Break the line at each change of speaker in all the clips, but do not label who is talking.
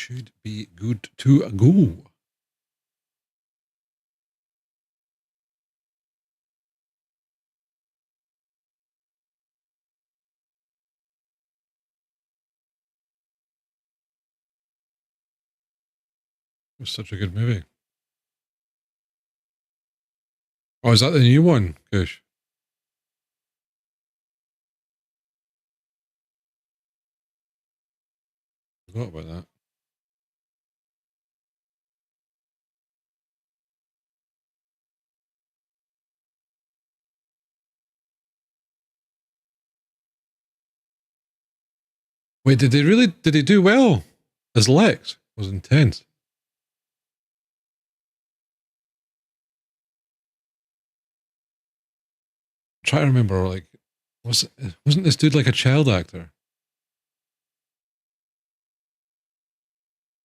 should be good to go. It was such a good movie. Oh, is that the new one, Kush? Forgot about that. Wait, did they really? Did he do well? As Lex was intense. I'm trying to remember, like, wasn't this dude like a child actor?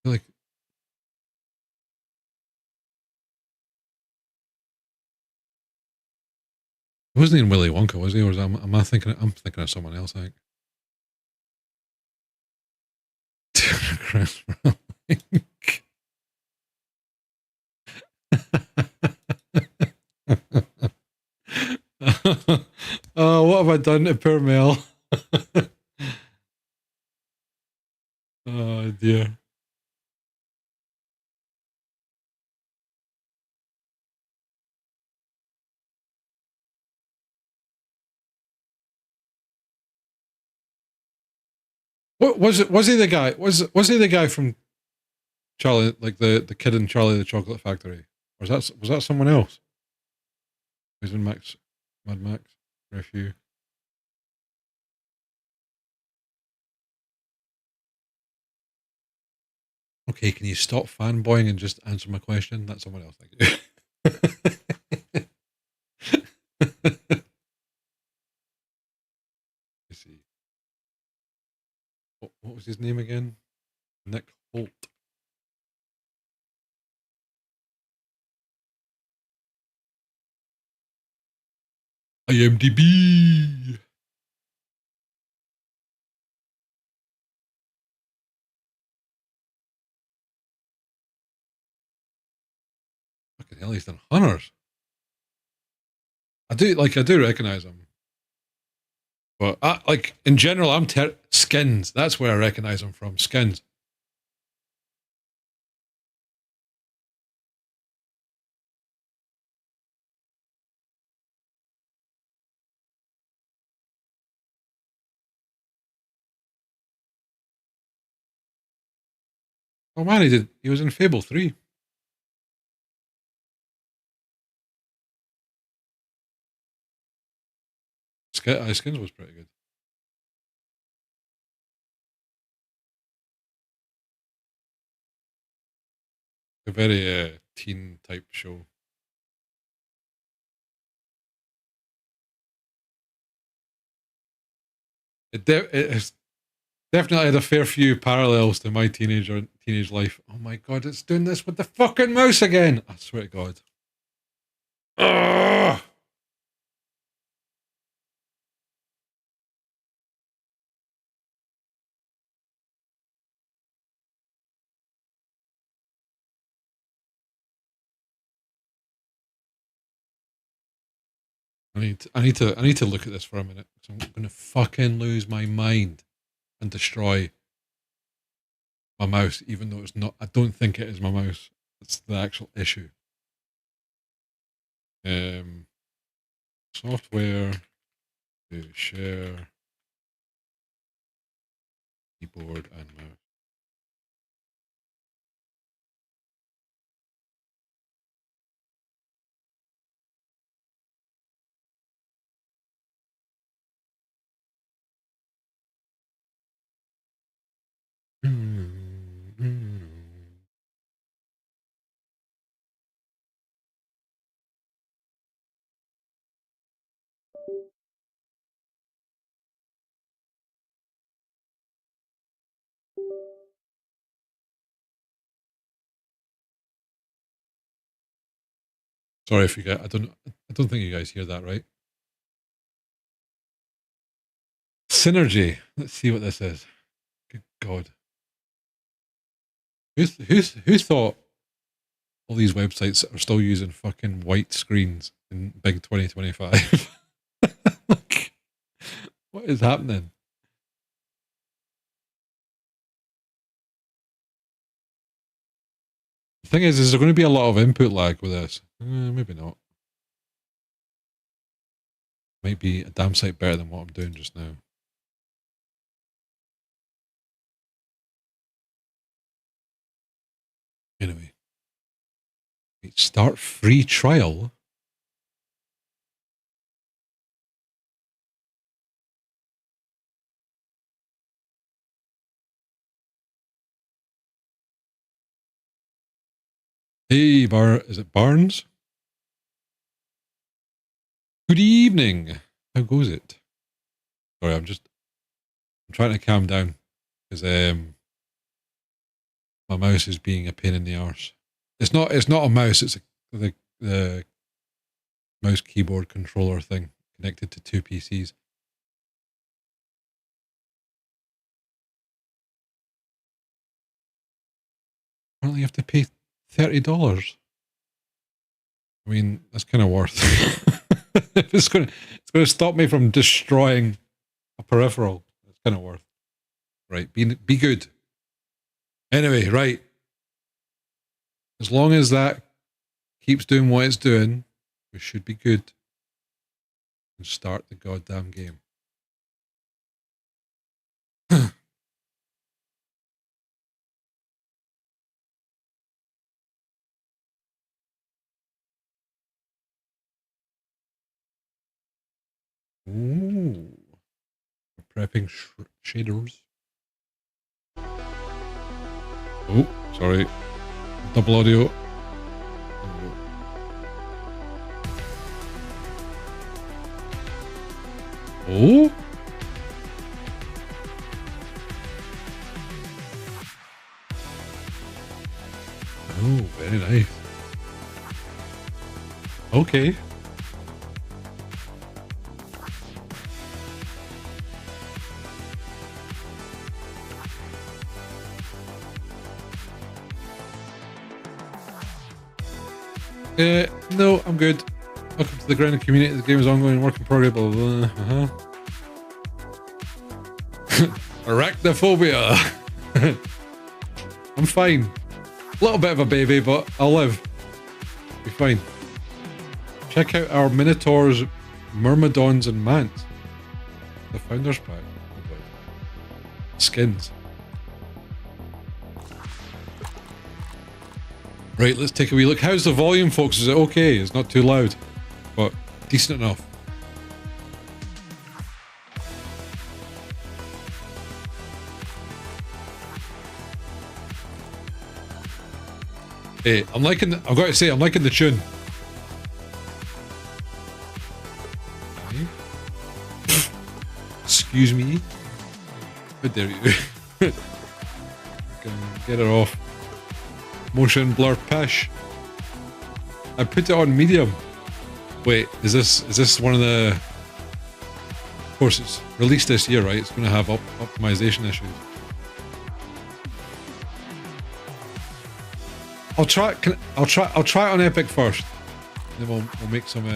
Like, wasn't he in Willy Wonka? Was he? Or am I thinking? I'm thinking of someone else. I think. Chris Oh, what have I done to poor Mel? Oh dear. What was it? Was he the guy? Was he the guy from Charlie, like the kid in Charlie the Chocolate Factory? Or was that someone else? Who's in Mad Max, very few. Okay, can you stop fanboying and just answer my question? That's someone else. Thank you. Let's see. What was his name again? Nick Holt. IMDb. Fucking hell, he's done Hunters. I do recognize him. But like in general, Skins. That's where I recognize him from. Skins. Oh man, he was in Fable 3. Skins was pretty good. A very teen type show. It has definitely had a fair few parallels to my teenage life. Oh my god, it's doing this with the fucking mouse again. I swear to God. Ugh! I need to look at this for a minute. I'm gonna fucking lose my mind and destroy my mouse, even though it's not. I don't think it is my mouse. It's the actual issue. Um, software to share keyboard and mouse. Sorry if you get. I don't think you guys hear that right. Synergy. Let's see what this is. Good God. Who thought all these websites are still using fucking white screens in big 2025? Like, what is happening? The thing is there going to be a lot of input lag with this? Maybe not. Might be a damn sight better than what I'm doing just now. Anyway. Start free trial. Hey, is it Barnes? Good evening. How goes it? Sorry, I'm trying to calm down because my mouse is being a pain in the arse. It's not a mouse. It's the mouse keyboard controller thing connected to two PCs. Apparently, you have to pay $30. I mean, that's kind of worth. It's going to stop me from destroying a peripheral. It's kind of worth. Right, be good. Anyway, right. As long as that keeps doing what it's doing, we should be good. And start the goddamn game. Ooh. We're prepping shaders. Oh, sorry. Double audio. Oh. Oh, very nice. Okay. No, I'm good. Welcome to the grounded community. The game is ongoing, work in progress, blah, blah, blah. Arachnophobia. I'm fine. A little bit of a baby, but I'll live. Be fine. Check out our Minotaurs, Myrmidons, and Mants. The Founders Pack. Skins. Right, let's take a wee look. How's the volume, folks? Is it okay? It's not too loud, but decent enough. Hey, I've got to say, I'm liking the tune. Excuse me. How dare you? Get it off. Motion blur pish. I put it on medium. Wait, is this one of the... Of course, it's released this year, right? It's going to have optimization issues. I'll try it on Epic first. Then we'll make some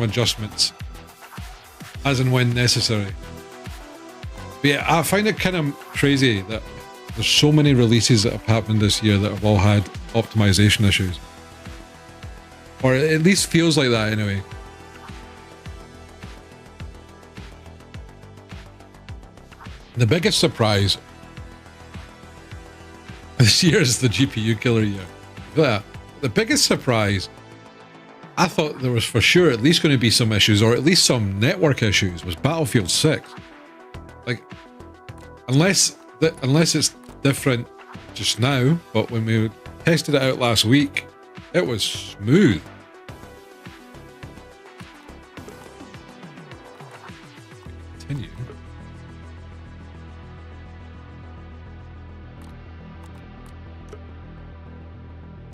adjustments as and when necessary. But yeah, I find it kind of crazy that there's so many releases that have happened this year that have all had optimization issues. Or it at least feels like that anyway. The biggest surprise this year is the GPU killer year. The biggest surprise, I thought there was for sure at least going to be some issues, or at least some network issues, was Battlefield 6. Like, unless it's different just now, but when we tested it out last week, it was smooth. Continue.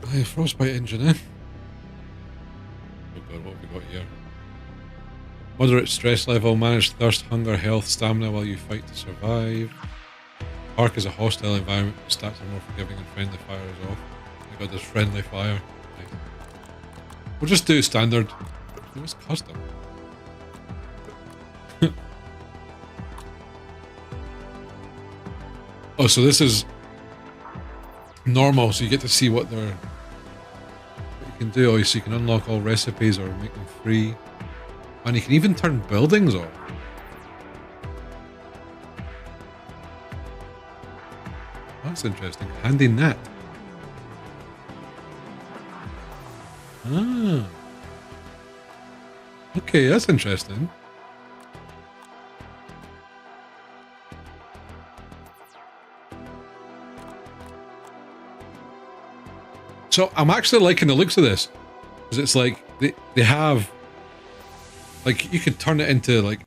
Hey, Frostbite engine, eh? Oh god, what have we got here? Moderate stress level, manage thirst, hunger, health, stamina while you fight to survive. Park is a hostile environment, but stats are more forgiving and friendly fire is off. I got this friendly fire. Nice. We'll just do standard. It was custom. Oh, so this is normal, so you get to see what you can do. Oh, so you can unlock all recipes or make them free. And you can even turn buildings off. That's interesting. Handy net. Ah. Okay, that's interesting. So I'm actually liking the looks of this. Because it's like, they have, like, you could turn it into like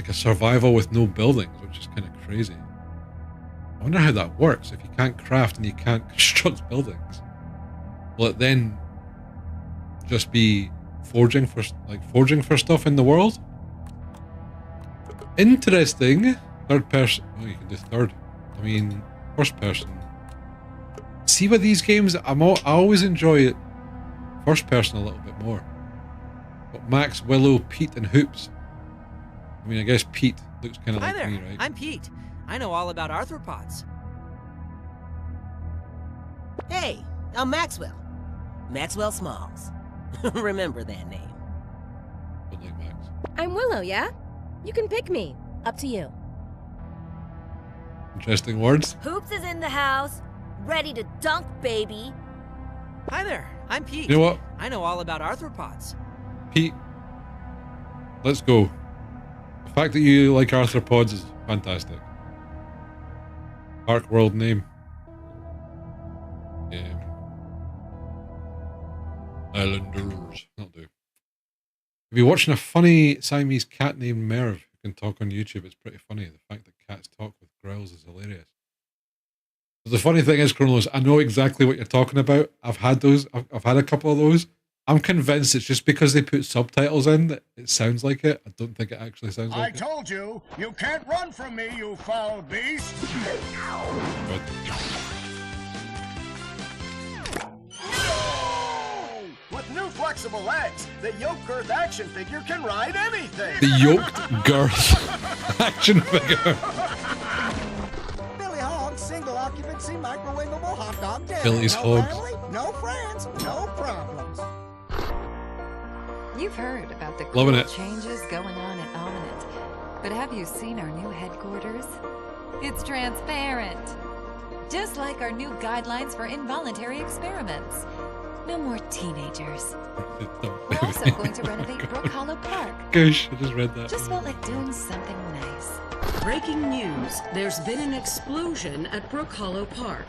a survival with no buildings, which is kind of crazy. I wonder how that works. If you can't craft and you can't construct buildings, will it then just be forging for stuff in the world? Interesting. Third person. Oh, you can do third. I mean, first person. See, with these games, I always enjoy it first person a little bit more. But Max, Willow, Pete, and Hoops. I mean, I guess Pete looks kind of like me, right?
I'm Pete. I know all about arthropods. Hey, I'm Maxwell. Maxwell Smalls. Remember that name.
Don't like Max.
I'm Willow, yeah? You can pick me. Up to you.
Interesting words.
Hoops is in the house. Ready to dunk, baby.
Hi there, I'm Pete.
You know what?
I know all about arthropods.
Pete, let's go. The fact that you like arthropods is fantastic. Park world name. Islanders. That'll do. If you're watching a funny Siamese cat named Merv who can talk on YouTube, it's pretty funny. The fact that cats talk with growls is hilarious. But the funny thing is, Chronos, I know exactly what you're talking about. I've had those. I've had a couple of those. I'm convinced it's just because they put subtitles in that it sounds like it. I don't think it actually sounds like it.
I told you, you can't run from me, you foul beast.
But
With new flexible legs, the yoke girth action figure can ride anything.
the yoked girth action figure.
Billy Hog's single occupancy microwavable hot dog dinner.
Billy's
no
Hogs.
family, no friends, no problems.
You've heard about the
Loving
cool
it.
changes going on at Ominent, but have you seen our new headquarters? It's transparent, just like our new guidelines for involuntary experiments. No more teenagers. We're also going to renovate Brook Hollow Park.
Gosh, I just read that.
Just felt like doing something nice.
Breaking news. There's been an explosion at Brook Hollow Park.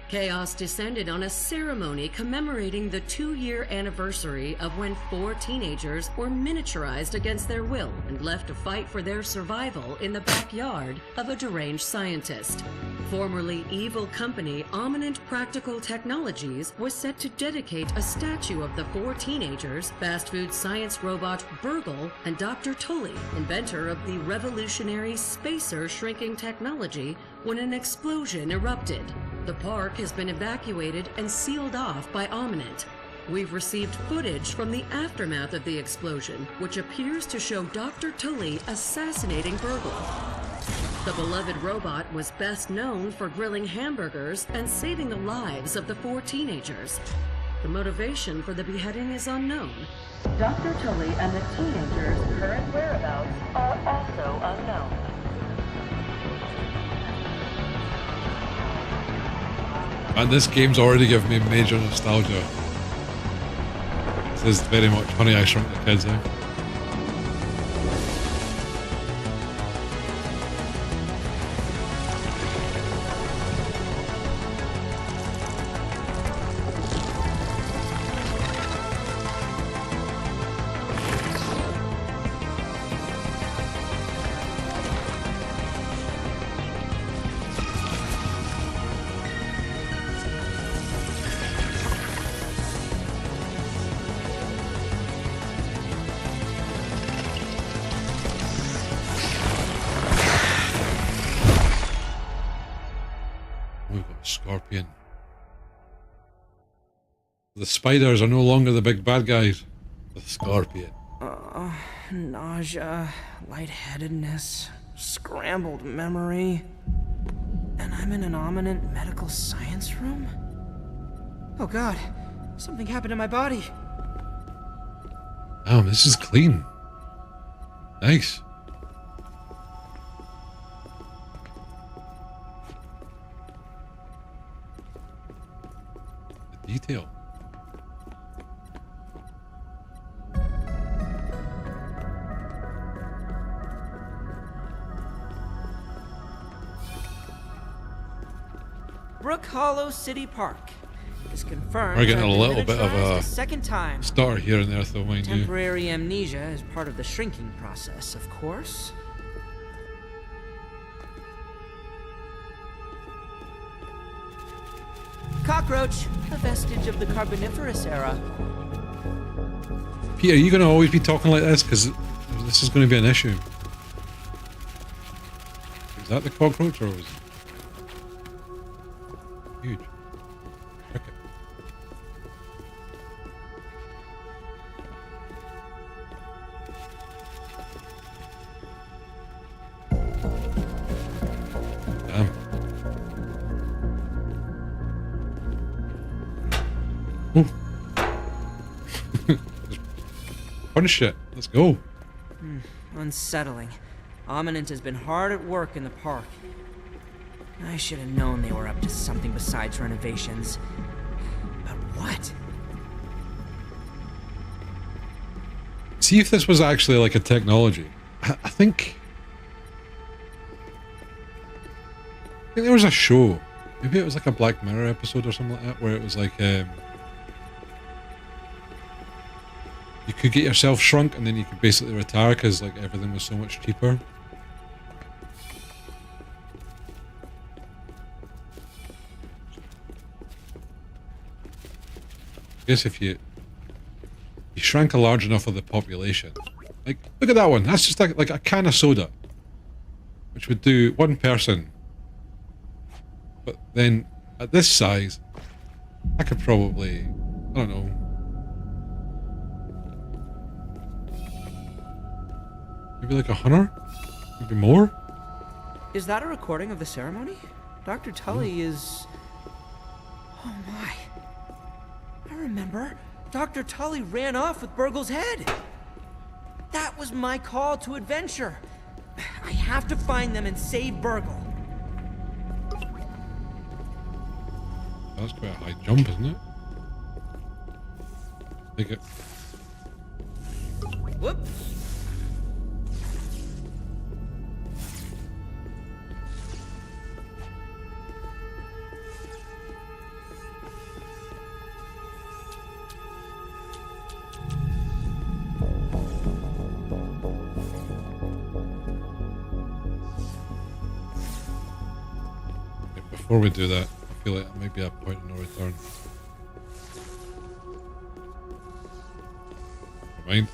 Chaos descended on a ceremony commemorating the 2-year anniversary of when 4 teenagers were miniaturized against their will and left to fight for their survival in the backyard of a deranged scientist. Formerly evil company Ominent Practical Technologies was set to dedicate a statue of the 4 teenagers, fast food science robot Burgle, and Dr. Tully, inventor of the revolutionary spacer shrinking technology, when an explosion erupted. The park has been evacuated and sealed off by Ominent. We've received footage from the aftermath of the explosion, which appears to show Dr. Tully assassinating Burgle. The beloved robot was best known for grilling hamburgers and saving the lives of the 4 teenagers. The motivation for the beheading is unknown. Dr. Tully and the teenagers' current whereabouts are also unknown.
And this game's already given me major nostalgia. This is very much Honey, I Shrunk the Kids, eh? Scorpion. The spiders are no longer the big bad guys. The Scorpion.
Nausea, lightheadedness, scrambled memory. And I'm in an ominous medical science room? Oh god, something happened to my body.
Oh, this is clean. Nice. The detail.
Brook Hollow City Park is confirmed.
We're getting
to
a
have
little
been
bit of
miniaturized
a
second time.
Stutter here and there, though, mind you.
Temporary amnesia is part of the shrinking process, of course. Cockroach, a vestige of the Carboniferous era.
Pete, are you going to always be talking like this? Because this is going to be an issue. Is that the cockroach or was it? Huge. Cricket. Damn. Oh. Punish it. Let's go.
Unsettling. Ominent has been hard at work in the park. I should have known they were up to something besides renovations. But what?
See if this was actually like a technology. I think there was a show. Maybe it was like a Black Mirror episode or something like that, where it was like you could get yourself shrunk and then you could basically retire because like everything was so much cheaper. I guess if you shrank a large enough of the population, like look at that one. That's just like a can of soda, which would do one person. But then at this size, I could probably, I don't know, maybe like 100, maybe more.
Is that a recording of the ceremony? Dr. Tully is... Oh my. I remember. Dr. Tully ran off with Burgle's head. That was my call to adventure. I have to find them and save Burgle.
That's quite a high jump, isn't it? Take it.
Whoop.
Before we do that, I feel like it might be a point of no return. Never mind.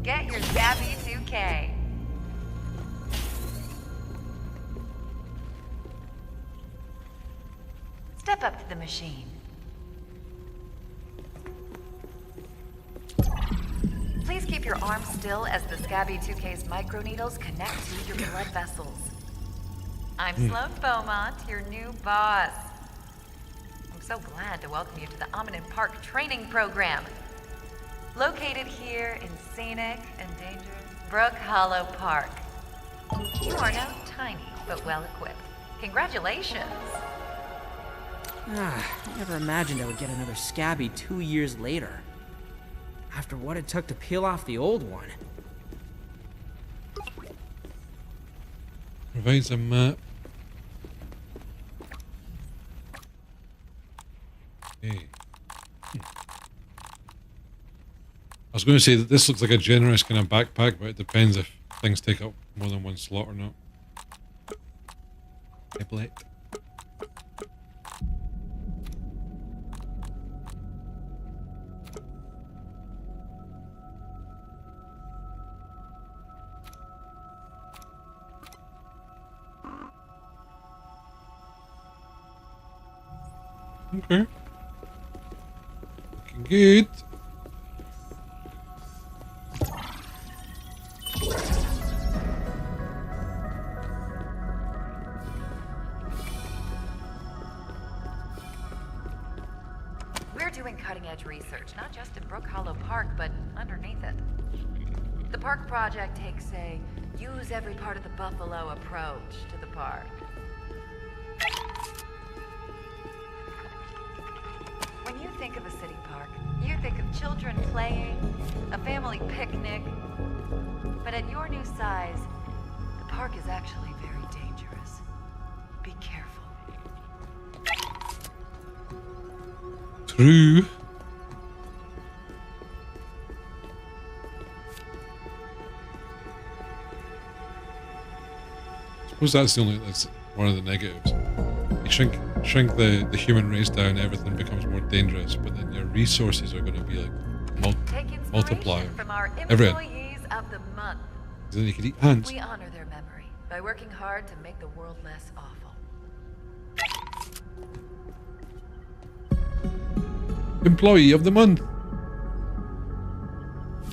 Get your Scabby 2K. Step up to the machine. Please keep your arms still as the Scabby 2K's microneedles connect to your blood vessels. I'm Sloan Beaumont, your new boss. I'm so glad to welcome you to the Ominent Park training program. Located here in scenic and dangerous Brook Hollow Park. You are now tiny, but well-equipped. Congratulations!
I never imagined I would get another Scabby 2 years later. After what it took to peel off the old one.
Provides a map. Okay. I was going to say that this looks like a generous kind of backpack, but it depends if things take up more than one slot or not. Tablet. Okay. Looking good.
We're doing cutting-edge research, not just in Brook Hollow Park, but underneath it. The park project takes a use every part of the buffalo approach to the park. When you think of a city park, you think of children playing, a family picnic. But at your new size, the park is actually very dangerous. Be careful.
True. I suppose that's one of the negatives. You shrink the human race down, everything becomes more dangerous, but then your resources are going to be like
Take inspiration
multiplied.
from our
Everything.
employees of the month.
Then you could eat ants.
We honor their memory by working hard to make the world less awful.
Employee of the month.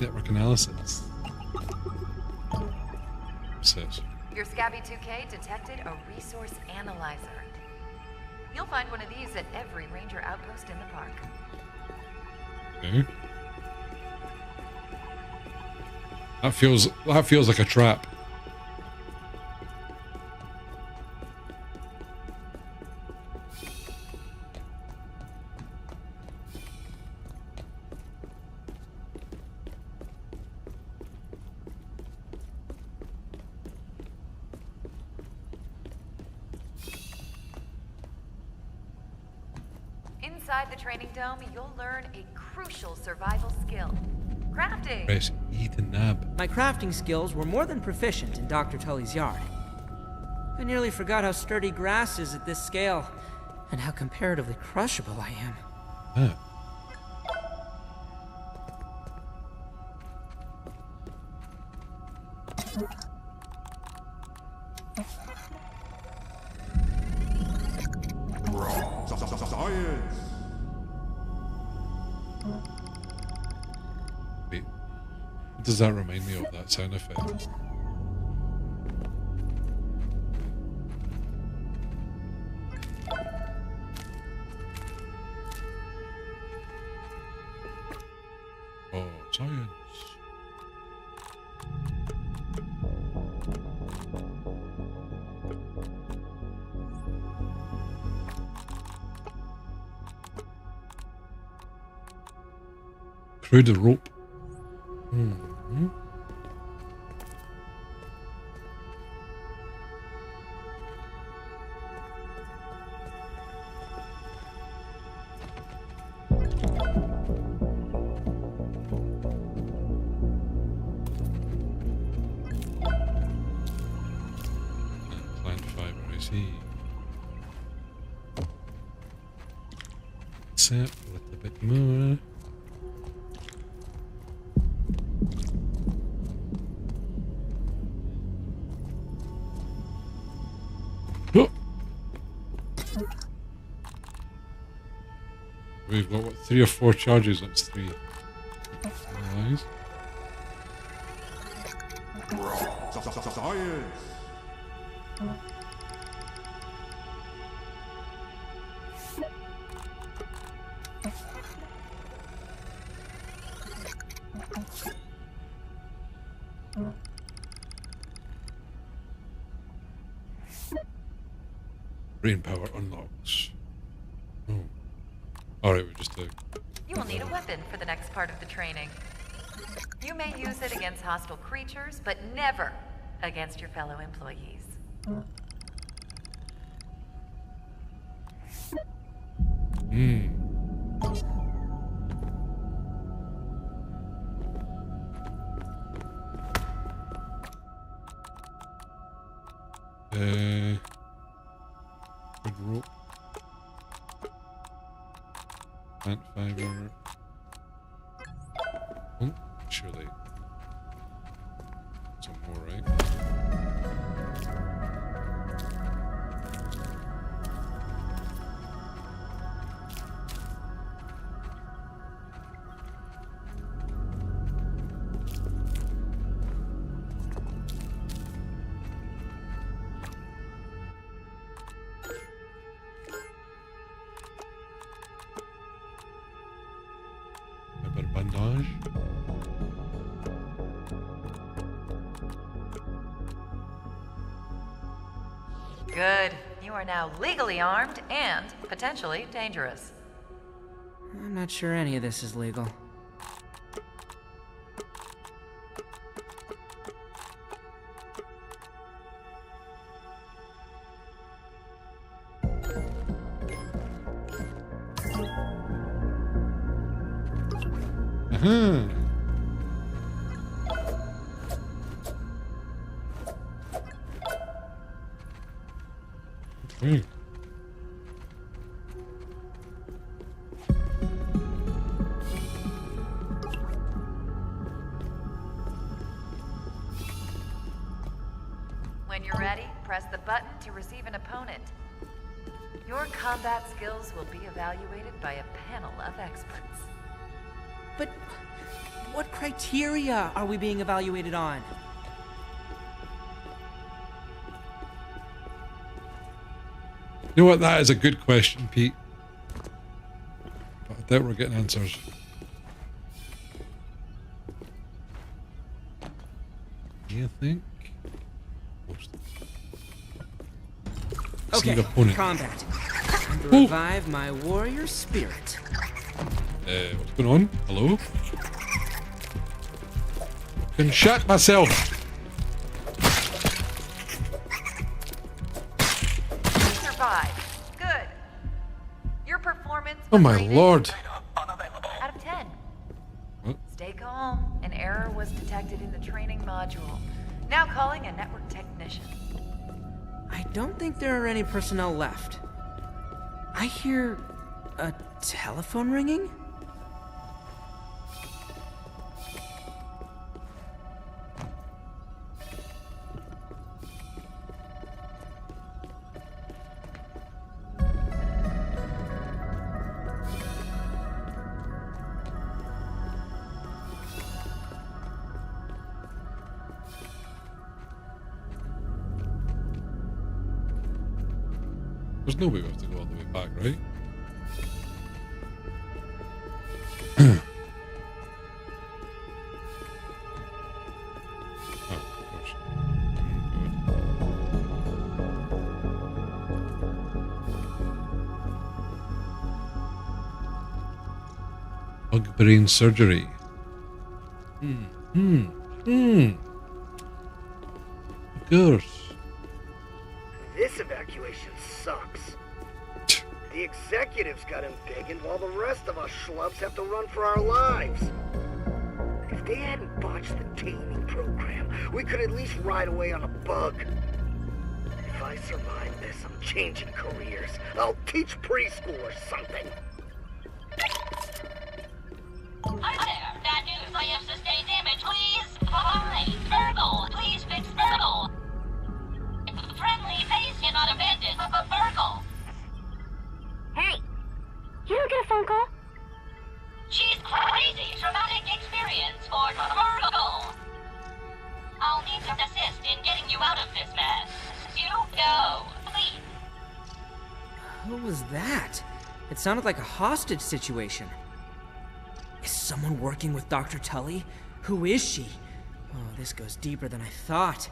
Network analysis. Says.
Your Scabby 2K detected a resource analyzer. You'll find one of these at every ranger outpost in the park.
Okay. That feels like a trap.
Inside the training dome, you'll learn a crucial survival skill. Crafting!
Press E to nab.
My crafting skills were more than proficient in Dr. Tully's yard. I nearly forgot how sturdy grass is at this scale, and how comparatively crushable I am.
Ah.
Science!
Wait. Does that remind me of that sound effect? Oh, science. Through the rope. Mm-hmm. Plant fiber, I see. Set a little bit more. We've got, what, 3 or 4 charges? That's 3. Nice.
Science!
Brain power unlocks. Oh. Alright, we're just
You will need a weapon for the next part of the training. You may use it against hostile creatures, but never against your fellow employees.
Good rope. Plant fiber. Oh, surely. Some more, right? camouflage.
Good. You are now legally armed and potentially dangerous.
I'm not sure any of this is legal.
Uh-huh. Okay.
When you're ready, press the button to receive an opponent. Your combat skills will be evaluated by a panel of experts.
But what criteria are we being evaluated on?
You know what? That is a good question, Pete. But I doubt we're getting answers. You think?
Okay,
Receive opponent.
combat. Time to
Ooh.
revive my warrior spirit.
What's going on? Hello? Can shut myself.
You survived. Good. Your performance
Oh
was
my
rated
lord.
out of 10.
What?
Stay calm. An error was detected in the training module. Now calling a network technician.
I don't think there are any personnel left. I hear a telephone ringing?
There's no way we have to go all the way back, right? Oh, of course. Bug brain surgery. Of course.
This evacuation sucks. The executives got him begging while the rest of us schlubs have to run for our lives. If they hadn't botched the taming program, we could at least ride away on a bug. If I survive this, I'm changing careers. I'll teach preschool or something.
Hi there. Bad news. I have sustained damage. Please. Hi. Virgil. Please fix Virgil. Friendly face cannot abandon. Virgil.
Hey, you don't get a phone call?
She's crazy. Traumatic experience for Virgil. I'll need to assist in getting you out of this mess. You go, please.
Who was that? It sounded like a hostage situation. Is someone working with Dr. Tully? Who is she? Oh, this goes deeper than I thought.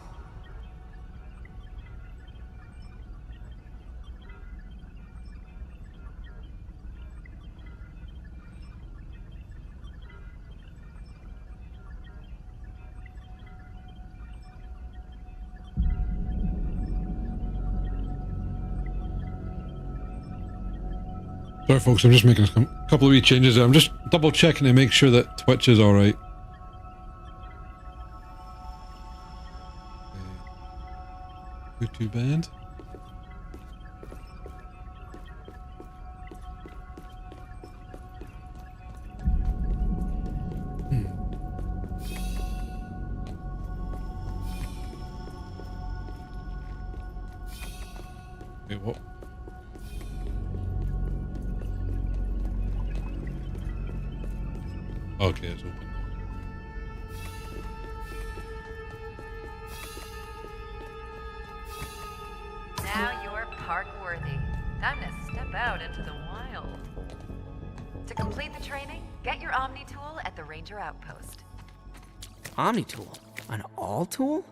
Sorry, folks, I'm just making a couple of wee changes there. I'm just double checking to make sure that Twitch is alright. YouTube band. Wait, what? Okay, it's open.
Now you're park worthy. Time to step out into the wild. To complete the training, get your Omni tool at the Ranger Outpost.
Omni tool? An all tool?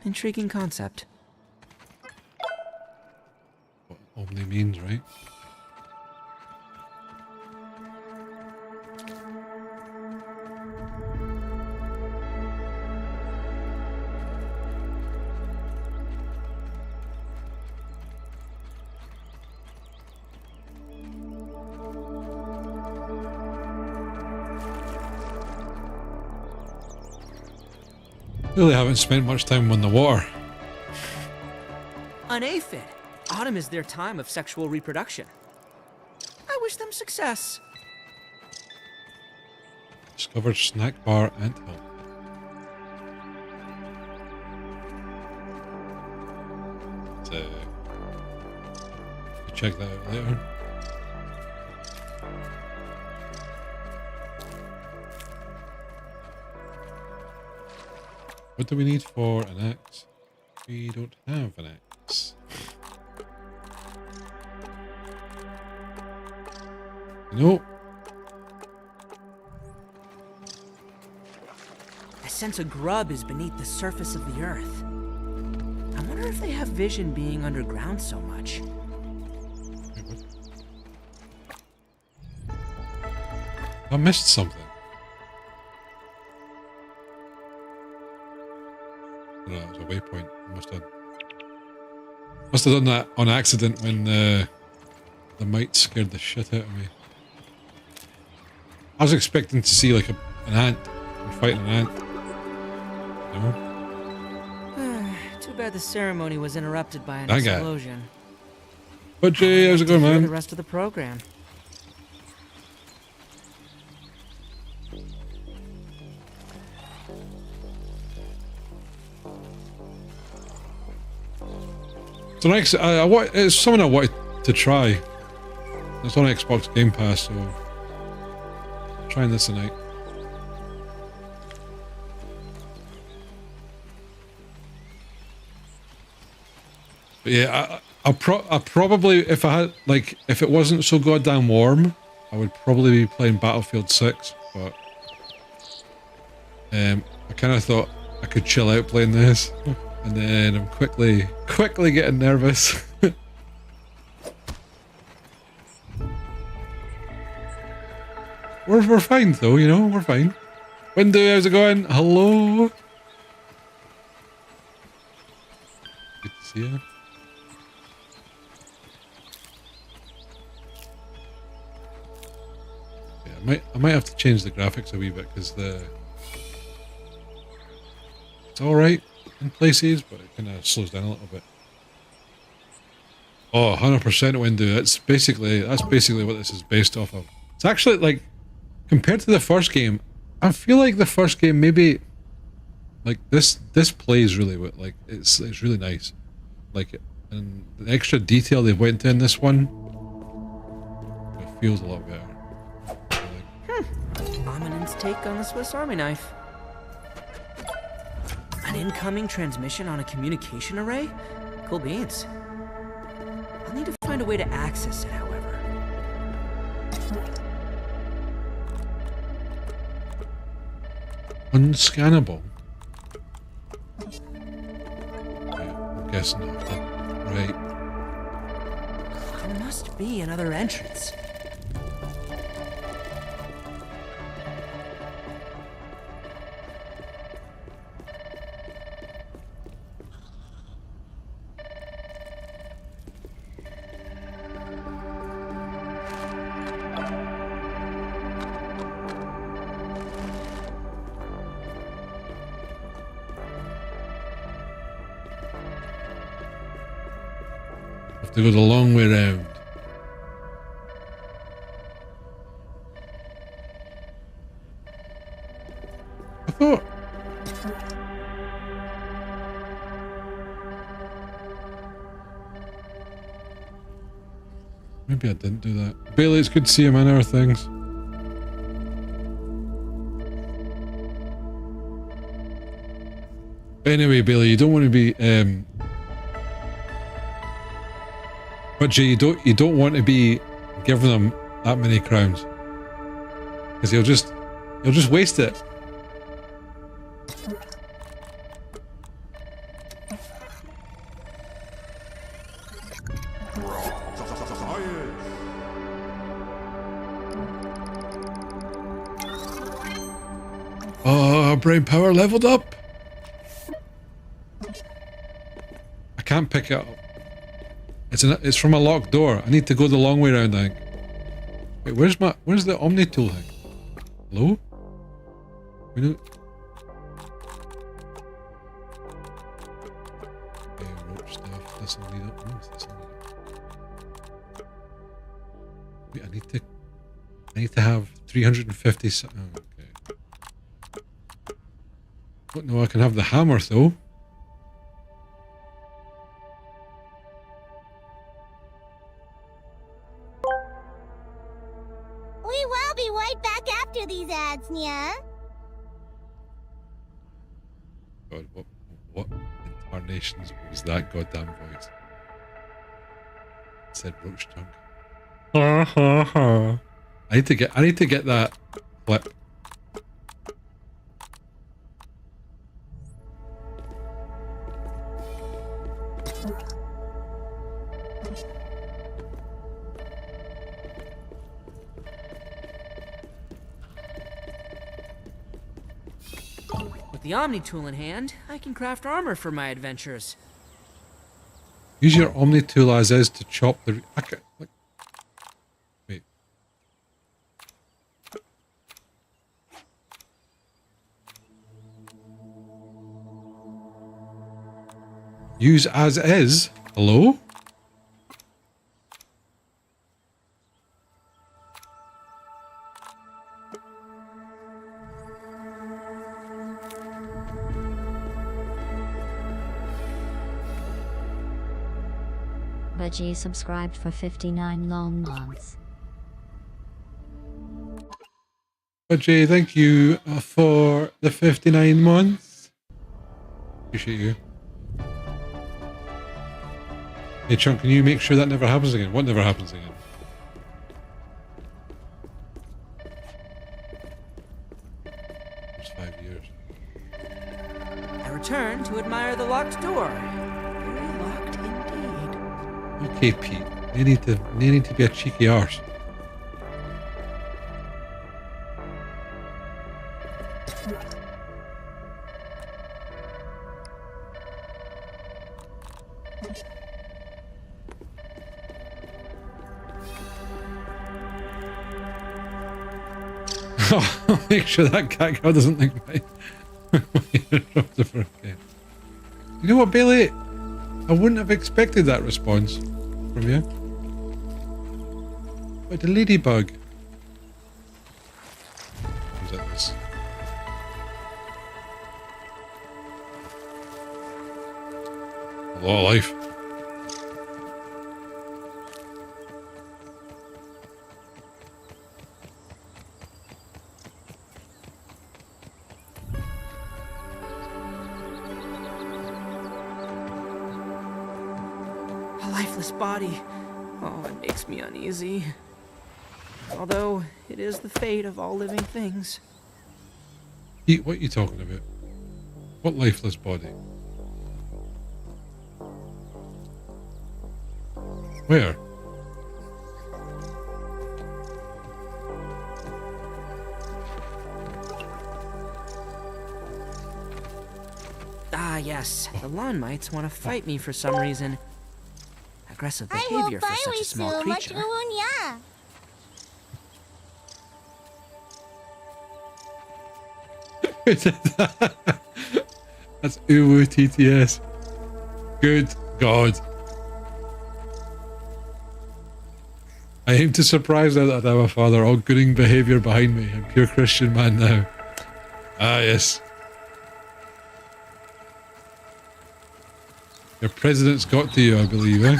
Intriguing concept.
What Omni means, right? Really haven't spent much time on the water.
An aphid. Autumn is their time of sexual reproduction. I wish them success.
Discovered snack bar anthill. Check that out later. What do we need for an axe? We don't have an axe. Nope.
I sense a grub is beneath the surface of the earth. I wonder if they have vision being underground so much.
I missed something. No, it was a waypoint. I must have done that on accident when the mite scared the shit out of me. I was expecting to see like an ant and fighting an ant. No?
Too bad the ceremony was interrupted by an
That guy.
explosion.
But Jay, how's it going,
For the
man?
rest of the program.
So next, it's something I wanted to try. It's on Xbox Game Pass, so I'm trying this tonight. But yeah, I probably, if I had, like, if it wasn't so goddamn warm, I would probably be playing Battlefield 6, but I kind of thought I could chill out playing this, and then I'm quickly getting nervous. We're fine though, you know, we're fine. Windu, how's it going? Hello? Good to see you. Yeah, I might have to change the graphics a wee bit because it's alright in places, but it kind of slows down a little bit. Oh, 100% Windu. That's basically what this is based off of. It's actually like, compared to the first game, I feel like the first game maybe, like this plays really well. Like it's really nice. Like, and the extra detail they went in this one, it feels a lot better.
Ominent's take on the Swiss Army knife. An incoming transmission on a communication array? Cool beans. I'll need to find a way to access it, however.
Unscannable. Yeah, I'm guessing I have to. Right.
There must be another entrance.
To go the long way round. I thought. Maybe I didn't do that. Bailey, it's good to see you, man. How are things? Anyway, Bailey, you don't want to be but Jay, you don't want to be giving them that many crowns. Because he'll just waste it. Oh, brain power leveled up. I can't pick it up. It's from a locked door. I need to go the long way around, I think. Wait, where's the Omni tool thing? Hello? We know. Okay, rope stuff. This will need up. No, this will need up. Wait, I need to have 350. Oh, okay. But no, I can have the hammer though.
We will be right back after these ads, Nya.
God, what incarnations was that goddamn voice? It said roach tongue. I need to get that clip.
With the Omni tool in hand, I can craft armor for my adventures.
Use your Omni tool as is to chop the. Wait. Use as is? Hello?
Budgie subscribed for 59 long months.
Jay, thank you for the 59 months. Appreciate you. Hey Chunk, can you make sure that never happens again? What never happens again? It's 5 years.
I return to admire the locked door. Very locked indeed.
Okay, Pete. They need to be a cheeky arse. I'll make sure that cat girl doesn't think my okay. You know what, Bailey? I wouldn't have expected that response from you. But the ladybug. Who's at this? A lot of life.
Body. Oh, it makes me uneasy. Although, it is the fate of all living things.
Pete, what are you talking about? What lifeless body? Where?
Ah, yes. The lawn mites want to fight me for some reason. Aggressive behavior for such a small creature.
That's Uwu TTS. Good God. I aim to surprise now that I have a father, all gooding behaviour behind me. I'm pure Christian man now. Ah, yes. Your president's got to you, I believe, eh?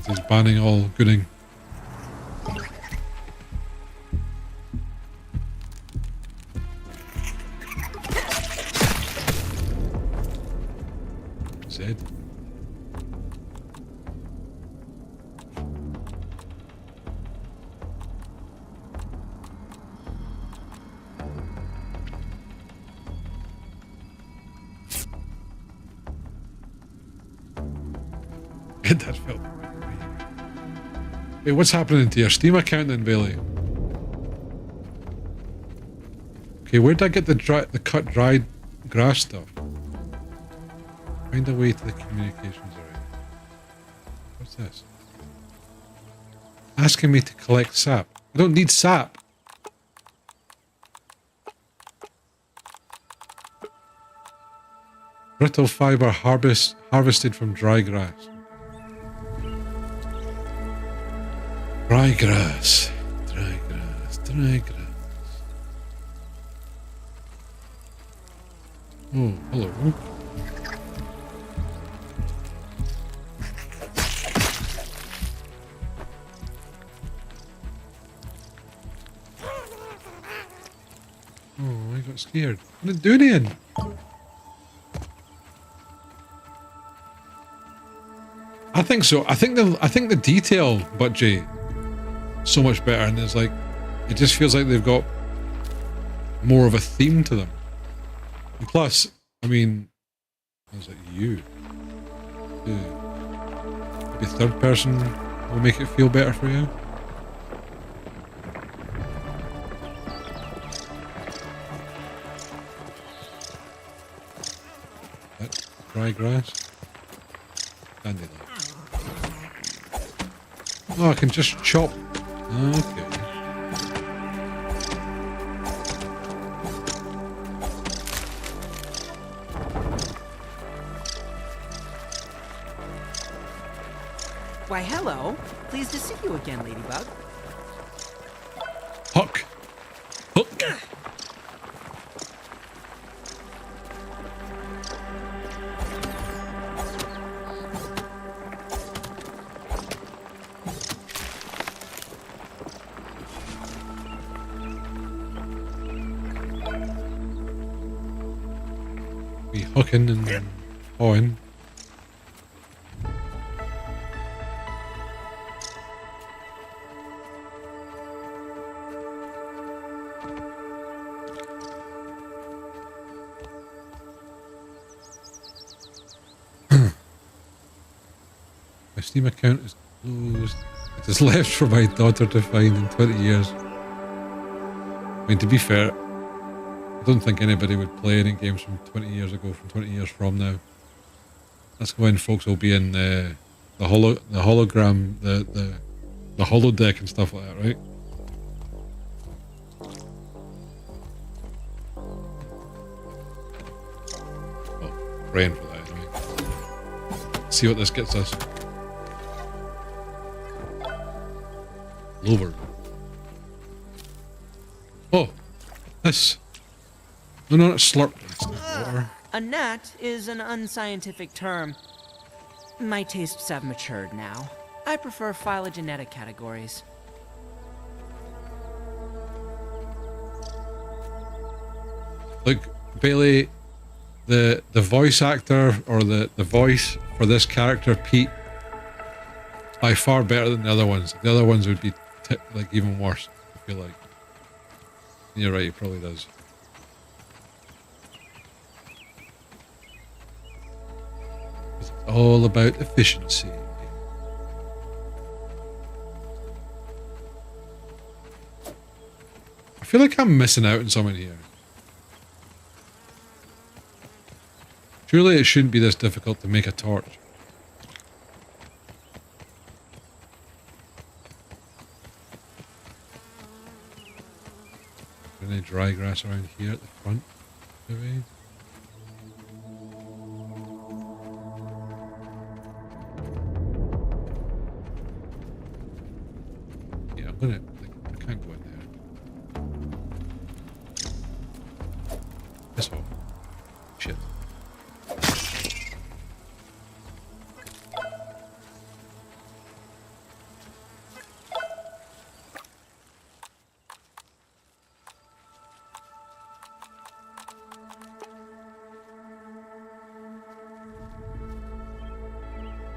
He's banning all gooding. Said. It does feel. Wait, what's happening to your Steam account then, Bailey? Okay, where did I get the cut dried grass stuff? Find a way to the communications area. What's this? Asking me to collect sap. I don't need sap. Brittle fiber harvested from dry grass. Dry grass. Dry grass. Dry grass. Oh, hello. Oh, I got scared. I didn't do anything. I think so. I think the detail budget so much better, and there's like, it just feels like they've got more of a theme to them. And plus, I mean, is it you? Maybe third person will make it feel better for you. That dry grass. Dandelion. Oh, I can just chop. Okay.
Why, hello. Pleased to see you again, Ladybug.
Hook. Hook. Be hooking and pawing. My Steam account is closed. It is left for my daughter to find in 20 years. I mean, to be fair, I don't think anybody would play any games from 20 years ago, from 20 years from now. That's when folks will be in the hologram, the holodeck and stuff like that, right? Well, praying for that anyway. See what this gets us. Lover. Oh, this. No, not slurp. Water.
A gnat is an unscientific term. My tastes have matured now. I prefer phylogenetic categories.
Look, Bailey, the voice actor or the voice for this character, Pete, by far better than the other ones. The other ones would be like even worse, I feel like. You're right, he probably does. It's all about efficiency. I feel like I'm missing out on something here. Surely it shouldn't be this difficult to make a torch. Any dry grass around here at the front, maybe? Yeah, I'm gonna. I can't go in there. This one. Shit.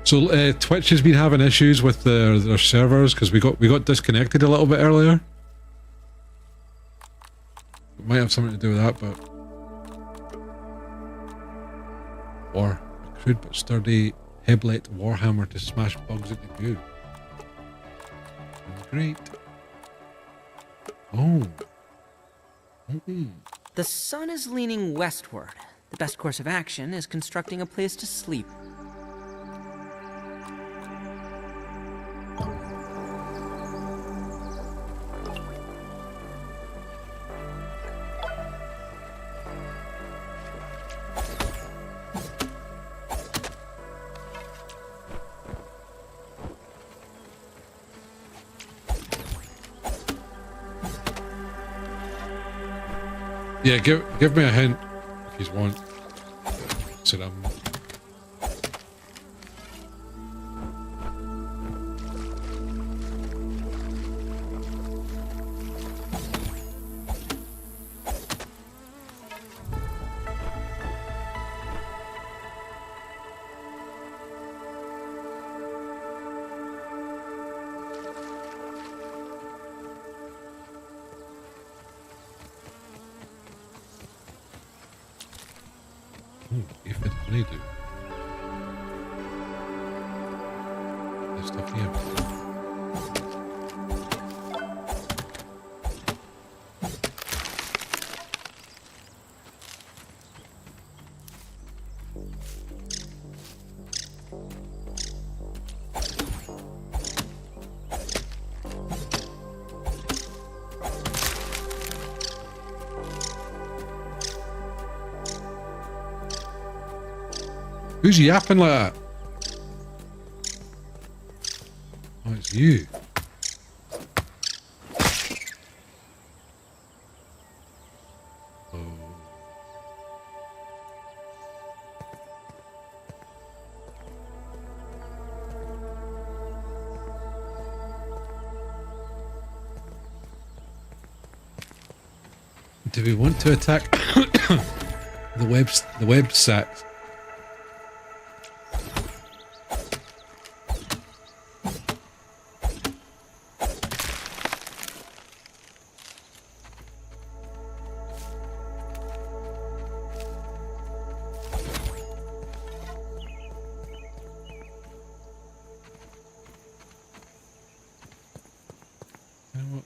So Twitch has been having issues with their servers because we got disconnected a little bit earlier. It might have something to do with that, but or a crude but sturdy Heblet Warhammer to smash bugs into goo. Sounds great. Oh. Mm-mm.
The sun is leaning westward. The best course of action is constructing a place to sleep.
Yeah, give me a hint if you want. Sit down. Aphid honeydew. There's stuff here. Who's yapping like that? Oh, it's you. Oh. Do we want to attack the website?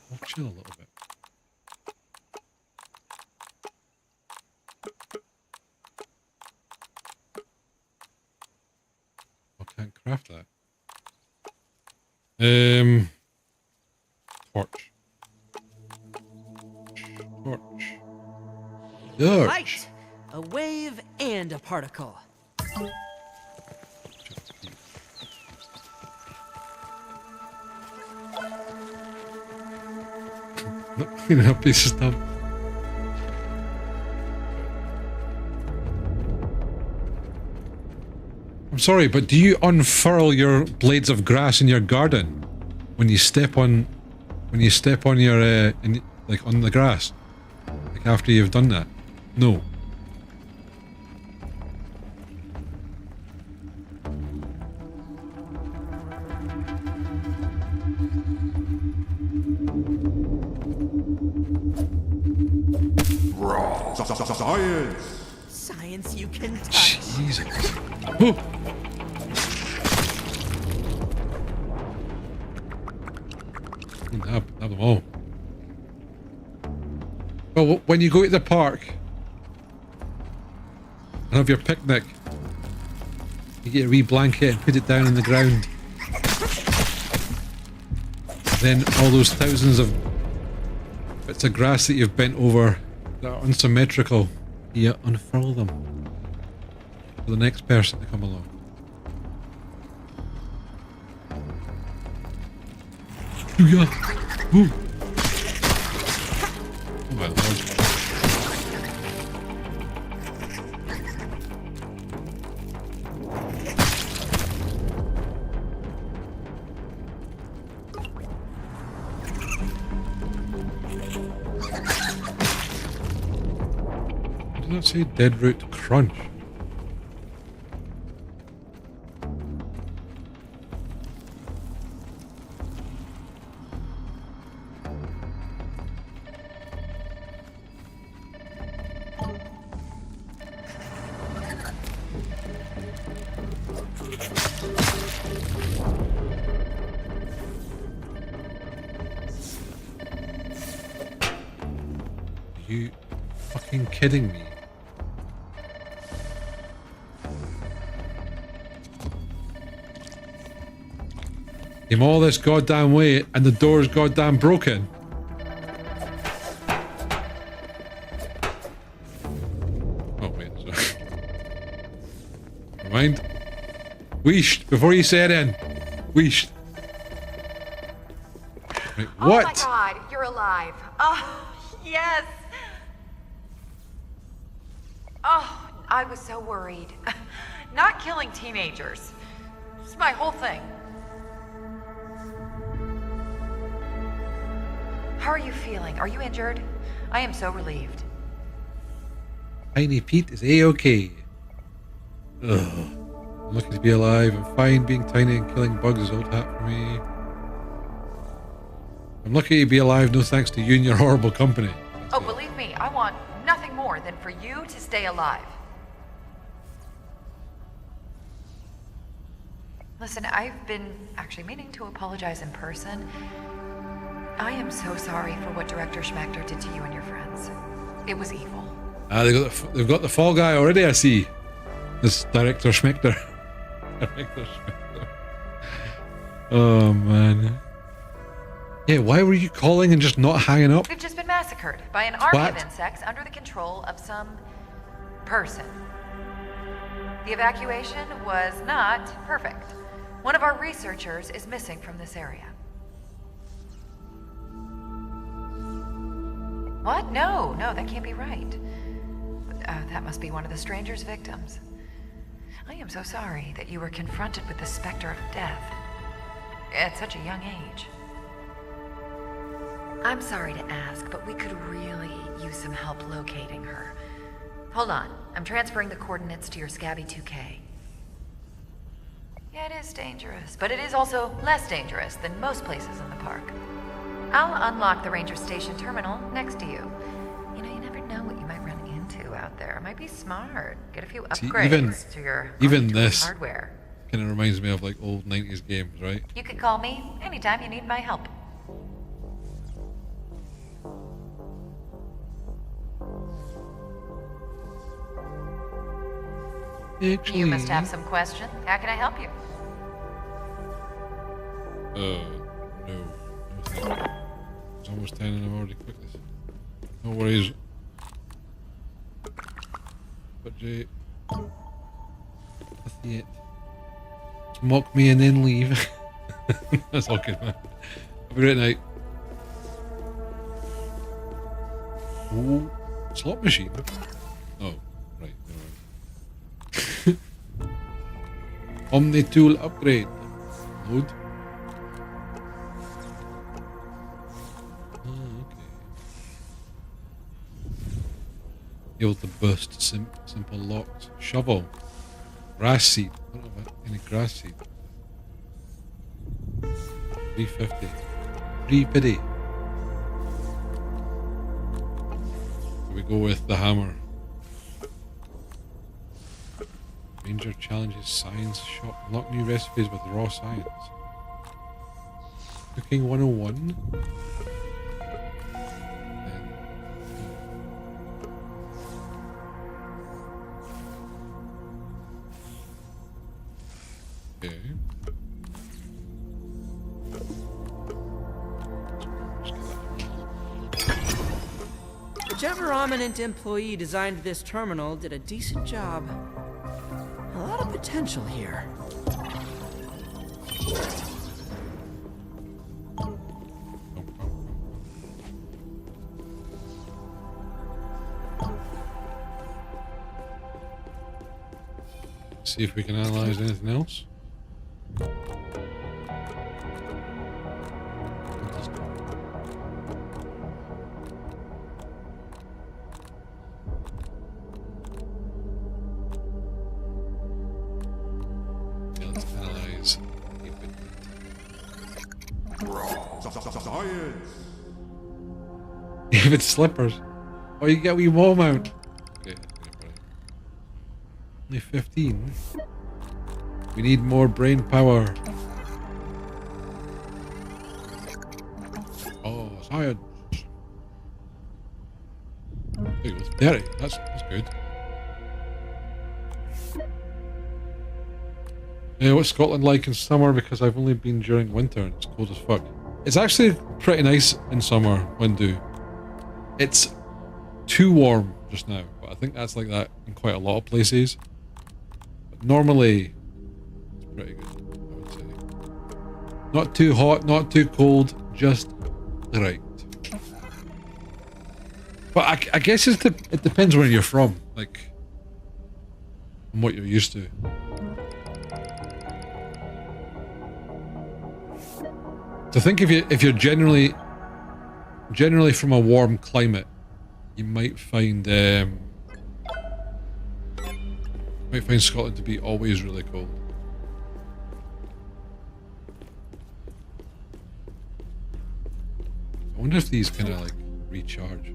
We'll chill a little bit. I can't craft that. Torch. Torch.
Light! A wave and a particle.
Not cleaning up piece of stuff. I'm sorry, but do you unfurl your blades of grass in your garden when you step on your like on the grass? Like after you've done that? No.
Science!
Science you can touch.
Jesus. Oh. Have them all. Well, when you go to the park and have your picnic, you get a wee blanket and put it down on the ground. Then all those thousands of bits of grass that you've bent over that are unsymmetrical, you unfurl them for the next person to come along. Booyah! Ooh. Oh my lord. Did that say Deadroot Crunch? you fucking kidding me? Came all this goddamn way and the door's goddamn broken. Oh wait, sorry. Never mind. Weeshed, before you say it in. Weeshed. Right, what?
Oh my god, you're alive. Oh, yes. Oh, I was so worried. Not killing teenagers. It's my whole thing. How are you feeling? Are you injured? I am so relieved.
Tiny Pete is A-okay. Ugh. I'm lucky to be alive. I'm fine. Being tiny and killing bugs is old hat for me. I'm lucky to be alive, no thanks to you and your horrible company.
Oh, believe me, I want nothing more than for you to stay alive. Listen, I've been actually meaning to apologize in person. I am so sorry for what Director Schmechter did to you and your friends. It was evil.
They've got the fall guy already, I see. This Director Schmechter. Director Schmechter. Oh, man. Yeah, why were you calling and just not hanging up?
We've just been massacred by an army
What?
of insects under the control of some person. The evacuation was not perfect. One of our researchers is missing from this area. What? No, that can't be right. That must be one of the stranger's victims. I am so sorry that you were confronted with the specter of death at such a young age. I'm sorry to ask, but we could really use some help locating her. Hold on, I'm transferring the coordinates to your Scabby 2K. Yeah, it is dangerous, but it is also less dangerous than most places in the park. I'll unlock the ranger station terminal next to you. You know, you never know what you might run into out there. It might be smart. Get a few upgrades to your
this
hardware.
Kind of reminds me of like old 90s games, right?
You can call me anytime you need my help.
Actually,
You must have some question. How can I help you?
No. It's almost 10 and I've already clicked this. No worries. But Jay, that's it. Mock me and then leave. That's all good, man. Have a great night. Ooh, slot machine. Oh, right. Never mind. Omni tool upgrade. Load. Able to burst simple locks. Shovel. Grass seed. I don't know about any grass seed. 350. 350. So we go with the hammer. Ranger challenges science shop. Unlock new recipes with raw science. Cooking 101. Okay.
Whichever eminent employee designed this terminal did a decent job. A lot of potential here.
See if we can analyze anything else. Let's analyze equipment.
Science!
David slippers. Oh, you get wee wall mount. Okay, only 15. We need more brain power. Oh, science. There you go. 30. That's good. What's Scotland like in summer? Because I've only been during winter and it's cold as fuck. It's actually pretty nice in summer, Windu. It's too warm just now, but I think that's like that in quite a lot of places. But normally, it's pretty good, I would say. Not too hot, not too cold, just right. But I guess it depends where you're from, like, and what you're used to. So I think if you're generally from a warm climate, you might find Scotland to be always really cold. I wonder if these kind of like recharge.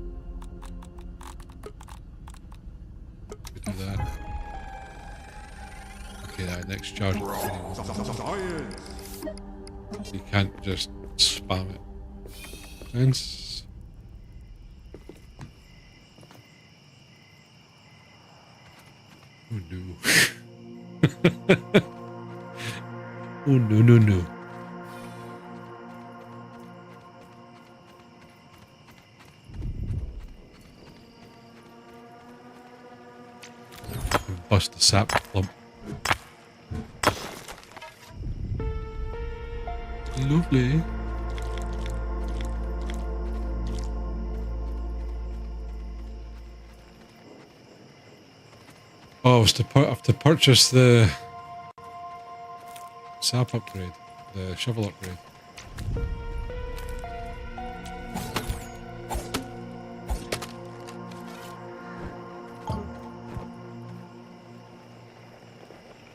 We do that. Okay, that next charge. You can't just spam it. Sense. Oh no. Oh no. Bust the sap clump. Lovely. Oh, I have to purchase the sap upgrade, the shovel upgrade.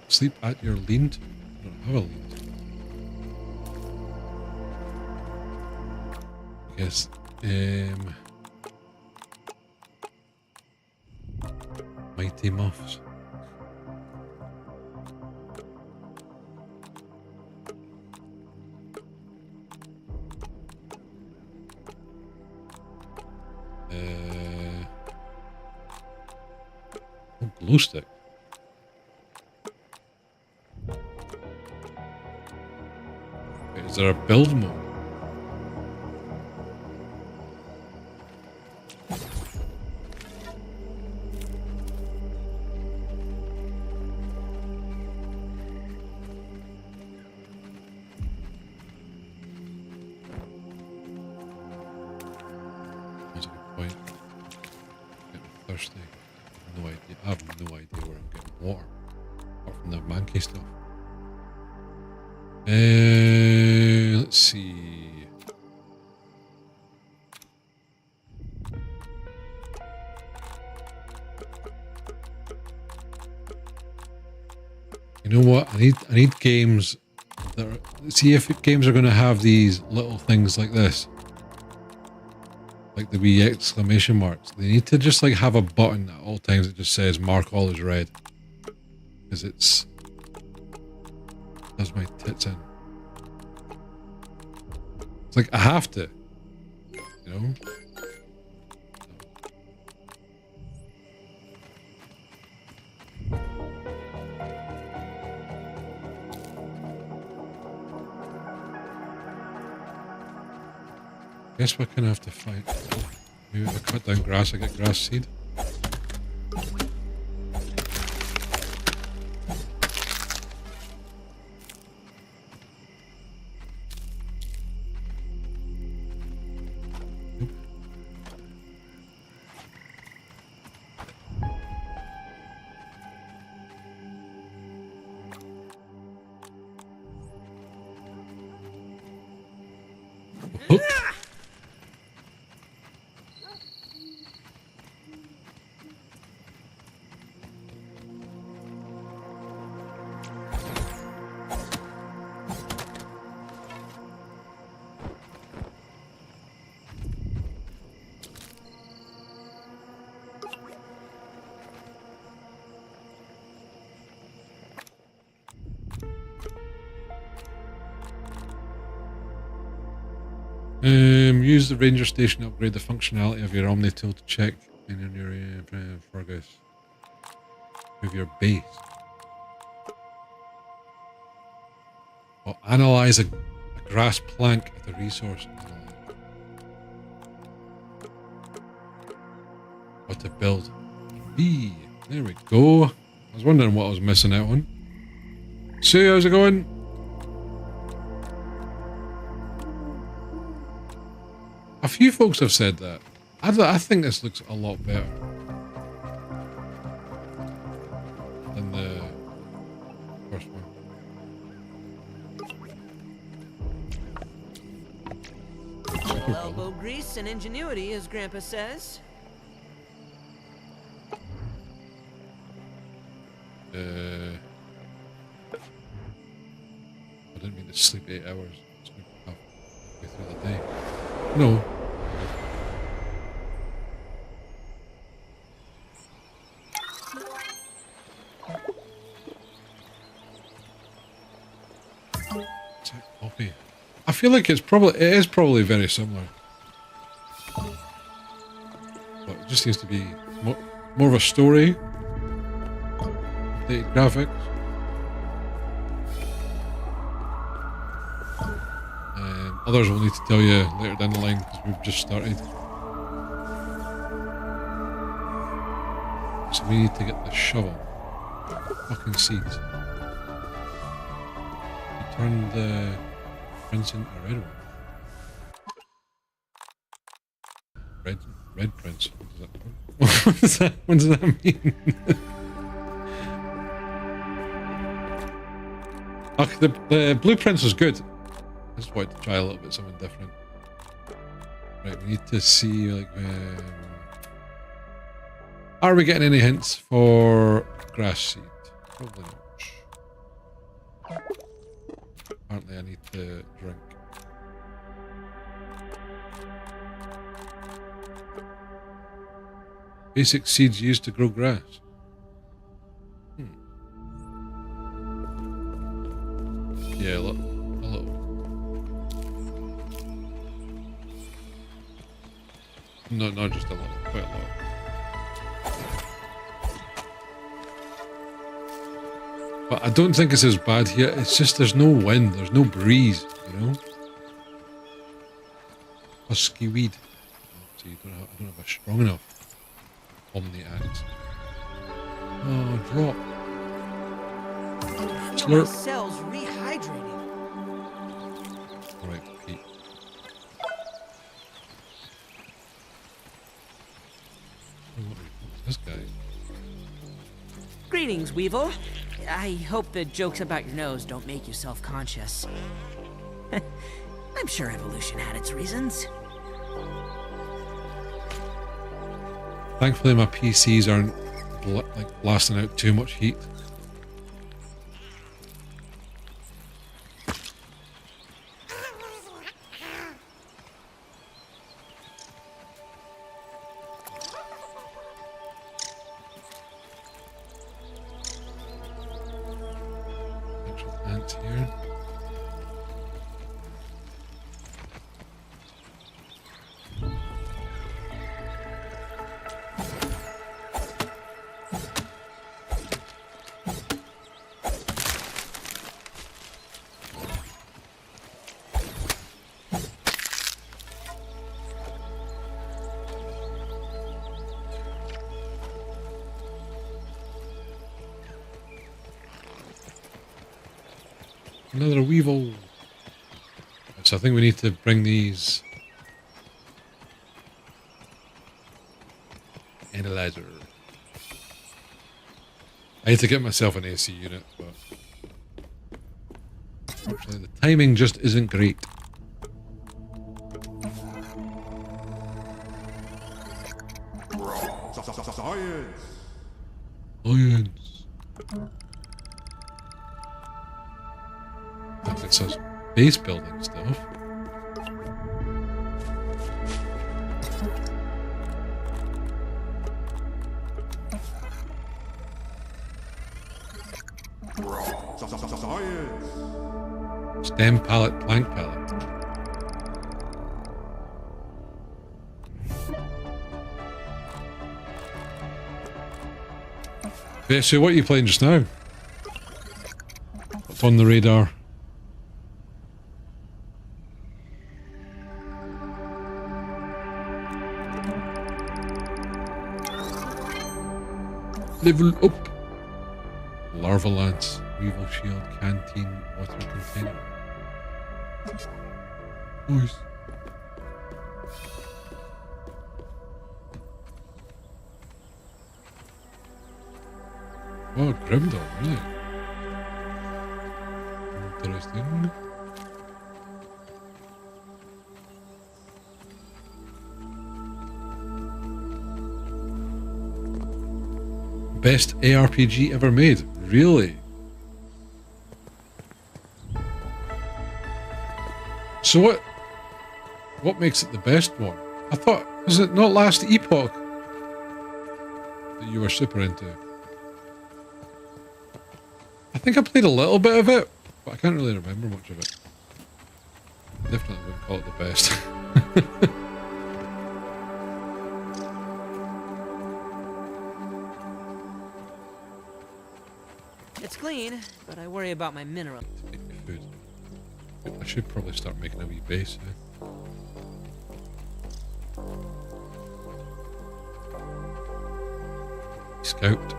Sleep at your lean. I don't have a lean. Yes. Mighty Muffs. Oh, glue stick. Wait, is there a build mode? Stuff. Let's see. You know what? I need games that are, see if games are going to have these little things like this, like the wee exclamation marks. They need to just like have a button at all times that just says "mark all as red," because it's. Does my tits in. It's like I have to, you know? Guess we're gonna have to fight. Maybe if I cut down grass, I get grass seed. Use the ranger station to upgrade the functionality of your Omni tool to check in your Fergus. Move your base. Or analyze a grass plank at the resource. What to build. B. There we go. I was wondering what I was missing out on. Sue, how's it going? A few folks have said that. I think this looks a lot better than the first one.
All elbow grease and ingenuity, as Grandpa says.
I didn't mean to sleep 8 hours. It's halfway through the day. No. Copy. I feel like it is probably very similar, but it just seems to be more of a story, updated graphics, and others will need to tell you later down the line because we've just started. So we need to get the shovel. Fucking seeds. Turn the prince into a red one. Red prince. What does that mean? Okay, the blue prince was good. I just wanted to try a little bit something different. Right, we need to see like are we getting any hints for grass seed? Probably not. Apparently I need to drink. Basic seeds used to grow grass. Yeah, a little. No, not just a lot, quite a lot. But I don't think it's as bad here. It's just there's no wind, there's no breeze, you know? Husky weed. So I don't have a strong enough Omni axe. Oh, drop.
My cells rehydrating.
Alright, Pete. What's this guy?
Greetings, Weevil. I hope the jokes about your nose don't make you self-conscious. I'm sure evolution had its reasons.
Thankfully my PCs aren't like blasting out too much heat. Here. Another weevil. So I think we need to bring these analyzer. I need to get myself an AC unit, but unfortunately the timing just isn't great.
Science!
Science. It says base building stuff.
Science!
Stem pallet, plank pallet. Yeah, so what are you playing just now? What's on the radar? Level up. Larva Lance, Weevil Shield, Canteen, Water Container. Nice. Oh, Grimdor, really? Interesting. Best ARPG ever made? Really? So what makes it the best one? I thought, was it not Last Epoch that you were super into? I think I played a little bit of it, but I can't really remember much of it. Definitely wouldn't call it the best.
It's clean, but I worry about my mineral.
Take my food. I should probably start making a wee base, eh? Scout.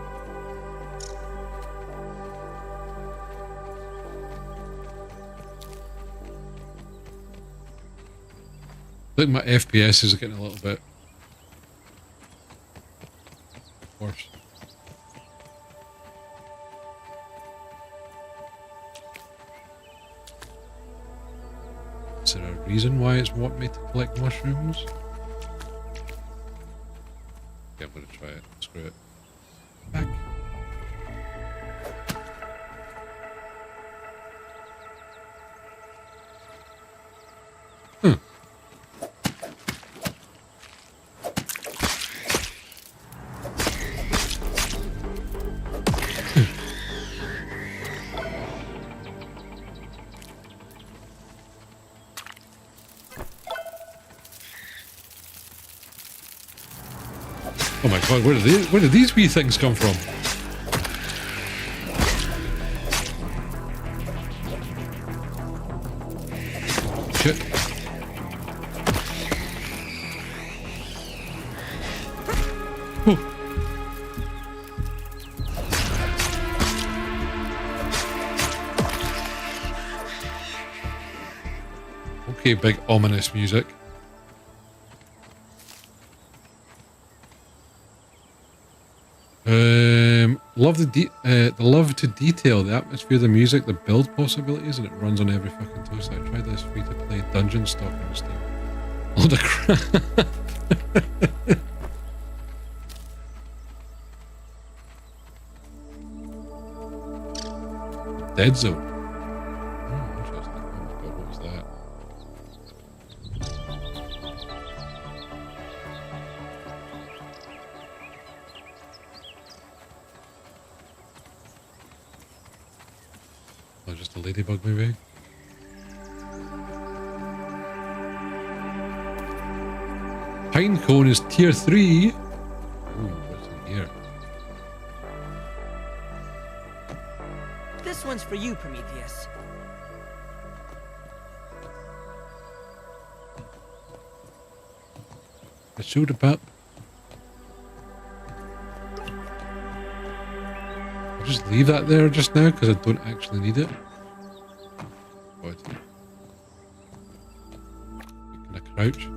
I think my FPS is getting a little bit worse. Is there a reason why it's want me to collect mushrooms? Yeah, I'm gonna try it. Screw it. Back. Oh my god, where did these wee things come from? Shit. Oh. Okay, big ominous music. Love the love to detail, the atmosphere, the music, the build possibilities, and it runs on every fucking toast. I tried this free to play Dungeon Stalker on Steam. Load of crap. Dead Zone. Interesting. Oh my god, what was that? Oh, just a ladybug, maybe? Pinecone is tier 3. Ooh, what's in here?
This one's for you, Prometheus.
A soda pop. I'll just leave that there just now because I don't actually need it. What? Can I crouch?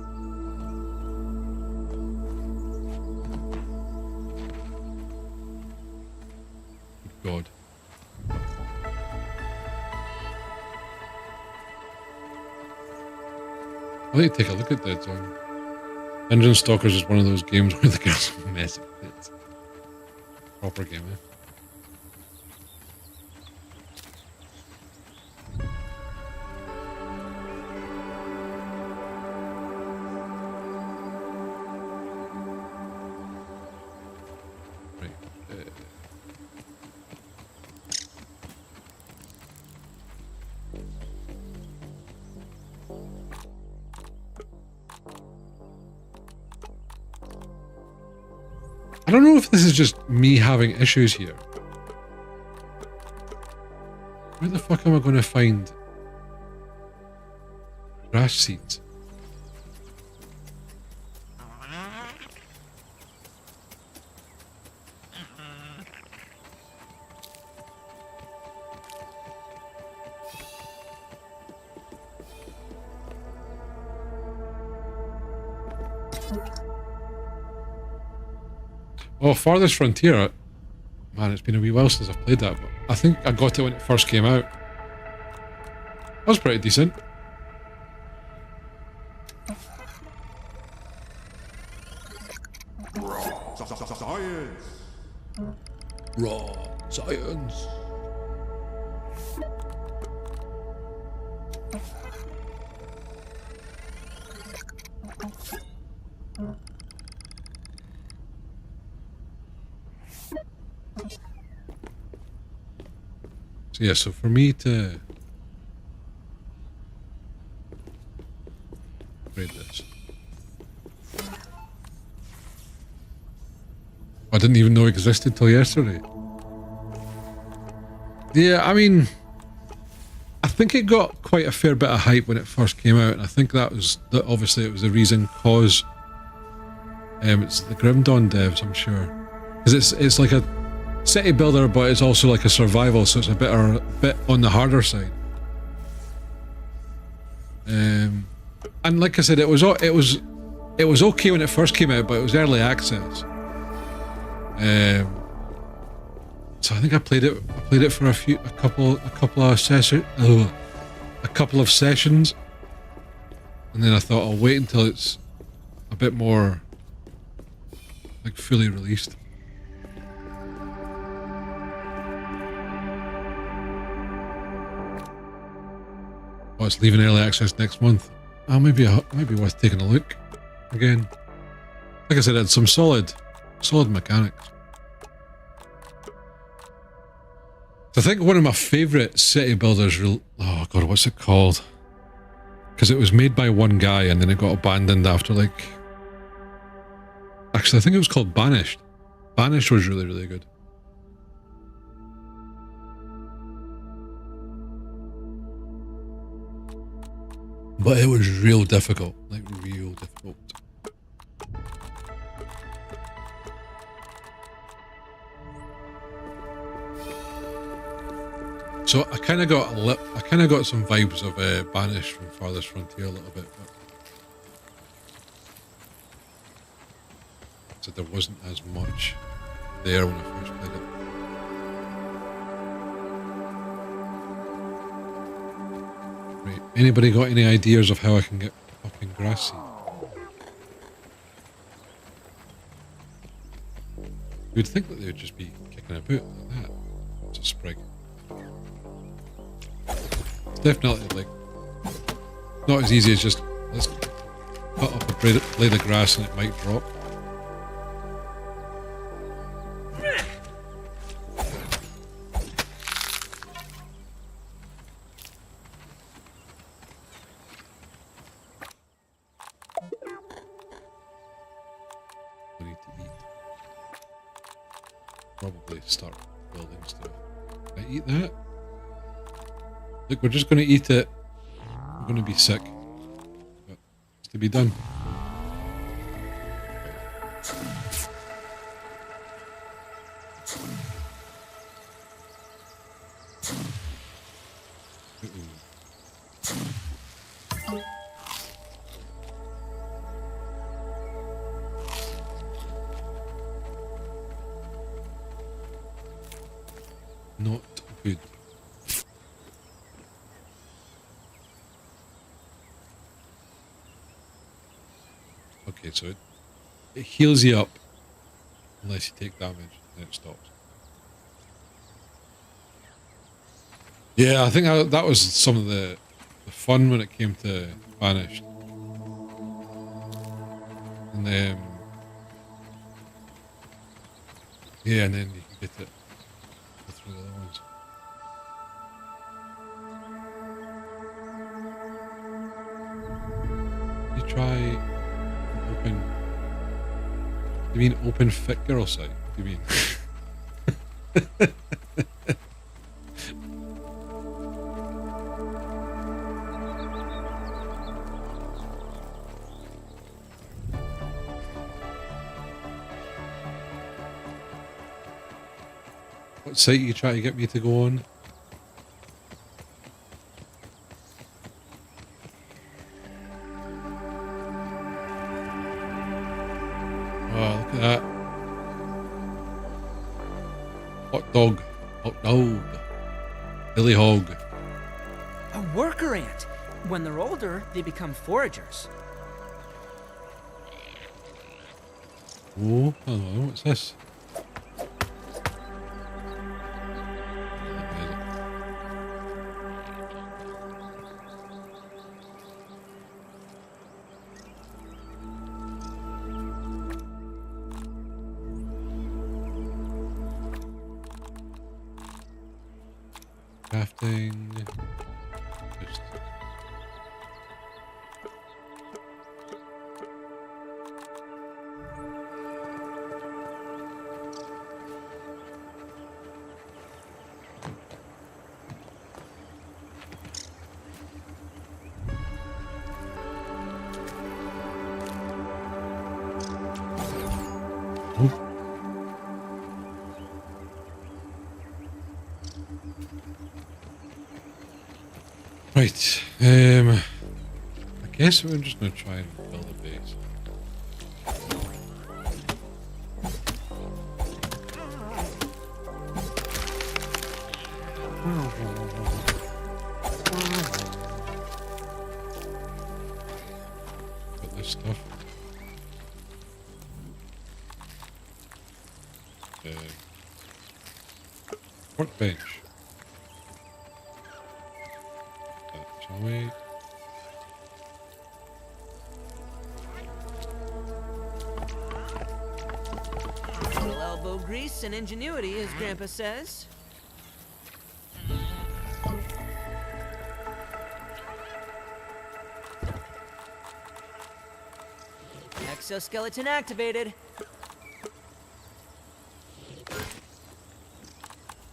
Good God. I need to take a look at Dead Zone. Dungeon Stalkers is one of those games where the girls are messing with it. Proper game, eh? I don't know if this is just me having issues here. Where the fuck am I going to find grass seeds? Oh, Farthest Frontier. Man, it's been a wee while since I've played that, but I think I got it when it first came out. That was pretty decent.
Science!
Raw science. So yeah, so for me to upgrade this, I didn't even know it existed till yesterday. Yeah, I mean, I think it got quite a fair bit of hype when it first came out, and I think that was obviously it was the reason cause it's the Grim Dawn devs, I'm sure, because it's like a city builder, but it's also like a survival, so it's a bit on the harder side. And like I said, it was okay when it first came out, but it was early access. So I think I played it for a couple of sessions, and then I thought I'll wait until it's a bit more like fully released. Oh, it's leaving early access next month. Oh, maybe worth taking a look again. Like I said, it had some solid mechanics. I think one of my favourite city builders, oh god, what's it called? Because it was made by one guy and then it got abandoned after like... Actually, I think it was called Banished. Banished was really, really good. But it was real difficult, like real difficult. So I kind of got some vibes of Banished from Farthest Frontier a little bit, but so there wasn't as much there when I first played it. Right. Anybody got any ideas of how I can get fucking grass seed? You'd think that they would just be kicking about like that. It's a sprig. It's definitely like not as easy as just let's cut up a blade of grass and it might drop. Probably start building stuff. Can I eat that? Look, we're just going to eat it. We're going to be sick. But it's to be done. Not good. Okay, so it heals you up unless you take damage, then it stops. Yeah, I think that was some of the fun when it came to Banished. And then yeah, and then you can get it through the other ones. You try open You mean open fit girl site? What do you mean? What site are you trying to get me to go on? Oh, look at that. Hot dog. Hot dog. Billy hog.
A worker ant. When they're older, they become foragers.
Oh, hello, what's this? Crafting. Just right. I guess we're just gonna try and build a base. Put this stuff. Workbench. Shall we?
Little elbow grease and ingenuity, as Grandpa says. Exoskeleton activated.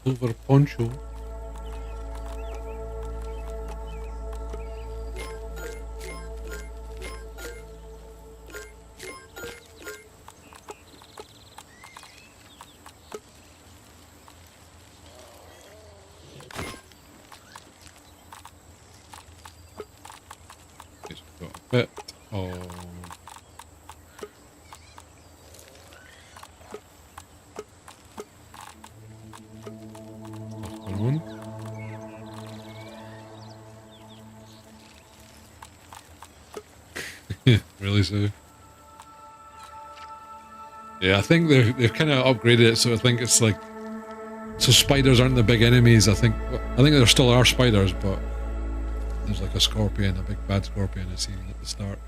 Silver poncho. It's got a bit of really so. Yeah, I think they've kind of upgraded it, so I think it's like so spiders aren't the big enemies. I think there still are spiders, but there's like a scorpion, a big bad scorpion I seen at the start.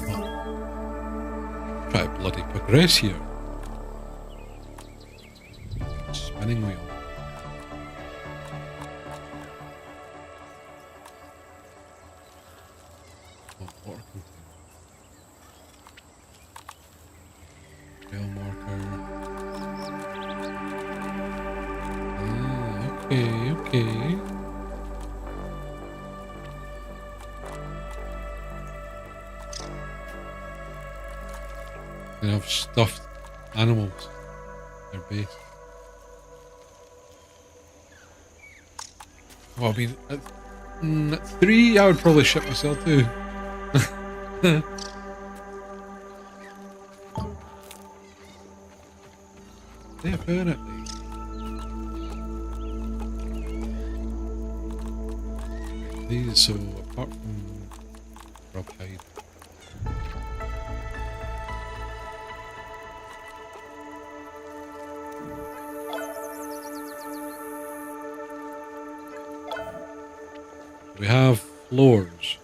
Oh. Try to bloody progress here. Spinning wheel. Water container. Trail marker. Okay. They have stuffed animals. Their base. Well, I mean, at 3, I would probably ship myself too. Definitely. These, so apart from Rob Hyde. We have floors.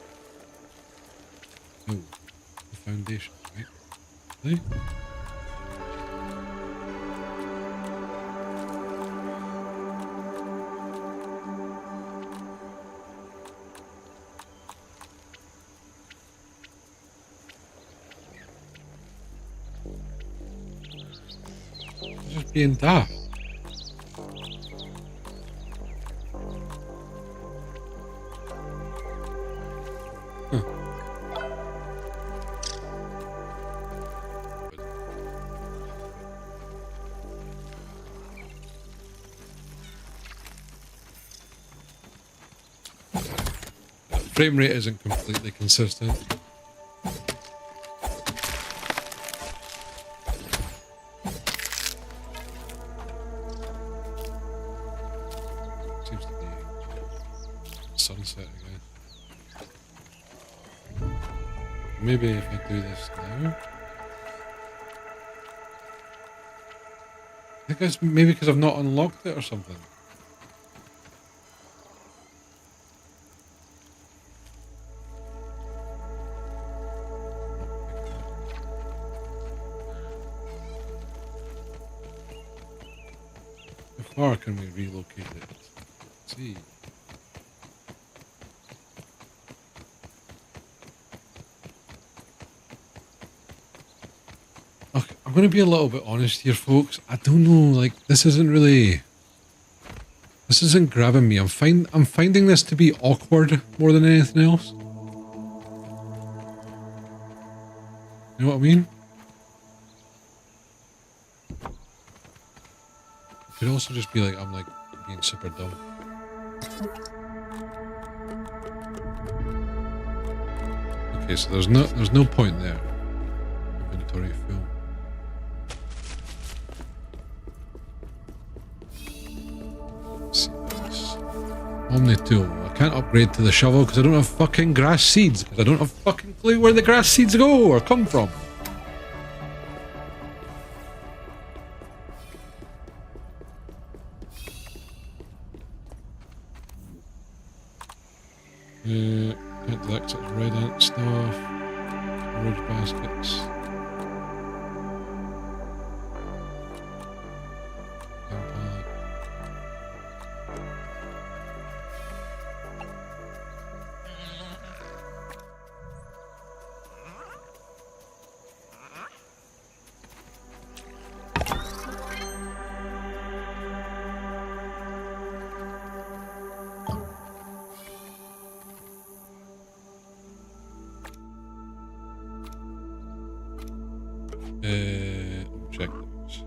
No, the foundations, right? Really? It's just being daft. Frame rate isn't completely consistent. Seems to be sunset again. Maybe if I do this now. I think it's maybe because I've not unlocked it or something. How far can we relocate it? Let's see. Okay, I'm going to be a little bit honest here, folks. I don't know, like, this isn't grabbing me. I'm finding this to be awkward more than anything else. You know what I mean? It could also just be like I'm like being super dumb. Okay, so there's no point there. Inventory full. Let's see this. Omni tool. I can't upgrade to the shovel because I don't have fucking grass seeds. Because I don't have fucking clue where the grass seeds go or come from. Can't collect such red ant stuff. Storage baskets. Check those.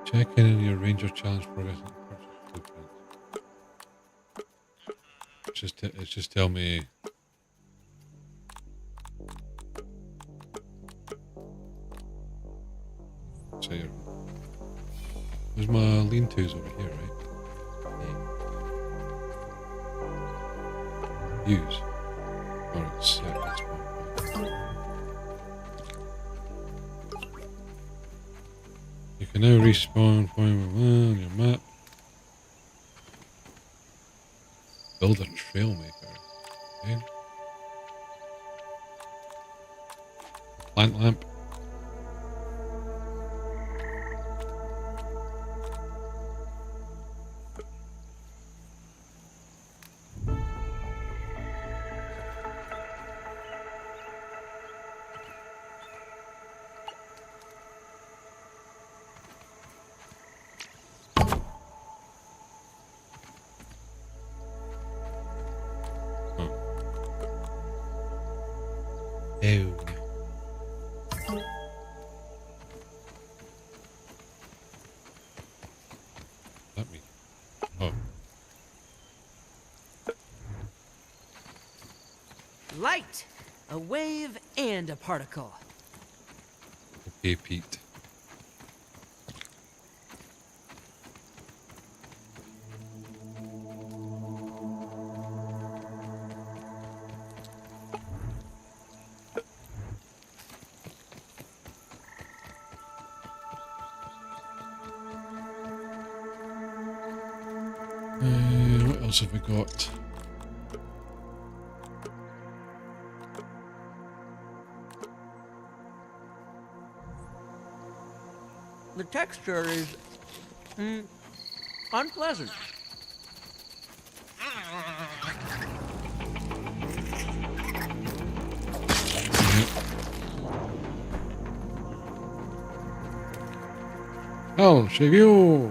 Check in your Ranger Challenge progress and purchase blueprint. It's just tell me. So there's my lean-tos over here, right? Yeah. Use. Or it's set. That's one. You can now respawn on your map. Build a trail maker. Okay. Plant lamp. Let me. Oh.
Light! A wave and a particle.
Okay, Pete. What else have we got?
The texture is unpleasant.
I'll shave you.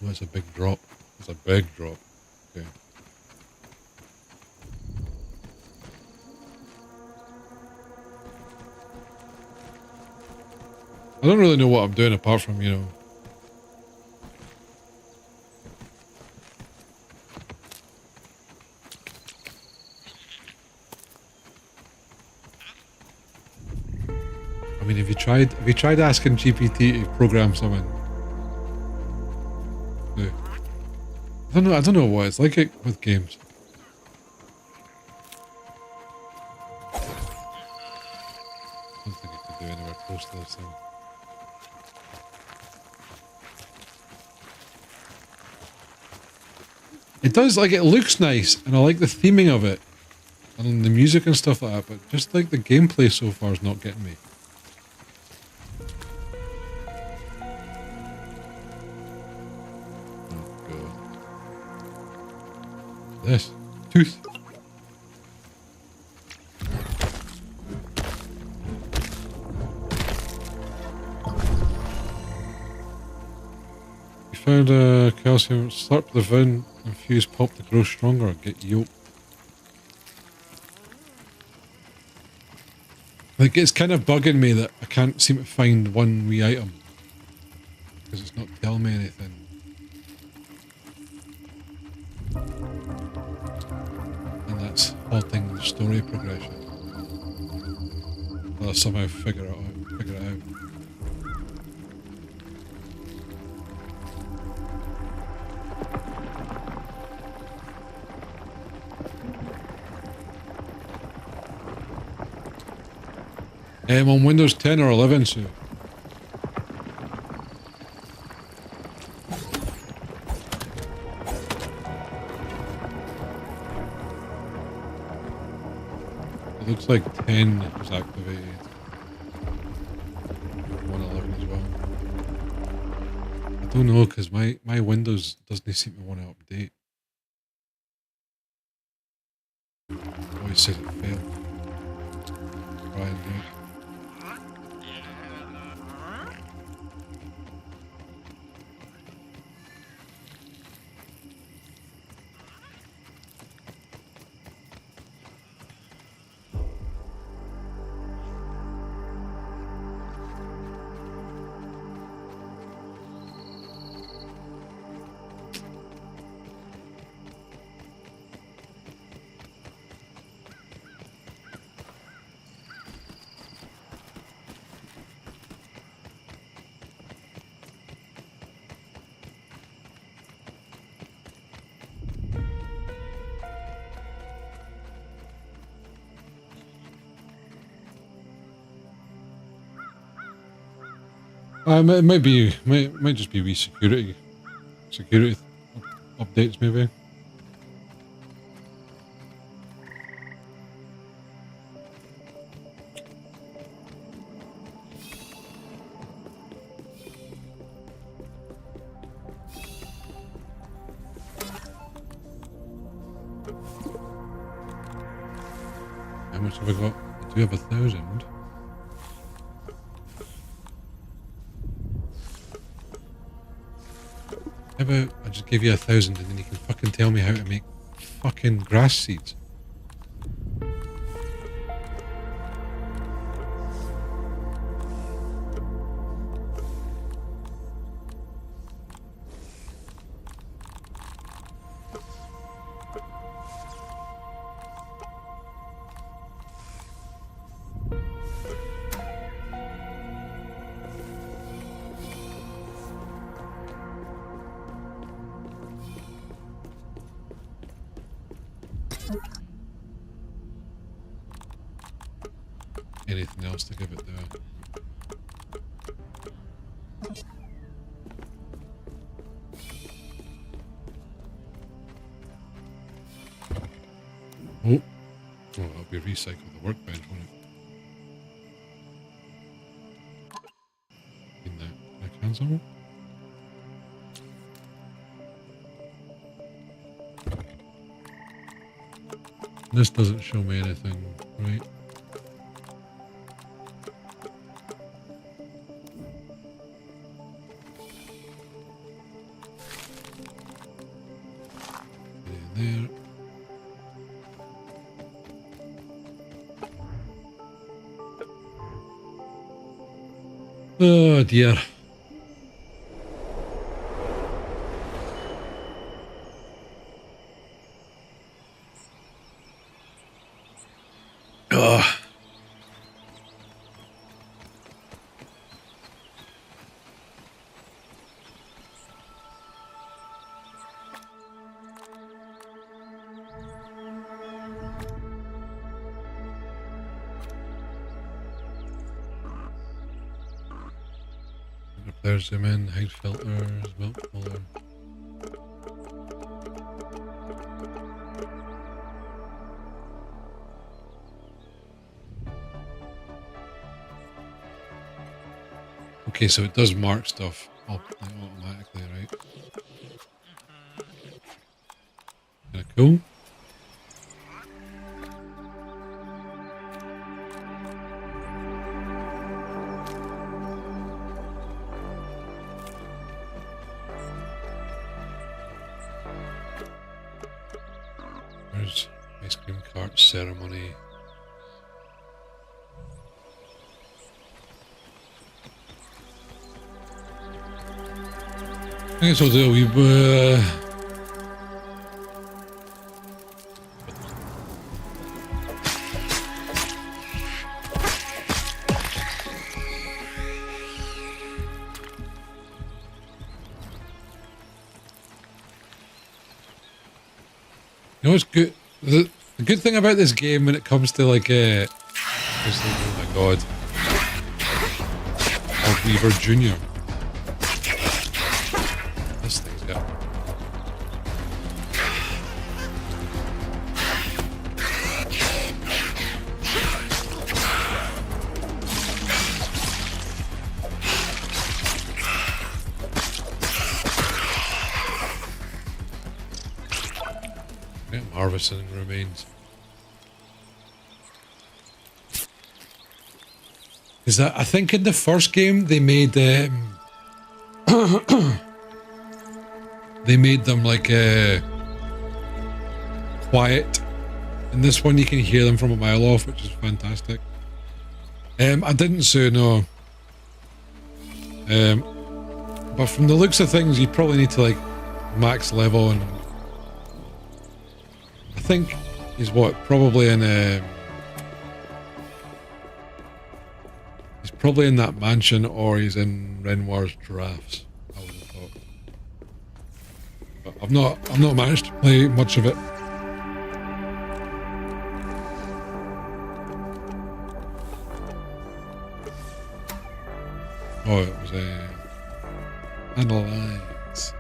Oh, that's a big drop. That's a big drop. Okay. I don't really know what I'm doing apart from, you know. I mean, have you tried asking GPT to program something? I don't know what it's like it with games. I don't think I could do anywhere close to this thing. It does, like, it looks nice, and I like the theming of it, and the music and stuff like that, but just like the gameplay so far is not getting me. Oh god. This. Tooth. You found a calcium, slurp the vein, infuse pulp to grow stronger, get yolk. Like, it's kind of bugging me that I can't seem to find one wee item. Because it's not telling me anything. And that's halting the story progression. I'll somehow figure it out. I'm on Windows 10 or 11, so. It looks like 10 is activated. 111 as well. I don't know, because my Windows doesn't seem to want to update. Always says it failed. Try and do it. It might just be wee security updates maybe. How much have I got? I do have 1,000. How about I just give you 1,000 and then you can fucking tell me how to make fucking grass seeds? anything else to give it there. Oh, that'll be recycle the workbench, won't it? In there. Can I cancel? This doesn't show me anything, right? There. Oh dear. Oh. There's zoom in, height filters, milk color. Okay, so it does mark stuff automatically, right? Kinda cool. There's ice cream cart ceremony. I guess I'll do a wee You know what's good? The good thing about this game when it comes to like oh my god, Old Weaver Jr. This thing's got harvesting remains. Is that I think in the first game they made they made them like quiet. In this one you can hear them from a mile off, which is fantastic. I didn't say no. But from the looks of things you probably need to like max level, and I think he's what, probably in he's probably in that mansion, or he's in Renoir's giraffes, I would have thought. But I've not managed to play much of it. Oh, it was analyze.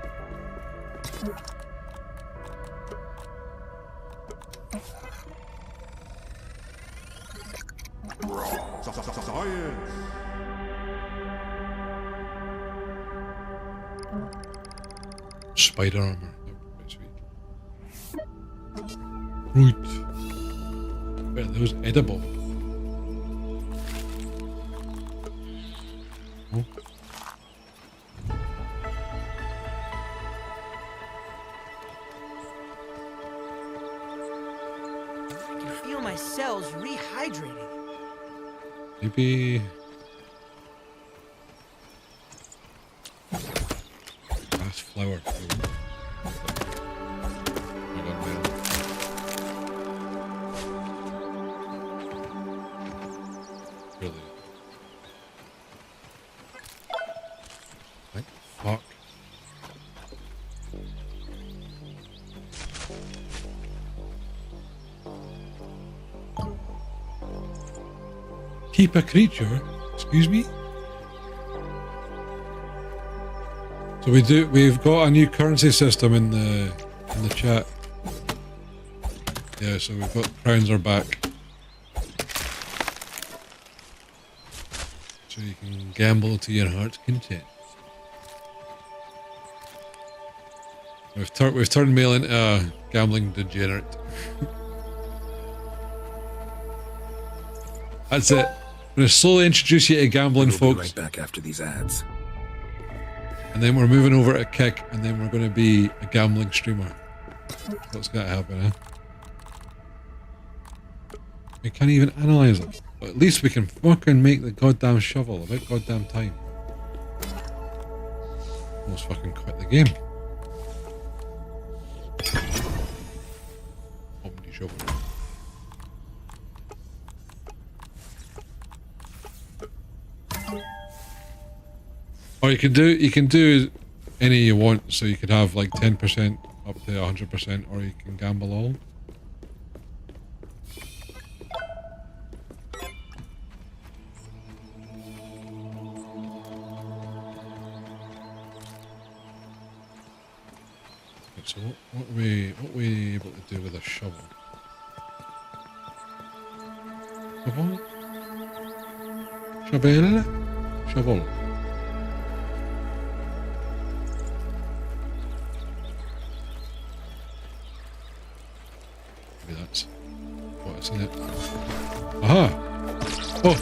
Science.
Spider armor. That would be sweet. Right. Wait, are those edible? Oh.
I can feel my cells rehydrating.
Maybe glass flower. Really? Like fuck. Keep a creature? Excuse me? So we've got a new currency system in the chat. Yeah, so we've got crowns are back. So you can gamble to your heart's content. We've turned Mail into a gambling degenerate. That's it. I'm going to slowly introduce you to gambling,
we'll
folks.
Be right back after these ads.
And then we're moving over to Kick, and then we're going to be a gambling streamer. What's going to happen, eh? We can't even analyze it. But at least we can fucking make the goddamn shovel about goddamn time. Almost fucking quit the game. Open the shovel. Or you can do any you want, so you could have like 10% up to 100%, or you can gamble all. So what are we able to do with a shovel? Shovel? Shovel? Shovel. Maybe that's what it's in it. Aha! Oh!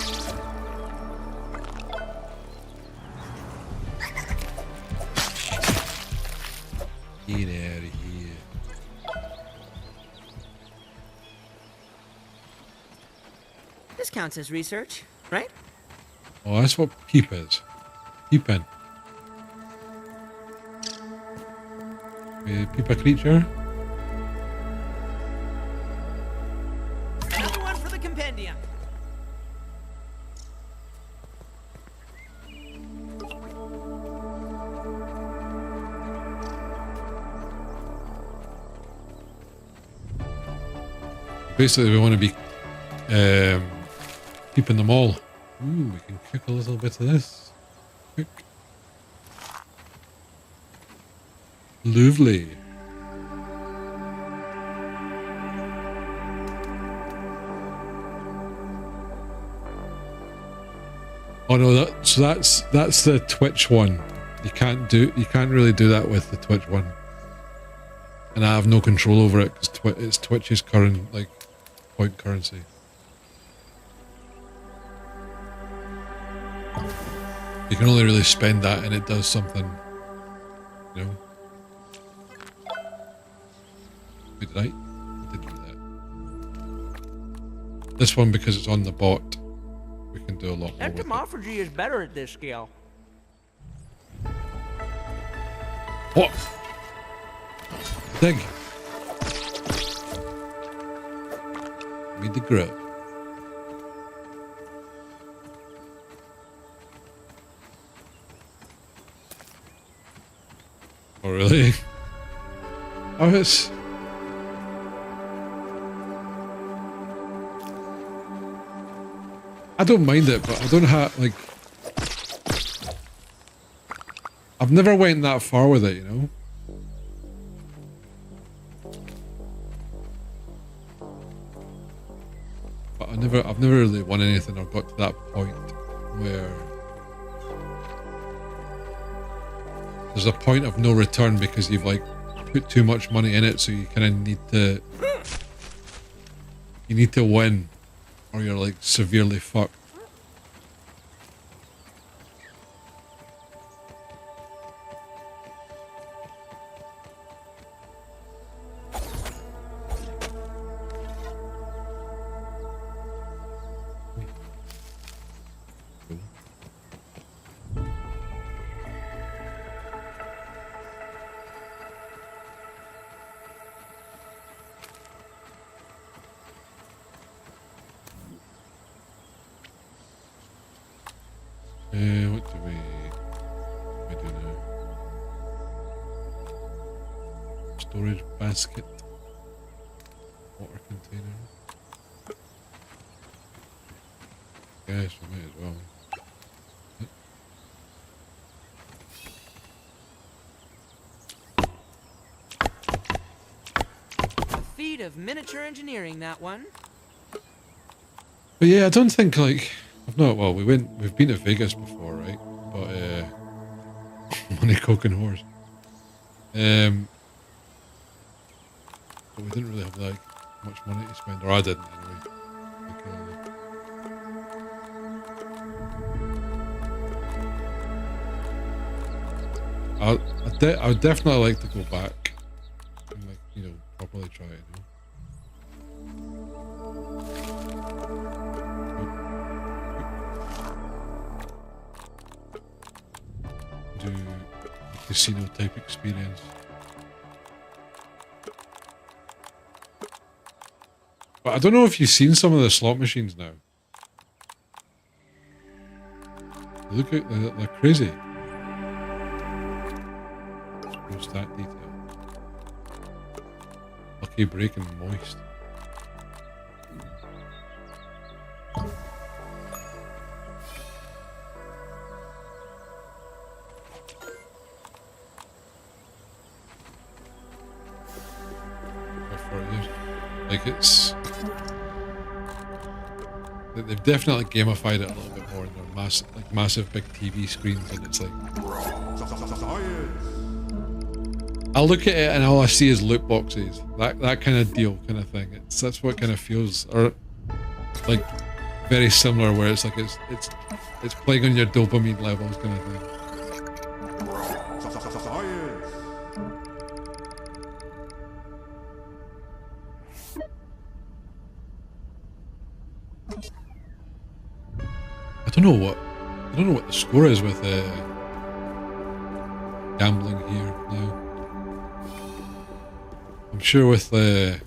Get out of here.
This counts as research, right?
Oh, that's what peep is. Peeping. Peep a creature.
Another one for the compendium.
Basically, we want to be keeping them all. Ooh, we can cook a little bit of this. Cook. Lovely. Oh no, that's the Twitch one. You can't really do that with the Twitch one. And I have no control over it because it's Twitch's current point currency. You can only really spend that and it does something, you know. Wait, did I did do that. This one, because it's on the bot, we can do a lot more with it.
Entomophagy is better at this scale.
What? Dig. Meet the grub. Oh really? Oh, it's... I don't mind it, but I don't have, like... I've never went that far with it, you know? But I've never really won anything or got to that point where... There's a point of no return because you've like put too much money in it, so you kind of need to win or you're like severely fucked. What do we do now? Storage basket. Water container. guess we might as well.
A feat of miniature engineering, that one.
But yeah, I don't think like I've not. Well, we've been to Vegas before, right? But money, coke, and whores. But we didn't really have like much money to spend, or I didn't anyway. I would definitely like to go back and like properly try it. Do a casino type experience. But I don't know if you've seen some of the slot machines now. Look at they're crazy. No stat detail. Lucky break and moist. Like it's, they've definitely gamified it a little bit more. They're massive big TV screens, and it's like, I look at it and all I see is loot boxes, that kind of deal, kind of thing. That's what kind of feels, or like very similar, where it's like it's playing on your dopamine levels, kind of thing. I don't know what the score is with gambling here now. I'm sure with the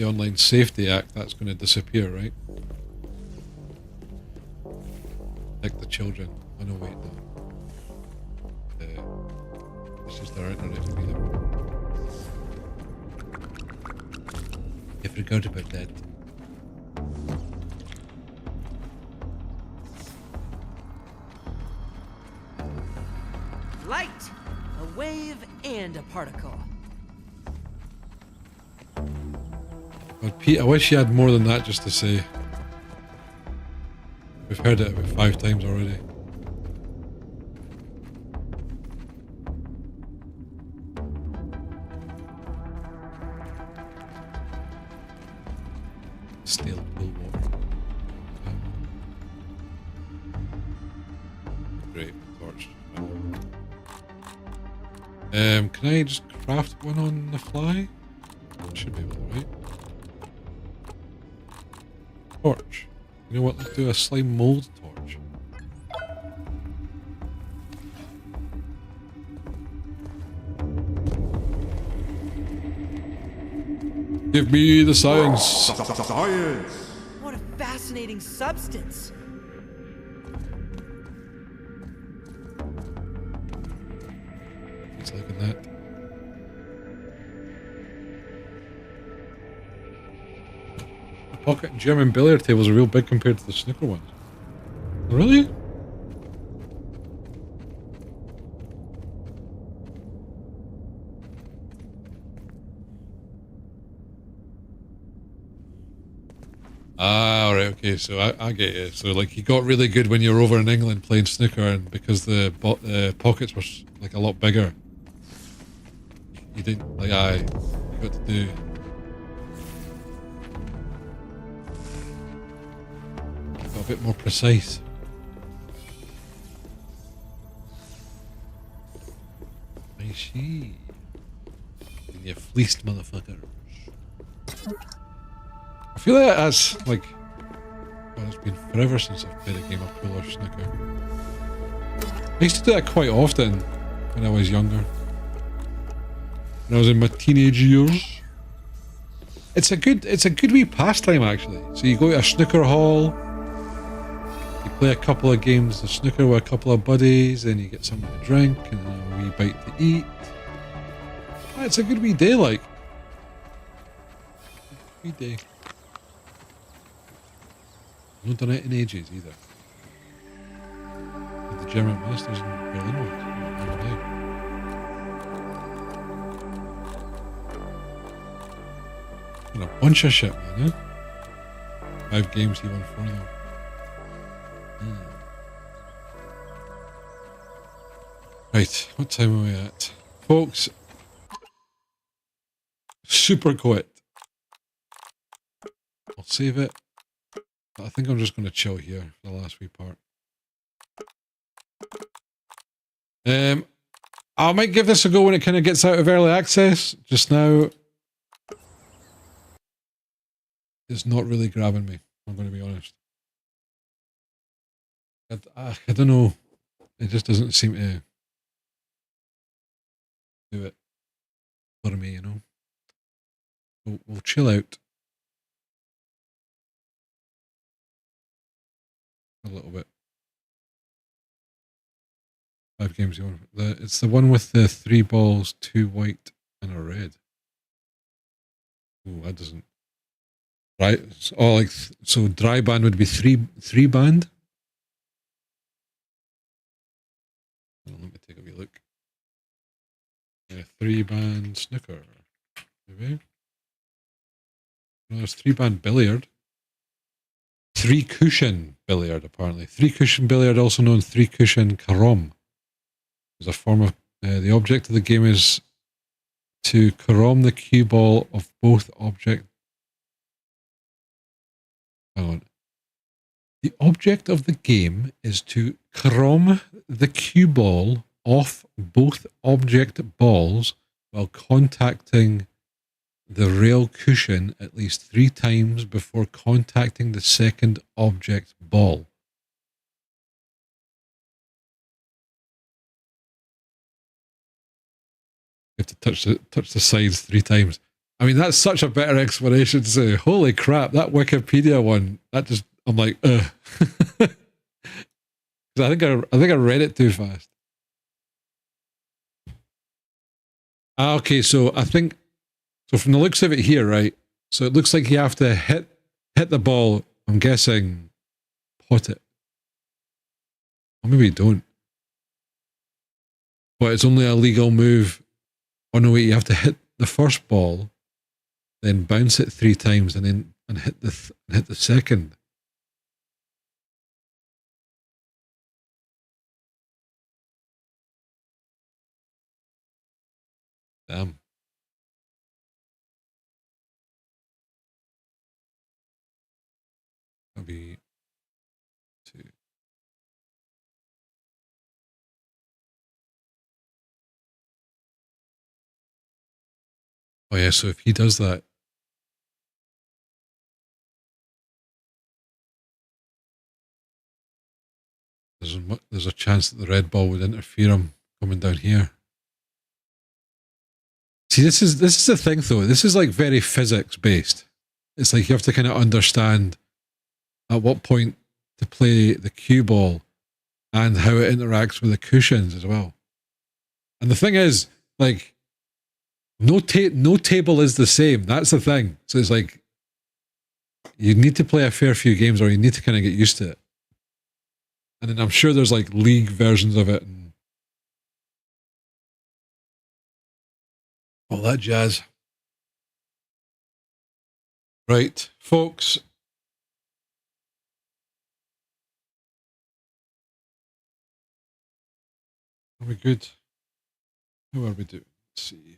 Online Safety Act, that's going to disappear, right? Like the children. Oh no, wait, no. It's just our internet freedom. I forgot about that.
Light! A wave and a particle.
But Pete, I wish you had more than that just to say. We've heard it about 5 times already. Steel pool water. Great, torch. Can I just craft one on the fly? Should be able to, right? Torch. You know what? Let's do a slime mold torch. Give me the science.
Science.
What a fascinating substance.
It's like that. The pocket and German billiard tables are real big compared to the snooker ones. Really? Ah, right, okay, so I get you. So, like, you got really good when you were over in England playing snooker, and because the pockets were, like, a lot bigger, you didn't, like, you got to do... Got a bit more precise. I see. And you fleeced motherfuckers. I feel like that's like, well, it's been forever since I've played a game of pool or snooker. I used to do that quite often when I was younger. When I was in my teenage years. It's a good wee pastime actually. So you go to a snooker hall, you play a couple of games of snooker with a couple of buddies, and you get something to drink and a wee bite to eat. It's a good wee day, like. Good wee day. Not done it in ages either. Did the German Masters in Berlin once. I don't know. And a bunch of shit, man, eh? 5 games, he won 4 of them. Right, what time are we at? Folks, super quit. I'll save it. But I think I'm just going to chill here for the last wee part. I might give this a go when it kind of gets out of early access. Just now, it's not really grabbing me, I'm going to be honest. I don't know. It just doesn't seem to do it for me, you know. We'll chill out a little bit. 5 games you want. It's the one with the 3 balls, 2 white and a red. Oh, that doesn't. Right. Oh, like so. Dry band would be three band. Let me take a wee look. 3 band snooker. Maybe. No, there's 3 band billiard. 3 cushion billiard, apparently. 3 cushion billiard, also known 3 cushion carom, is a form of the object of the game is to carom the cue ball of both object. Hang on. The object of the game is to carom the cue ball off both object balls while contacting the rail cushion at least 3 times before contacting the second object ball. You have to touch the sides 3 times. I mean, that's such a better explanation to say. Holy crap, that Wikipedia one, that just, I'm like, ugh. I think I read it too fast. Okay, so I think, so from the looks of it here, right? So it looks like you have to hit the ball, I'm guessing, pot it. Or maybe you don't. But it's only a legal move. Oh no, wait, you have to hit the first ball, then bounce it 3 times, and then hit the second. Damn. That'll be 2. Oh yeah, so if he does that, there's a chance that the red ball would interfere him coming down here. See, this is the thing though. This is like very physics based. It's like you have to kind of understand at what point to play the cue ball and how it interacts with the cushions as well. And the thing is, like, no table is the same. That's the thing. So it's like you need to play a fair few games, or you need to kind of get used to it. And then I'm sure there's like league versions of it and all that jazz. Right, folks. Are we good? How are we doing? Let's see.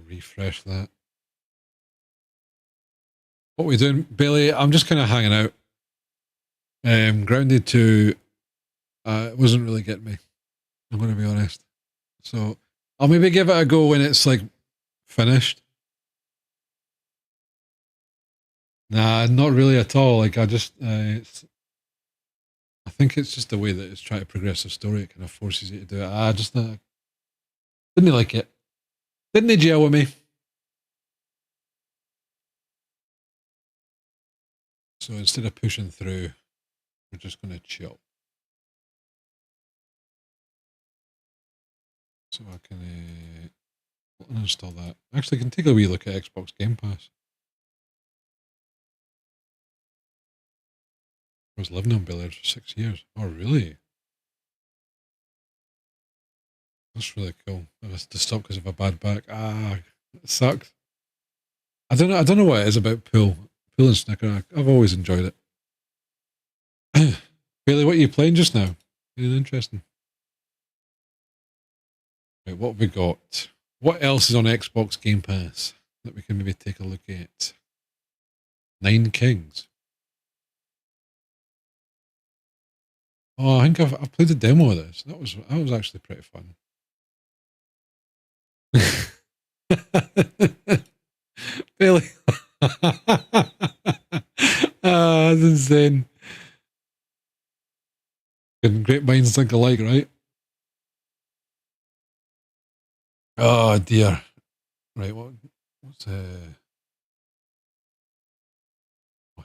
Refresh that. What are we doing, Bailey? I'm just kind of hanging out. Grounded 2, it wasn't really getting me. I'm going to be honest. So I'll maybe give it a go when it's like finished. Nah, not really at all. Like I just, I think it's just the way that it's trying to progress the story. It kind of forces you to do it. I just didn't like it. Didn't they gel with me? So instead of pushing through, we're just going to chill. So I can I'll uninstall that. Actually, I can take a wee look at Xbox Game Pass. I was living on Bel-Air for 6 years. Oh, really? That's really cool. I was to stop because of a bad back. Ah, it sucks. I don't know what it is about pool and snooker. I've always enjoyed it. Bailey, what are you playing just now? Anything interesting? Right, what have we got? What else is on Xbox Game Pass that we can maybe take a look at? Nine Kings. Oh, I think I've played the demo of this. That was actually pretty fun. Bailey. That's insane. Great minds think alike, right? Oh dear. Right, what's oh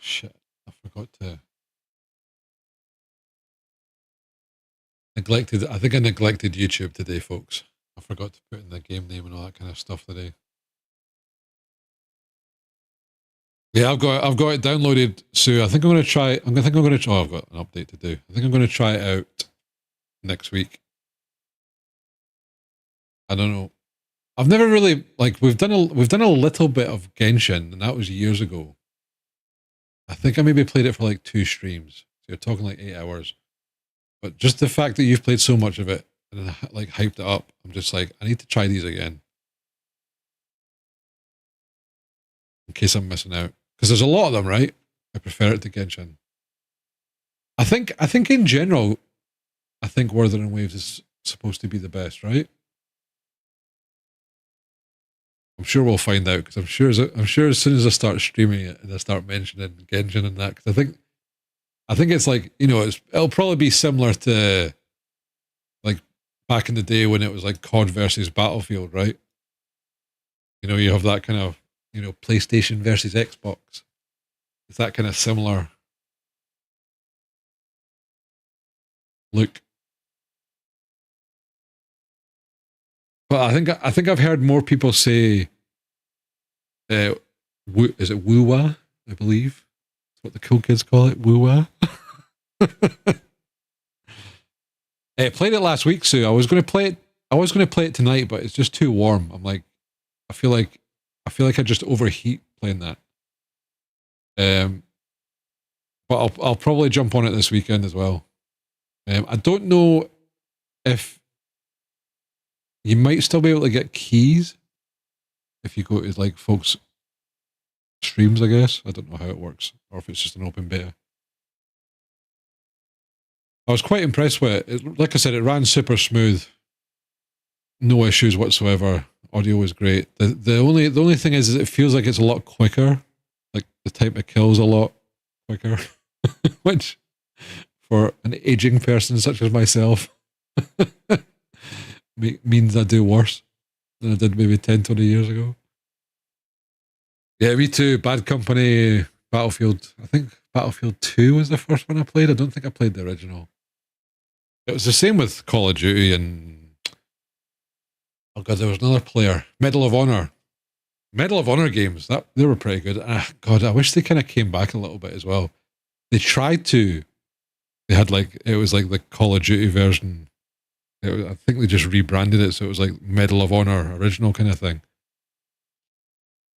shit. I forgot to I think I neglected YouTube today, folks. I forgot to put in the game name and all that kind of stuff today. Yeah, I've got it downloaded, Sue. I think I'm going to try. Oh, I've got an update to do. I think I'm going to try it out next week. I don't know. I've never really we've done a little bit of Genshin, and that was years ago. I think I maybe played it for like 2 streams. So you're talking like 8 hours. But just the fact that you've played so much of it and like hyped it up, I'm just like, I need to try these again. In case I'm missing out. Because there's a lot of them, right? I prefer it to Genshin. I think in general, I think Wuthering Waves is supposed to be the best, right? I'm sure we'll find out, because I'm sure as soon as I start streaming it and I start mentioning Genshin and that, because I think it's like, it'll probably be similar to like back in the day when it was like COD versus Battlefield, right? You have that kind of, PlayStation versus Xbox. It's that kind of similar look. But I think I've heard more people say, is it Woo-Wah, I believe? What the cool kids call it, Woo-Wah. I played it last week, Sue. I was going to play it tonight, but it's just too warm. I'm like, I feel like I just overheat playing that. But I'll probably jump on it this weekend as well. I don't know if you might still be able to get keys if you go to like folks' streams, I guess. I don't know how it works, or if it's just an open beta. I was quite impressed with it. Like I said, it ran super smooth. No issues whatsoever. Audio was great. The only thing is it feels like it's a lot quicker. Like the type of kills a lot quicker. Which, for an aging person such as myself, means I do worse than I did maybe 10, 20 years ago. Yeah, me too. Bad Company, Battlefield. I think Battlefield 2 was the first one I played. I don't think I played the original. It was the same with Call of Duty and... Oh god, there was another player. Medal of Honor. Medal of Honor games, they were pretty good. God, I wish they kind of came back a little bit as well. They tried to. They had it was like the Call of Duty version. I think they just rebranded it, so it was like Medal of Honor original kind of thing.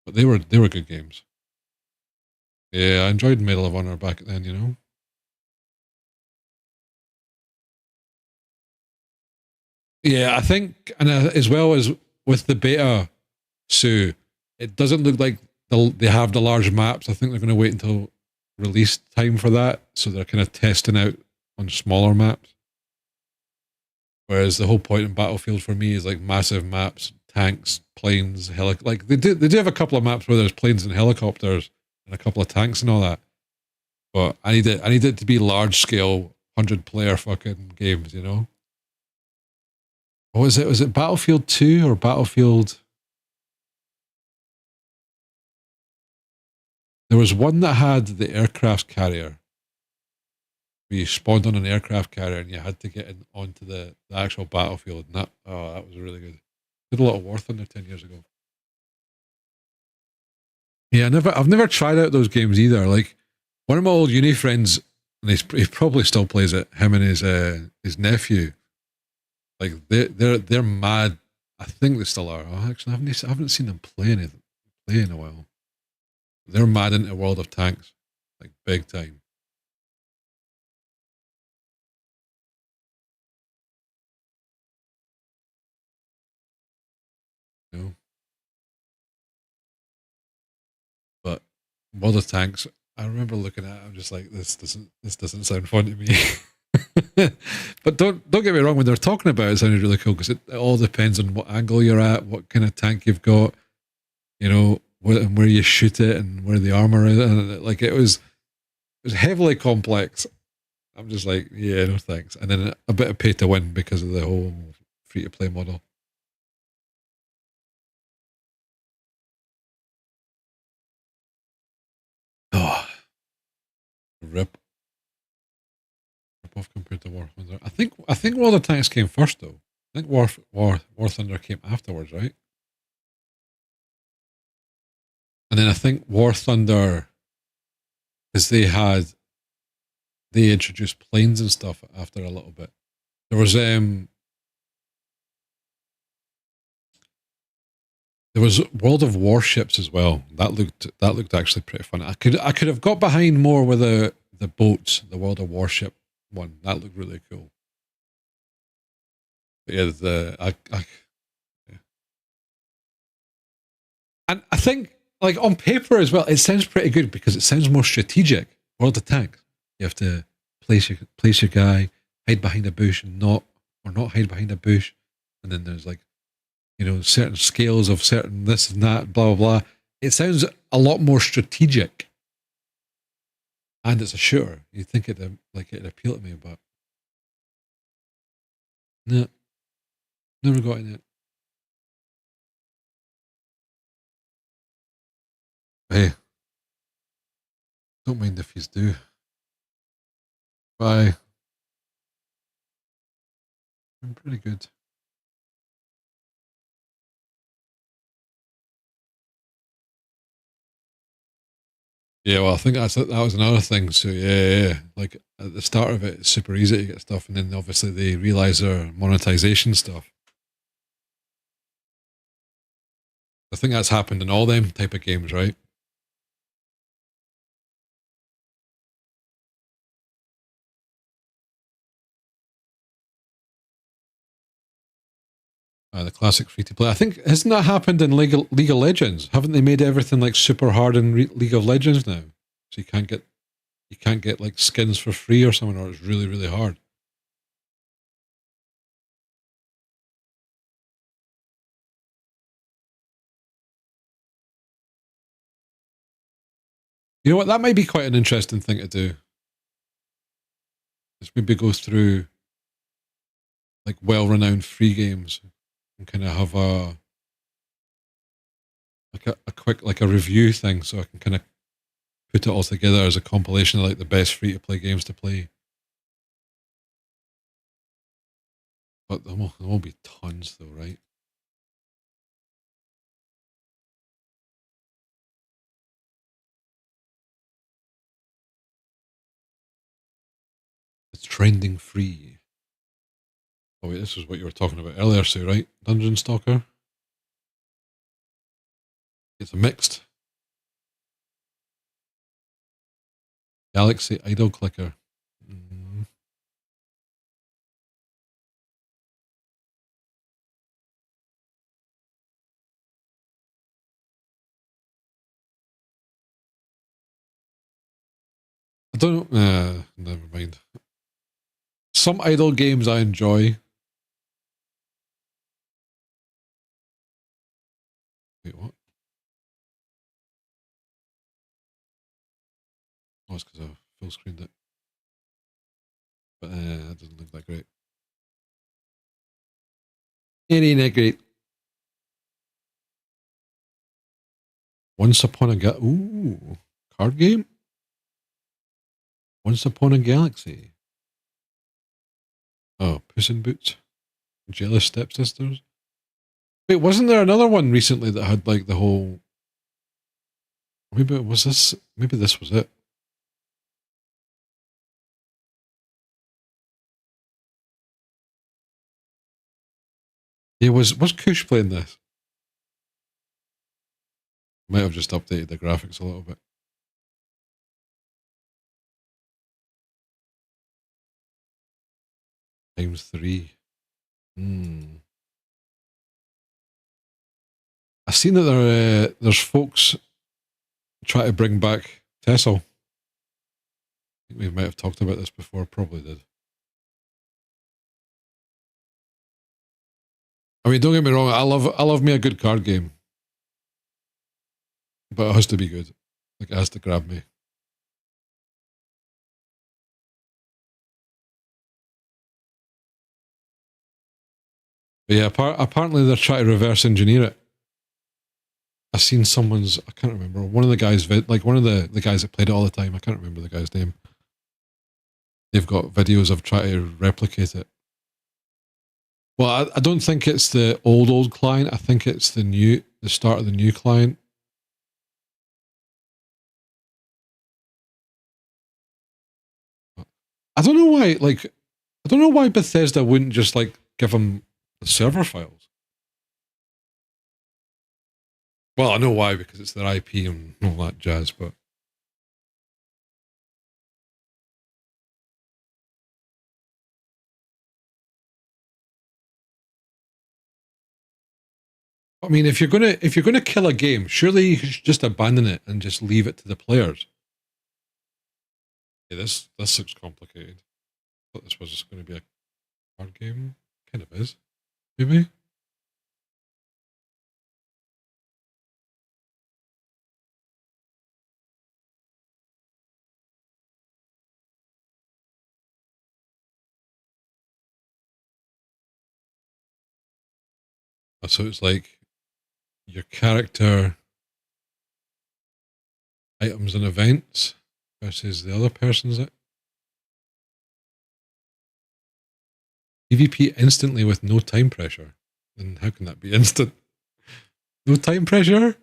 But they were good games. Yeah, I enjoyed Medal of Honor back then, Yeah, I think, and as well as with the beta, Sue, it doesn't look like they have the large maps. I think they're going to wait until release time for that, so they're kind of testing out on smaller maps. Whereas the whole point in Battlefield for me is like massive maps, tanks, planes, they do have a couple of maps where there's planes and helicopters and a couple of tanks and all that. But I need it to be large scale, 100-player fucking games, What was it? Was it Battlefield 2 or Battlefield? There was one that had the aircraft carrier. Where you spawned on an aircraft carrier and you had to get onto the actual battlefield. And that was really good. Did a lot of War Thunder 10 years ago. Yeah, I've never tried out those games either. Like, one of my old uni friends, and he probably still plays it, him and his nephew, like they're mad. I think they still are. Oh, actually, I haven't seen them play in a while. They're mad into World of Tanks, like big time. You know? But World of Tanks, I remember looking at it, I'm just like, this doesn't sound fun to me. But don't get me wrong, when they're talking about it, it sounded really cool, because it all depends on what angle you're at, what kind of tank you've got, you know, where you shoot it and where the armor is. And like it was heavily complex. I'm just like, yeah, no thanks. And then a bit of pay to win because of the whole free to play model. Oh, rip off compared to War Thunder. I think World of Tanks came first though. I think War Thunder came afterwards, right? And then I think War Thunder, because they introduced planes and stuff after a little bit. There was World of Warships as well. That looked actually pretty fun. I could have got behind more with the boats, the World of Warship one. That looked really cool. But yeah, yeah. And I think, like, on paper as well, it sounds pretty good because it sounds more strategic. World of Tanks, you have to place your guy, hide behind a bush, and not hide behind a bush, and then there's like, you know, certain scales of certain this and that, blah blah blah. It sounds a lot more strategic, and it's a shooter. You'd think it'd appeal to me, but no, never got in it. Hey, don't mind if you do. Bye. I'm pretty good. Yeah, well, I think that was another thing. So yeah. Like at the start of it, it's super easy to get stuff, and then obviously they realize their monetization stuff. I think that's happened in all them type of games, right? The classic free to play. I think, hasn't that happened in League of Legends? Haven't they made everything like super hard in League of Legends now? So you can't get like skins for free or something, or it's really really hard. You know what? That might be quite an interesting thing to do. Just maybe go through like well-renowned free games and kind of have a quick like a review thing, so I can kind of put it all together as a compilation of like the best free to play games to play. But there won't be tons though, right? It's trending free. Oh wait, this is what you were talking about earlier, Sue, right? Dungeon Stalker. It's a mixed. Galaxy Idol Clicker. I don't know. Never mind. Some idle games I enjoy. Wait, what? Oh, it's because I full screened it. But that doesn't look that great. It ain't that great. Once Upon a Ooh, card game? Once Upon a Galaxy. Oh, Puss in Boots. Jealous Stepsisters. Wait, wasn't there another one recently that had like the whole? Maybe it was this. Maybe this was it. Yeah, was Kush playing this? Might have just updated the graphics a little bit. ×3. I've seen that there's folks trying to bring back Tessel. I think we might have talked about this before, probably did. I mean, don't get me wrong, I love me a good card game. But it has to be good. Like, it has to grab me. But yeah, apparently they're trying to reverse engineer it. I've seen someone's, I can't remember, one of the guys, like one of the guys that played it all the time, I can't remember the guy's name. They've got videos of trying to replicate it. Well, I don't think it's the old client. I think it's the start of the new client. I don't know why Bethesda wouldn't just like give them the server files. Well, I know why, because it's their IP and all that jazz, but I mean, if you're gonna kill a game, surely you should just abandon it and just leave it to the players. Yeah, this looks complicated. I thought this was just going to be a card game. Kind of is, maybe. So it's like your character items and events versus the other person's it. PvP instantly with no time pressure. Then how can that be instant? No time pressure?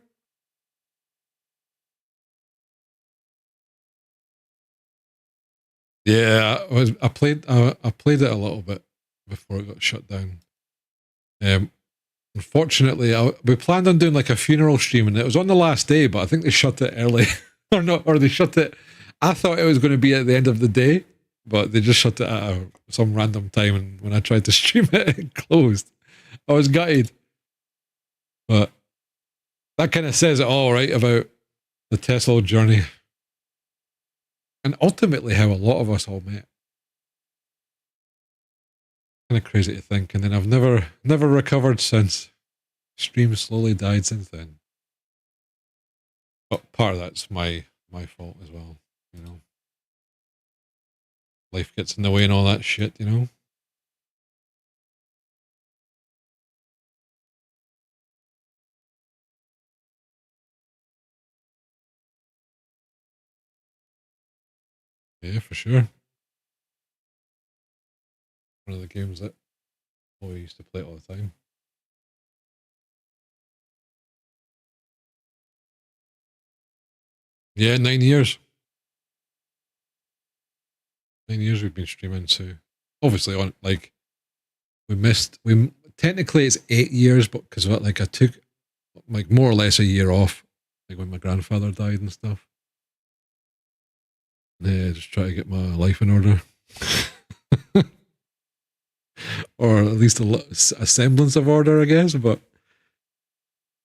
Yeah, I played it a little bit before it got shut down. Unfortunately, we planned on doing like a funeral stream, and it was on the last day, but I think they shut it early, or they shut it. I thought it was going to be at the end of the day, but they just shut it at some random time, and when I tried to stream it, it closed. I was gutted, but that kind of says it all, right, about the Tesla journey, and ultimately how a lot of us all met. Kind of crazy to think, and then I've never recovered since. Stream slowly died since then, but part of that's my fault as well, you know. Life gets in the way and all that shit, you know. Yeah, for sure. One of the games that we used to play all the time. Yeah, 9 years. 9 years we've been streaming, so obviously on like we technically it's 8 years, but because like I took like more or less a year off, like when my grandfather died and stuff. Yeah, just try to get my life in order. Or at least a semblance of order, I guess, but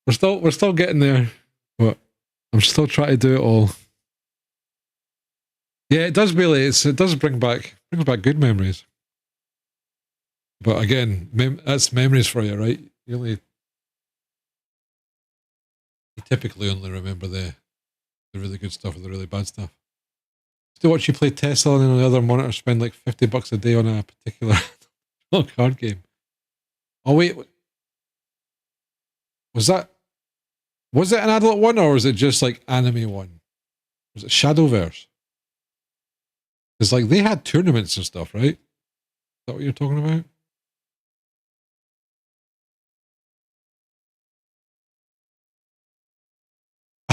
we're still getting there. But I'm still trying to do it all. Yeah, it does really. It does brings back good memories. But again, that's memories for you, right? You typically only remember the really good stuff or the really bad stuff. To watch you play Tesla and then on the other monitor spend like $50 a day on a particular card game. Oh wait, was it an adult one or was it just like anime one? Was it Shadowverse? It's like they had tournaments and stuff, right? Is that what you're talking about?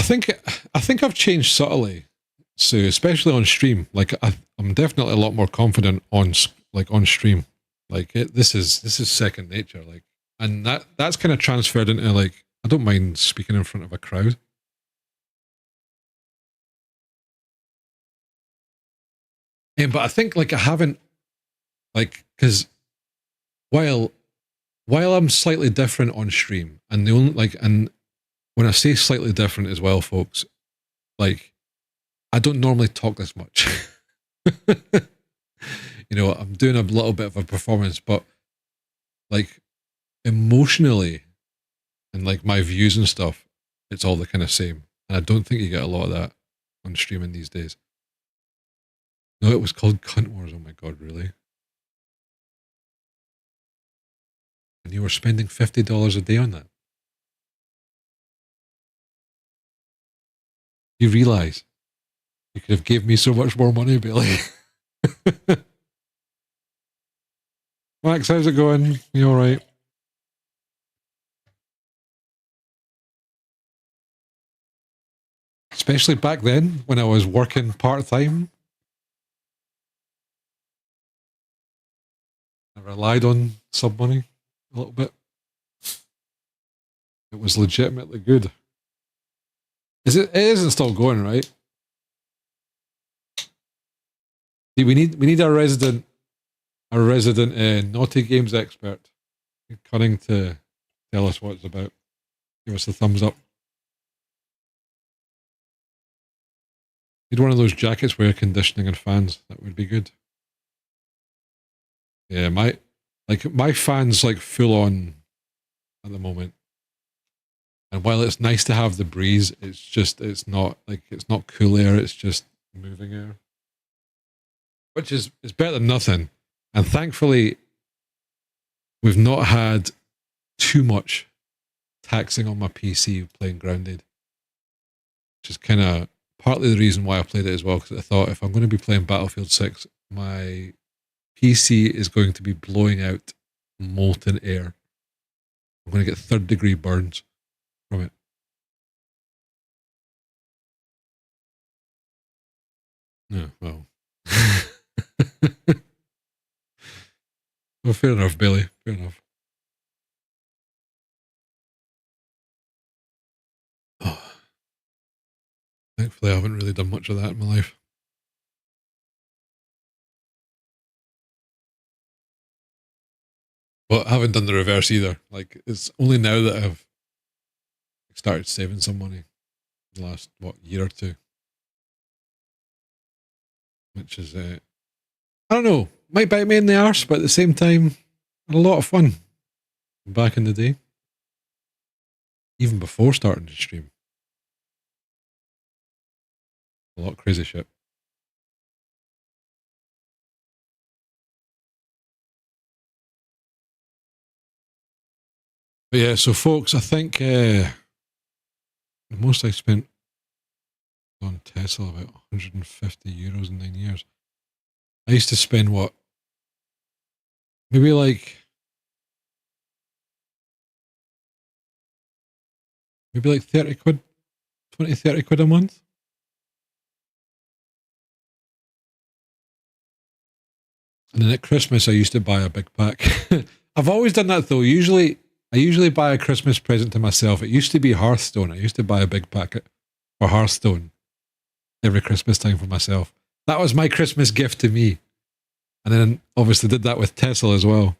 think I've changed subtly, so especially on stream. Like I'm definitely a lot more confident on stream. Like this is second nature. Like, and that's kind of transferred into like I don't mind speaking in front of a crowd. But I think like I haven't like because while I'm slightly different on stream, and the only like and when I say slightly different as well, folks, like I don't normally talk this much. You know, I'm doing a little bit of a performance, but like emotionally and like my views and stuff, it's all the kind of same. And I don't think you get a lot of that on streaming these days. No, it was called Cunt Wars. Oh my God, really? And you were spending $50 a day on that. You realize you could have gave me so much more money, Bailey. Max, how's it going? You all right? Especially back then when I was working part-time. I relied on sub money a little bit. It was legitimately good. It isn't still going, right? See, we need a resident naughty games expert, Cunning, to tell us what it's about. Give us a thumbs up. Need one of those jackets with air conditioning and fans. That would be good. Yeah, my fan's like full on at the moment. And while it's nice to have the breeze, it's not cool air, it's just moving air. Which is better than nothing. And thankfully, we've not had too much taxing on my PC playing Grounded. Which is kind of partly the reason why I played it as well, because I thought if I'm going to be playing Battlefield 6, my PC is going to be blowing out molten air. I'm going to get third-degree burns from it. Yeah, well. Well, fair enough, Billy. Fair enough. Oh. Thankfully, I haven't really done much of that in my life. But I haven't done the reverse either. Like, it's only now that I've started saving some money in the last, year or two. Which is, I don't know, might bite me in the arse, but at the same time, had a lot of fun back in the day. Even before starting to stream. A lot of crazy shit. But yeah, so folks, I think the most I spent on Tesla, about 150 euros in 9 years. I used to spend maybe like 30 quid, 20, 30 quid a month. And then at Christmas, I used to buy a big pack. I've always done that though. I usually buy a Christmas present to myself. It used to be Hearthstone. I used to buy a big packet for Hearthstone every Christmas time for myself. That was my Christmas gift to me. And then obviously did that with Tesla as well.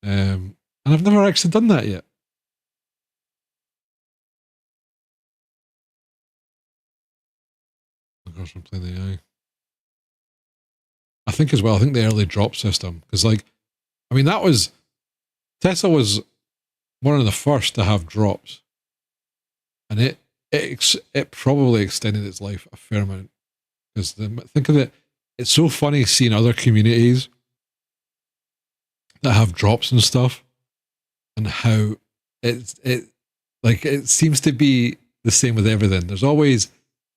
And I've never actually done that yet. Oh gosh, I'm playing the AI. I think as well, the early drop system, because Tesla was one of the first to have drops. And it probably extended its life a fair amount. Because think of it, it's so funny seeing other communities that have drops and stuff, and how it seems to be the same with everything. There's always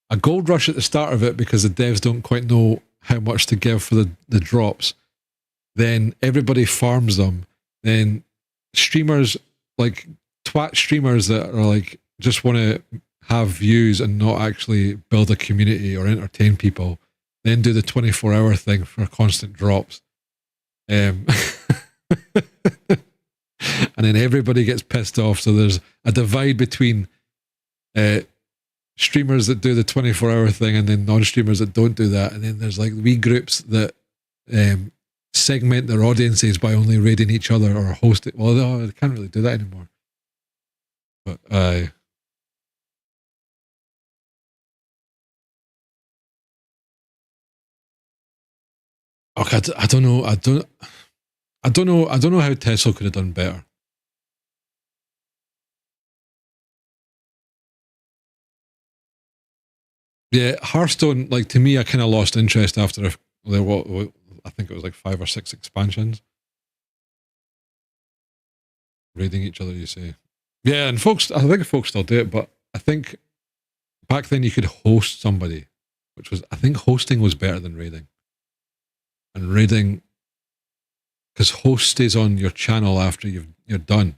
a gold rush at the start of it because the devs don't quite know how much to give for the drops. Then everybody farms them. Then streamers, like twat streamers that are like just want to have views and not actually build a community or entertain people, then do the 24-hour thing for constant drops. And then everybody gets pissed off. So there's a divide between streamers that do the 24-hour thing and then non-streamers that don't do that. And then there's like wee groups that segment their audiences by only raiding each other or hosting. Well, no, they can't really do that anymore. But okay, I don't know. I don't know how Tesla could have done better. Yeah, Hearthstone, like, to me, I kind of lost interest after what I think it was like 5 or 6 expansions. Raiding each other, you say. Yeah, and I think folks still do it, but I think back then you could host somebody, I think hosting was better than raiding. And raiding, because host stays on your channel after you're done.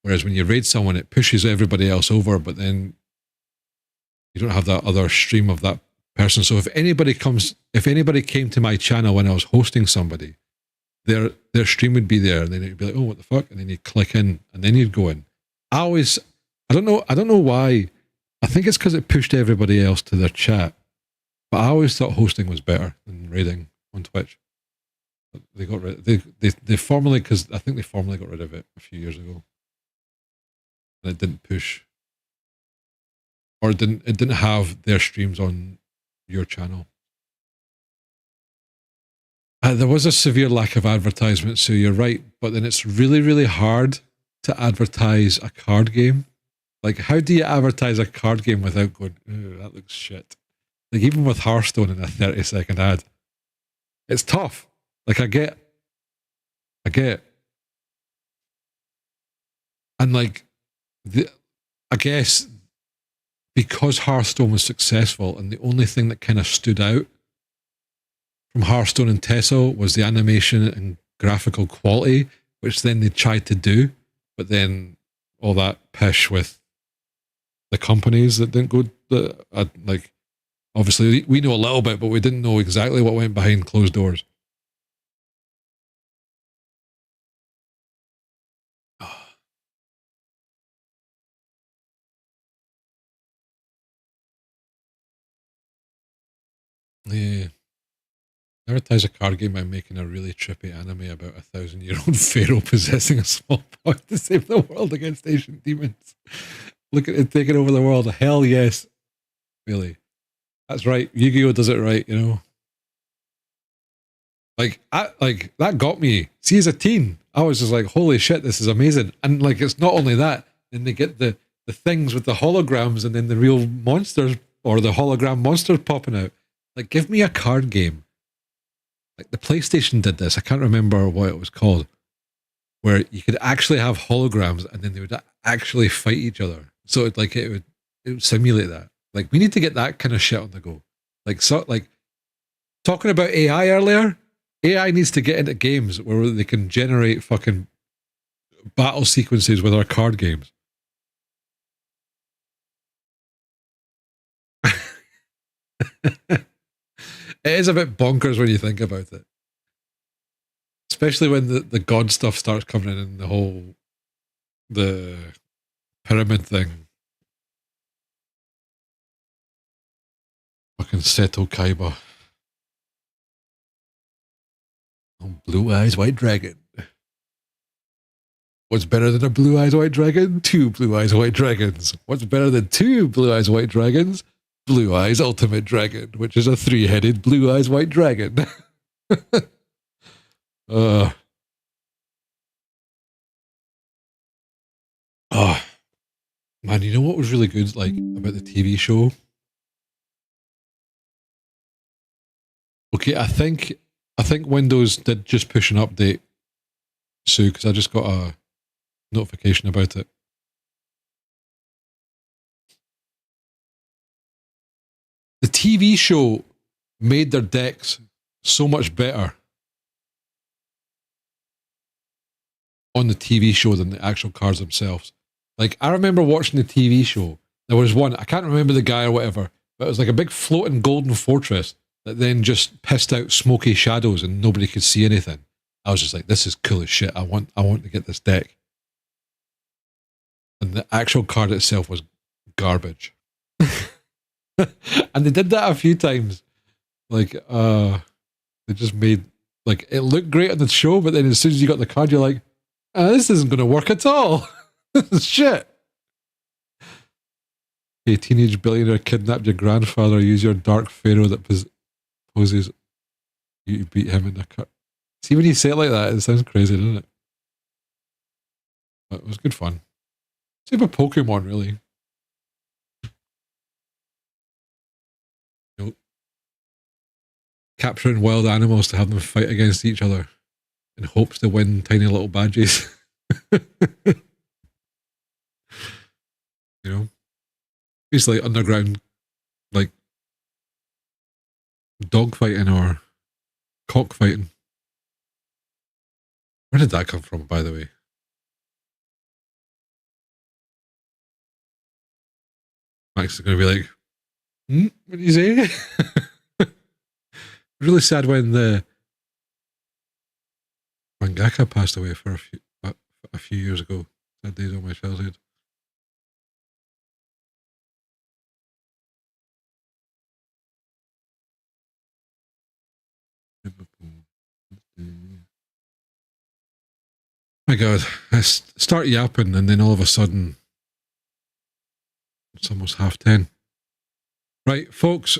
Whereas when you raid someone, it pushes everybody else over, but then you don't have that other stream of that person. So if anybody came to my channel when I was hosting somebody, their stream would be there, and then it'd be like, oh, what the fuck? And then you'd click in, and then you'd go in. I don't know why. I think it's because it pushed everybody else to their chat. But I always thought hosting was better than raiding on Twitch. But they got rid. They formally, because I think they formally got rid of it a few years ago. And it didn't push, or it didn't have their streams on your channel. There was a severe lack of advertisement, so you're right. But then it's really, really hard to advertise a card game. Like, how do you advertise a card game without going, ooh, that looks shit? Like, even with Hearthstone in a 30-second ad, it's tough. Like, I get. And like, I guess because Hearthstone was successful, and the only thing that kind of stood out from Hearthstone and Tesso was the animation and graphical quality, which then they tried to do, but then all that pish with the companies that didn't go, like, obviously we know a little bit, but we didn't know exactly what went behind closed doors. Yeah. Advertise a card game by making a really trippy anime about a 1,000-year-old pharaoh possessing a smallpox to save the world against ancient demons. Look at it taking over the world. Hell yes. Really. That's right. Yu-Gi-Oh! Does it right, you know? Like, that got me. See, as a teen, I was just like, holy shit, this is amazing. And like, it's not only that, then they get the things with the holograms and then the real monsters, or the hologram monsters popping out. Like, give me a card game. Like, the PlayStation did this. I can't remember what it was called, where you could actually have holograms and then they would actually fight each other. So it would simulate that. Like, we need to get that kind of shit on the go. Like, so, like, talking about AI earlier, AI needs to get into games where they can generate fucking battle sequences with our card games. It is a bit bonkers when you think about it. Especially when the god stuff starts coming in and the pyramid thing. Fucking Seto Kaiba. Oh, Blue Eyes White Dragon. What's better than a Blue Eyes White Dragon? 2 Blue Eyes White Dragons. What's better than 2 Blue Eyes White Dragons? Blue Eyes Ultimate Dragon, which is a 3-headed Blue Eyes White Dragon. Oh, man, you know what was really good, like, about the TV show? Okay, I think Windows did just push an update, Sue, because I just got a notification about it. The TV show made their decks so much better on the TV show than the actual cards themselves. Like, I remember watching the TV show there was one, I can't remember the guy or whatever, but it was like a big floating golden fortress that then just pissed out smoky shadows and nobody could see anything. I was just like, this is cool as shit. I want to get this deck. And the actual card itself was garbage. And they did that a few times. Like, they just made, like, it looked great on the show, but then as soon as you got the card, you're like, this isn't going to work at all. This is shit. A teenage billionaire kidnapped your grandfather. Use your dark pharaoh that poses you to beat him in a cut. See, when you say it like that, it sounds crazy, doesn't it? But it was good fun. Same with Pokemon, really. You know, capturing wild animals to have them fight against each other in hopes to win tiny little badges. You know? It's like underground, like, dogfighting or cockfighting. Where did that come from, by the way? Max is going to be like, what did you say? Really sad when the mangaka passed away for a few years ago. Sad days of my childhood. My God, I start yapping and then all of a sudden it's almost 10:30. Right, folks,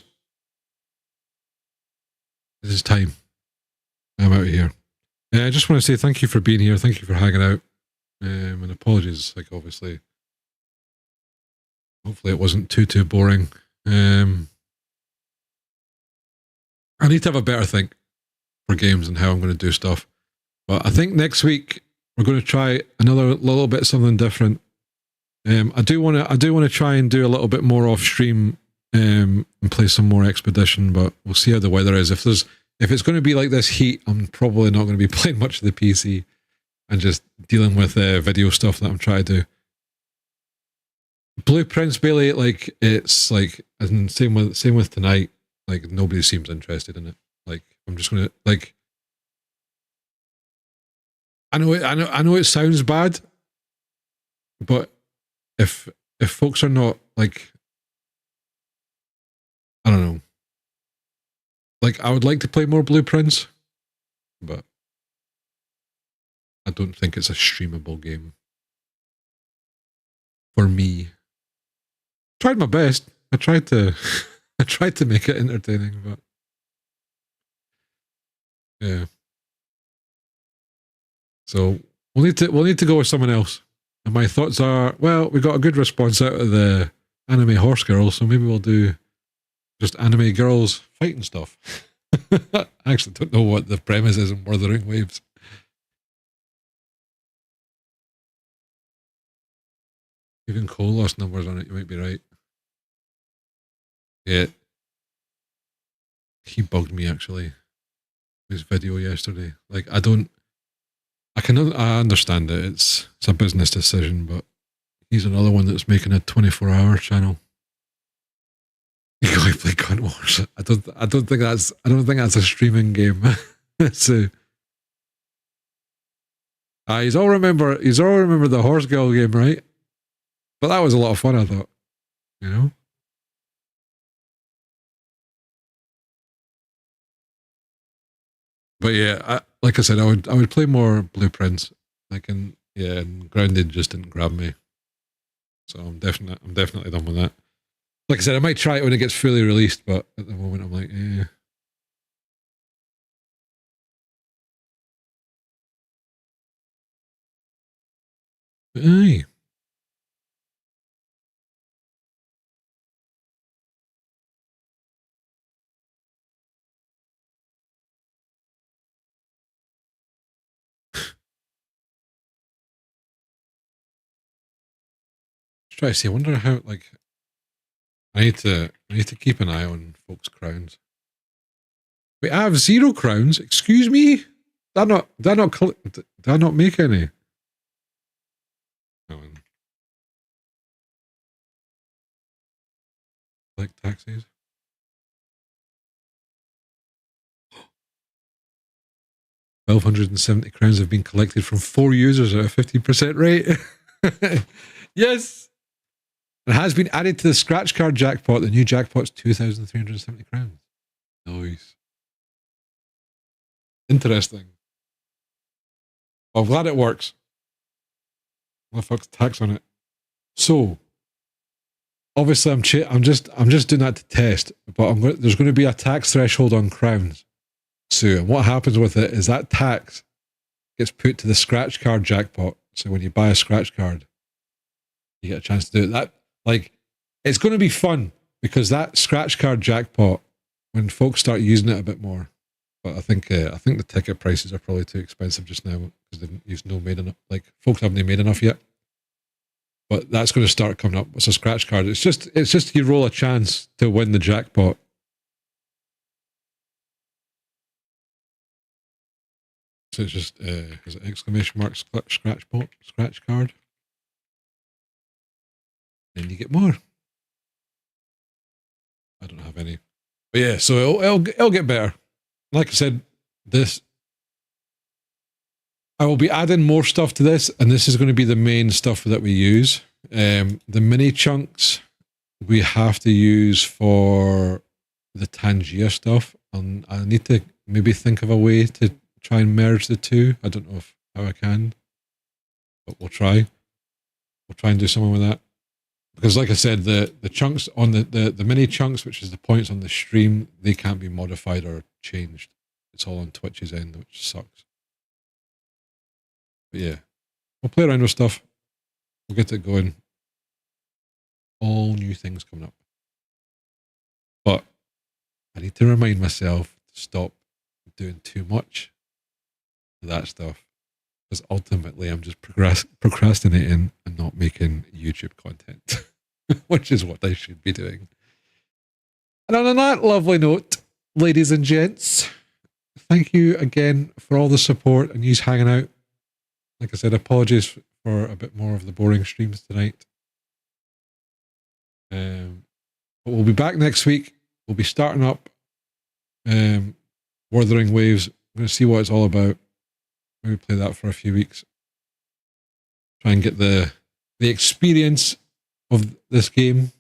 this is time. I'm out of here. I just want to say thank you for being here. Thank you for hanging out. And apologies, like, obviously. Hopefully it wasn't too boring. I need to have a better think for games and how I'm going to do stuff. But I think next week we're going to try another little bit something different. I do want to try and do a little bit more off stream and play some more Expedition, but we'll see how the weather is. If it's going to be like this heat, I'm probably not going to be playing much of the PC and just dealing with video stuff that I'm trying to do. Blueprints, Bailey, like, it's like, and same with tonight. Like, nobody seems interested in it. Like, I'm just gonna, like, I know it sounds bad, but if folks are not, like, I don't know, like, I would like to play more Blueprints, but I don't think it's a streamable game for me. Tried my best. I tried to make it entertaining, but yeah. So we'll need to go with someone else. And my thoughts are, well, we got a good response out of the anime horse girl, so maybe we'll do just anime girls fighting stuff. I actually don't know what the premise is in Wuthering Waves. Even Cole lost numbers on it, you might be right. Yeah. He bugged me, actually. His video yesterday. Like, I understand it. It's a business decision, but he's another one that's making a 24-hour channel. You go play Gun Wars. I don't think that's a streaming game. So, he's all remember the Horse Girl game, right? But that was a lot of fun, I thought. You know? But yeah, like I said, I would play more Blueprints. And Grounded just didn't grab me. So I'm definitely done with that. Like I said, I might try it when it gets fully released, but at the moment I'm like, eh. But aye. Try to see. I wonder how, like, I need to keep an eye on folks' crowns. Wait, I have 0 crowns. Excuse me. Did I not make any? collect taxis. £1,270 have been collected from 4 users at a 50% rate. Yes! It has been added to the scratch card jackpot. The new jackpot's £2,370. Nice. Interesting. Well, I'm glad it works. What the fuck's tax on it? So, obviously, I'm just doing that to test. But there's going to be a tax threshold on crowns. So, and what happens with it is that tax gets put to the scratch card jackpot. So when you buy a scratch card, you get a chance to do it. That, like, it's going to be fun because that scratch card jackpot, when folks start using it a bit more, but I think the ticket prices are probably too expensive just now because they've no made enough. Like, folks haven't made enough yet. But that's going to start coming up. It's a scratch card. It's just you roll a chance to win the jackpot. So it's just is it exclamation mark scratch card? Then you get more. I don't have any, but yeah. So it'll get better. Like I said, I will be adding more stuff to this, and this is going to be the main stuff that we use. The mini chunks we have to use for the Tangier stuff, and I need to maybe think of a way to try and merge the two. I don't know how I can, but we'll try. We'll try and do something with that. Because like I said, the chunks on the mini chunks, which is the points on the stream, they can't be modified or changed. It's all on Twitch's end, which sucks. But yeah, we'll play around with stuff. We'll get it going. All new things coming up. But I need to remind myself to stop doing too much of that stuff. Because ultimately I'm just procrastinating and not making YouTube content. Which is what I should be doing. And on that lovely note, ladies and gents, thank you again for all the support and you hanging out. Like I said, apologies for a bit more of the boring streams tonight. But we'll be back next week. We'll be starting up Wuthering Waves. I'm going to see what it's all about. Maybe play that for a few weeks. Try and get the experience of this game.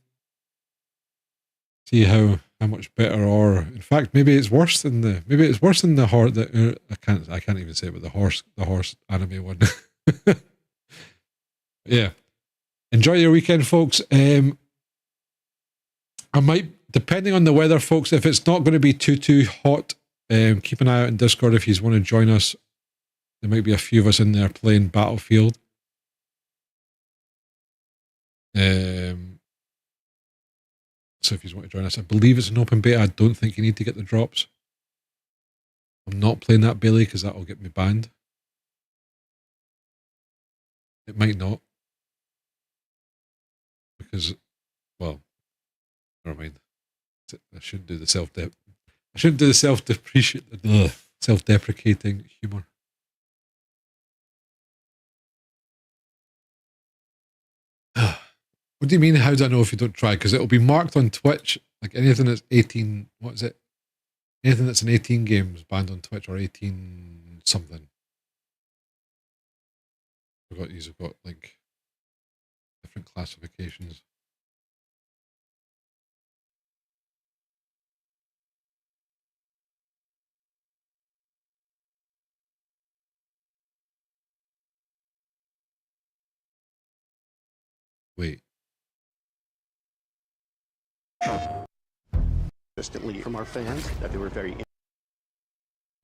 See how much better, or in fact, maybe it's worse than the horse. I can't even say it, but the horse anime one. Yeah, enjoy your weekend, folks. I might, depending on the weather, folks. If it's not going to be too hot, keep an eye out in Discord if you want to join us. There might be a few of us in there playing Battlefield. So if you want to join us, I believe it's an open beta. I don't think you need to get the drops. I'm not playing that Bailey because that will get me banned. It might not. Because, well, never mind. I shouldn't do the self-deprecating humor. What do you mean, how do I know if you don't try? Because it'll be marked on Twitch, like anything that's 18, what is it? Anything that's an 18 game is banned on Twitch, or 18 something. These have got like different classifications. Wait.
Consistently from our fans that they were very.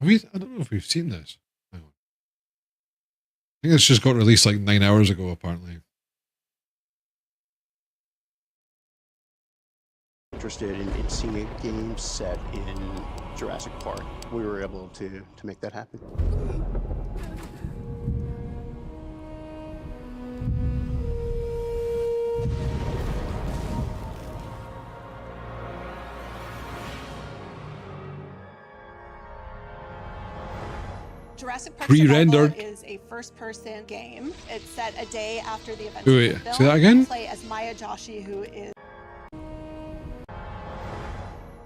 I don't know if we've seen this. Hang on. I think this just got released like 9 hours ago, apparently.
Interested in seeing a game set in Jurassic Park. We were able to make that happen.
Jurassic Park
Pre-rendered
is a first-person game. It's set a day after the events
Wait,
of the film.
say that again?
You play as Maya Joshi, who is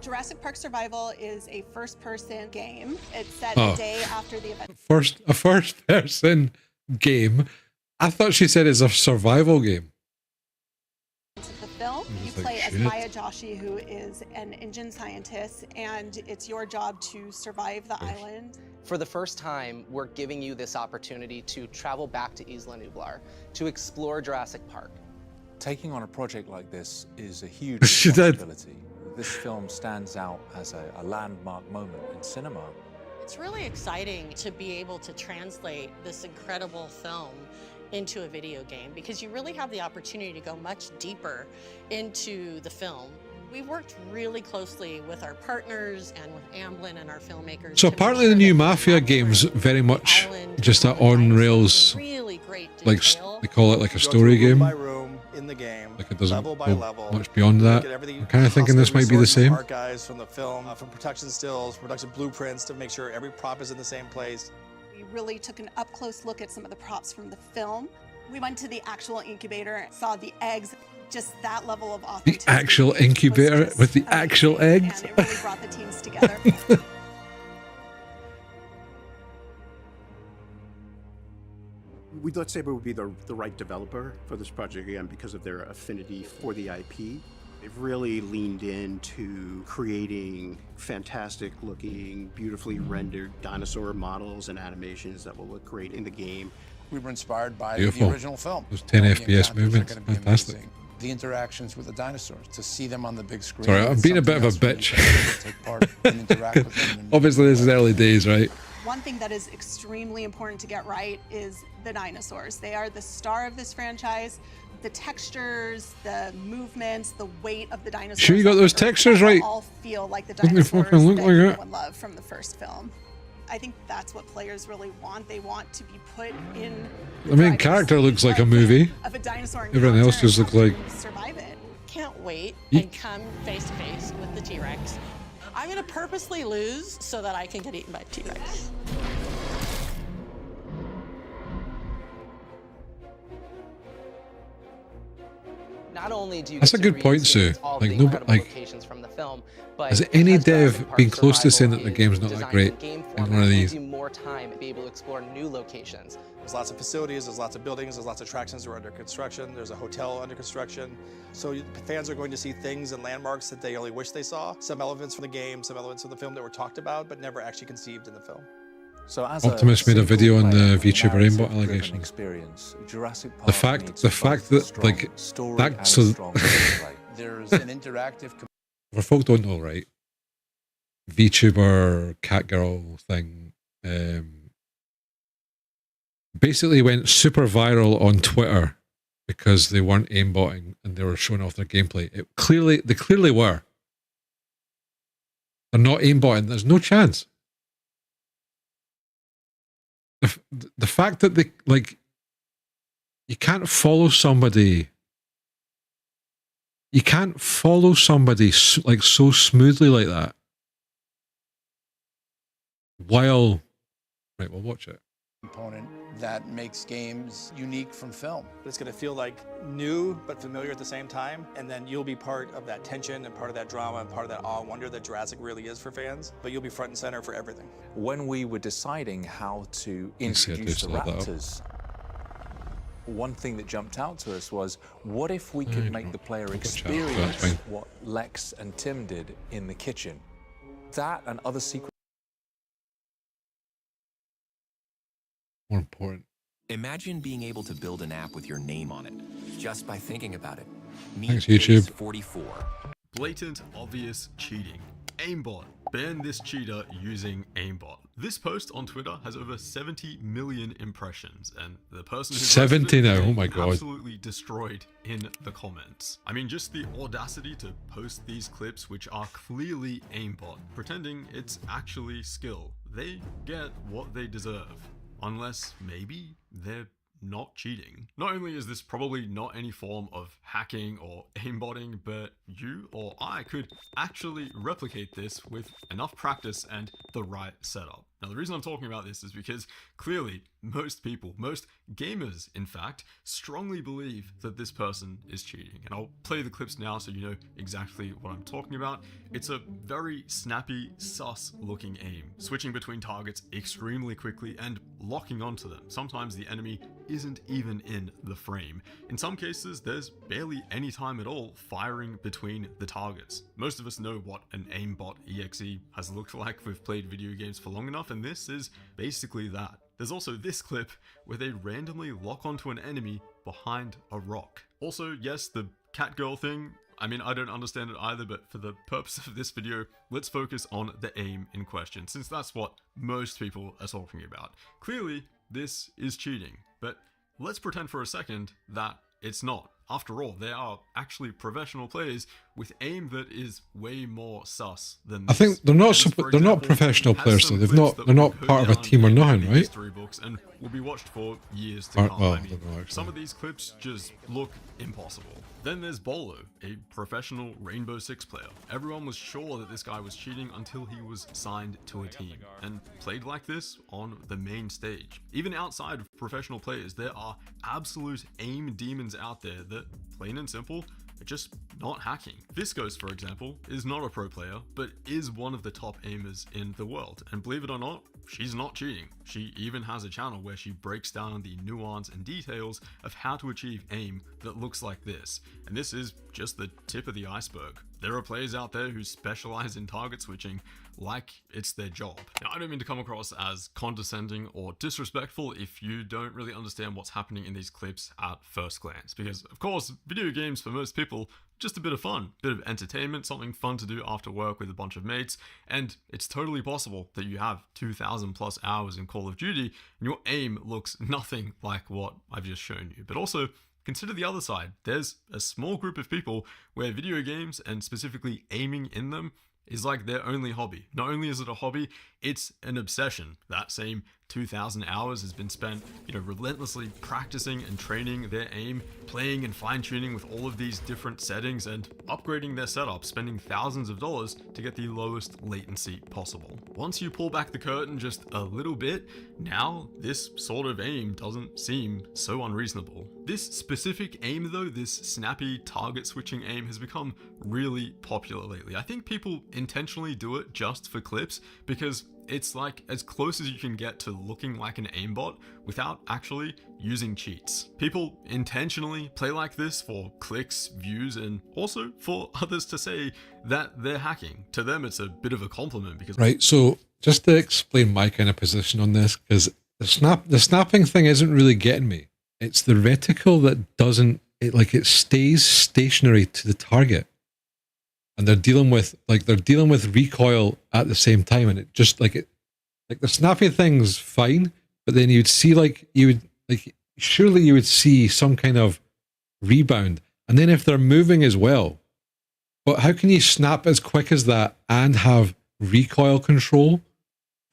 Jurassic Park Survival is a first-person game. It's set
Oh.
a day after the event
A first person game. I thought she said it's a survival game.
of the film.
I'm
You
just like,
play as
shit.
Maya Joshi, who is an engine scientist, and it's your job to survive the island.
For the first time, we're giving you this opportunity to travel back to Isla Nublar, to explore Jurassic Park.
Taking on a project like this is a huge
She did.
responsibility. This film stands out as a landmark moment in cinema.
It's really exciting to be able to translate this incredible film into a video game because you really have the opportunity to go much deeper into the film. We've worked really closely with our partners and with Amblin and our filmmakers.
So
to
apparently
make
the
sure
new
that
Mafia game's very much just that on rails,
really great
like they call it like a story game.
room in the game,
Like it doesn't
level by
go
level.
much beyond that.
Look at everything
I'm kind of thinking this might be the same.
Archives from the film, from production stills, production blueprints to make sure every prop is in the same place.
We really took an up-close look at some of the props from the film. We went to the actual incubator, saw the eggs, just that level of
The
authenticity.
actual incubator with the actual eggs.
And it really brought the teams together.
We thought Saber would be the right developer for this project, again, because of their affinity for the IP. They've really leaned into creating fantastic looking, beautifully rendered dinosaur models and animations that will look great in the game.
We were inspired by
Beautiful.
the original film.
Those 10
The
FPS
encounters are
movements,
gonna be
fantastic.
amazing. The interactions with the dinosaurs, to see them on the big screen.
Sorry, I'm
is
being a bit of
something
a
else we
bitch.
need to take part and interact with them and
Obviously, this is early days, right?
One thing that is extremely important to get right is the dinosaurs. They are the star of this franchise. The textures, the movements, the weight of the dinosaurs.
Sure you got those textures right?
All feel like the
Doesn't they
dinosaurs
fucking look
that
like that?
everyone loved from the first film. I think that's what players really want. They want to be put in
The main character looks like a movie.
of a dinosaur
Everything else just looks like.
survive it.
Can't wait
Yeet.
and come face to face with the T-Rex. I'm gonna purposely lose so that I can get eaten by a T-Rex.
Not only do you
That's
get
a
to
good point, Sue.
re-experience all of
Like,
the
no,
incredible
like,
locations from the film, but
has any
because Jurassic
dev
Park
been close to
Survival
saying that the
is
game's not that
designed
great
in game
in
format,
one of
it
these?
gives you more time to be able to explore new locations.
There's lots of facilities, there's lots of buildings, there's lots of attractions that are under construction, there's a hotel under construction. So fans are going to see things and landmarks that they only wish they saw. Some elements from the game, some elements of the film that were talked about, but never actually conceived in the film.
So as
Optimus made a video on the VTuber aimbot
narrative-driven
allegations.
Experience, Jurassic Park
The fact
needs
that
both strong
like
story
that
and
so
strong gameplay.
There's an interactive
for folk don't know, right? VTuber cat girl thing basically went super viral on Twitter because they weren't aimbotting and they were showing off their gameplay. They clearly were. They're not aimbotting. There's no chance. The fact that they you can't follow somebody. You can't follow somebody like so smoothly like that. While, right, we'll watch it.
component that makes games unique from film.
It's going to feel like new but familiar at the same time, and then you'll be part of that tension and part of that drama and part of that awe and wonder that Jurassic really is for fans, but you'll be front and center for everything.
When we were deciding how to
Let's see, I
introduce
just
the
looked that up.
Raptors, one thing that jumped out to us was, what if we could make the player
That's
experience
fine.
what Lex and Tim did in the kitchen? That and other sequences.
More important.
Imagine being able to build an app with your name on it, just by thinking about it.
Thanks, YouTube.
Phase 44.
Blatant, obvious cheating. Aimbot. Ban this cheater using aimbot. This post on Twitter has over 70 million impressions, and the person who
70
posted it
now,
is
oh my God.
absolutely destroyed in the comments. I mean, just the audacity to post these clips, which are clearly aimbot, pretending it's actually skill. They get what they deserve. Unless maybe they're not cheating. Not only is this probably not any form of hacking or aimbotting, but you or I could actually replicate this with enough practice and the right setup. Now, the reason I'm talking about this is because clearly most people, most gamers in fact, strongly believe that this person is cheating. And I'll play the clips now so you know exactly what I'm talking about. It's a very snappy, sus looking aim, switching between targets extremely quickly and locking onto them. Sometimes the enemy isn't even in the frame. In some cases, there's barely any time at all firing between the targets. Most of us know what an aimbot EXE has looked like if we've played video games for long enough, and this is basically that. There's also this clip where they randomly lock onto an enemy behind a rock. Also, yes, the cat girl thing, I mean, I don't understand it either, but for the purpose of this video, let's focus on the aim in question, since that's what most people are talking about. Clearly, this is cheating, but let's pretend for a second that it's not. After all, they are actually professional players with aim that is way more sus than this.
I think they're not professional players though. They're not part of a team or nothing, right?
Books and will be watched for years to come.
Well,
I mean, some of these clips just look impossible. Then there's Bolo, a professional Rainbow Six player. Everyone was sure that this guy was cheating until he was signed to a team and played like this on the main stage. Even outside of professional players, there are absolute aim demons out there that, plain and simple, are just not hacking. Viscos, for example, is not a pro player, but is one of the top aimers in the world. And believe it or not, she's not cheating. She even has a channel where she breaks down the nuance and details of how to achieve aim that looks like this. And this is just the tip of the iceberg. There are players out there who specialize in target switching like it's their job. Now, I don't mean to come across as condescending or disrespectful if you don't really understand what's happening in these clips at first glance, because of course, video games for most people, just a bit of fun, bit of entertainment, something fun to do after work with a bunch of mates, and it's totally possible that you have 2,000 plus hours in Call of Duty and your aim looks nothing like what I've just shown you. But also, consider the other side. There's a small group of people where video games, and specifically aiming in them, is like their only hobby. Not only is it a hobby, it's an obsession. That same 2,000 hours has been spent, relentlessly practicing and training their aim, playing and fine-tuning with all of these different settings and upgrading their setup, spending thousands of dollars to get the lowest latency possible. Once you pull back the curtain just a little bit, now this sort of aim doesn't seem so unreasonable. This specific aim though, this snappy target switching aim, has become really popular lately. I think people intentionally do it just for clips because it's like as close as you can get to looking like an aimbot without actually using cheats. People intentionally play like this for clicks, views, and also for others to say that they're hacking. To them, it's a bit of a compliment because...
Right, so just to explain my kind of position on this, because the snapping thing isn't really getting me. It's the reticle that doesn't, it stays stationary to the target. And they're dealing with recoil at the same time, and it just the snappy thing's fine, but then you'd see surely you would see some kind of rebound, and then if they're moving as well, but how can you snap as quick as that and have recoil control?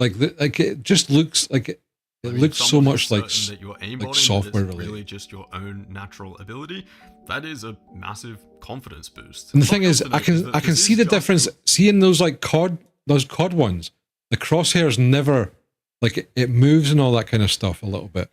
It just looks like it. It looks so much like software related.
Really just your own natural ability. That is a massive confidence boost.
And the thing is, I can see the difference. Seeing those COD ones, the crosshairs never it moves and all that kind of stuff a little bit.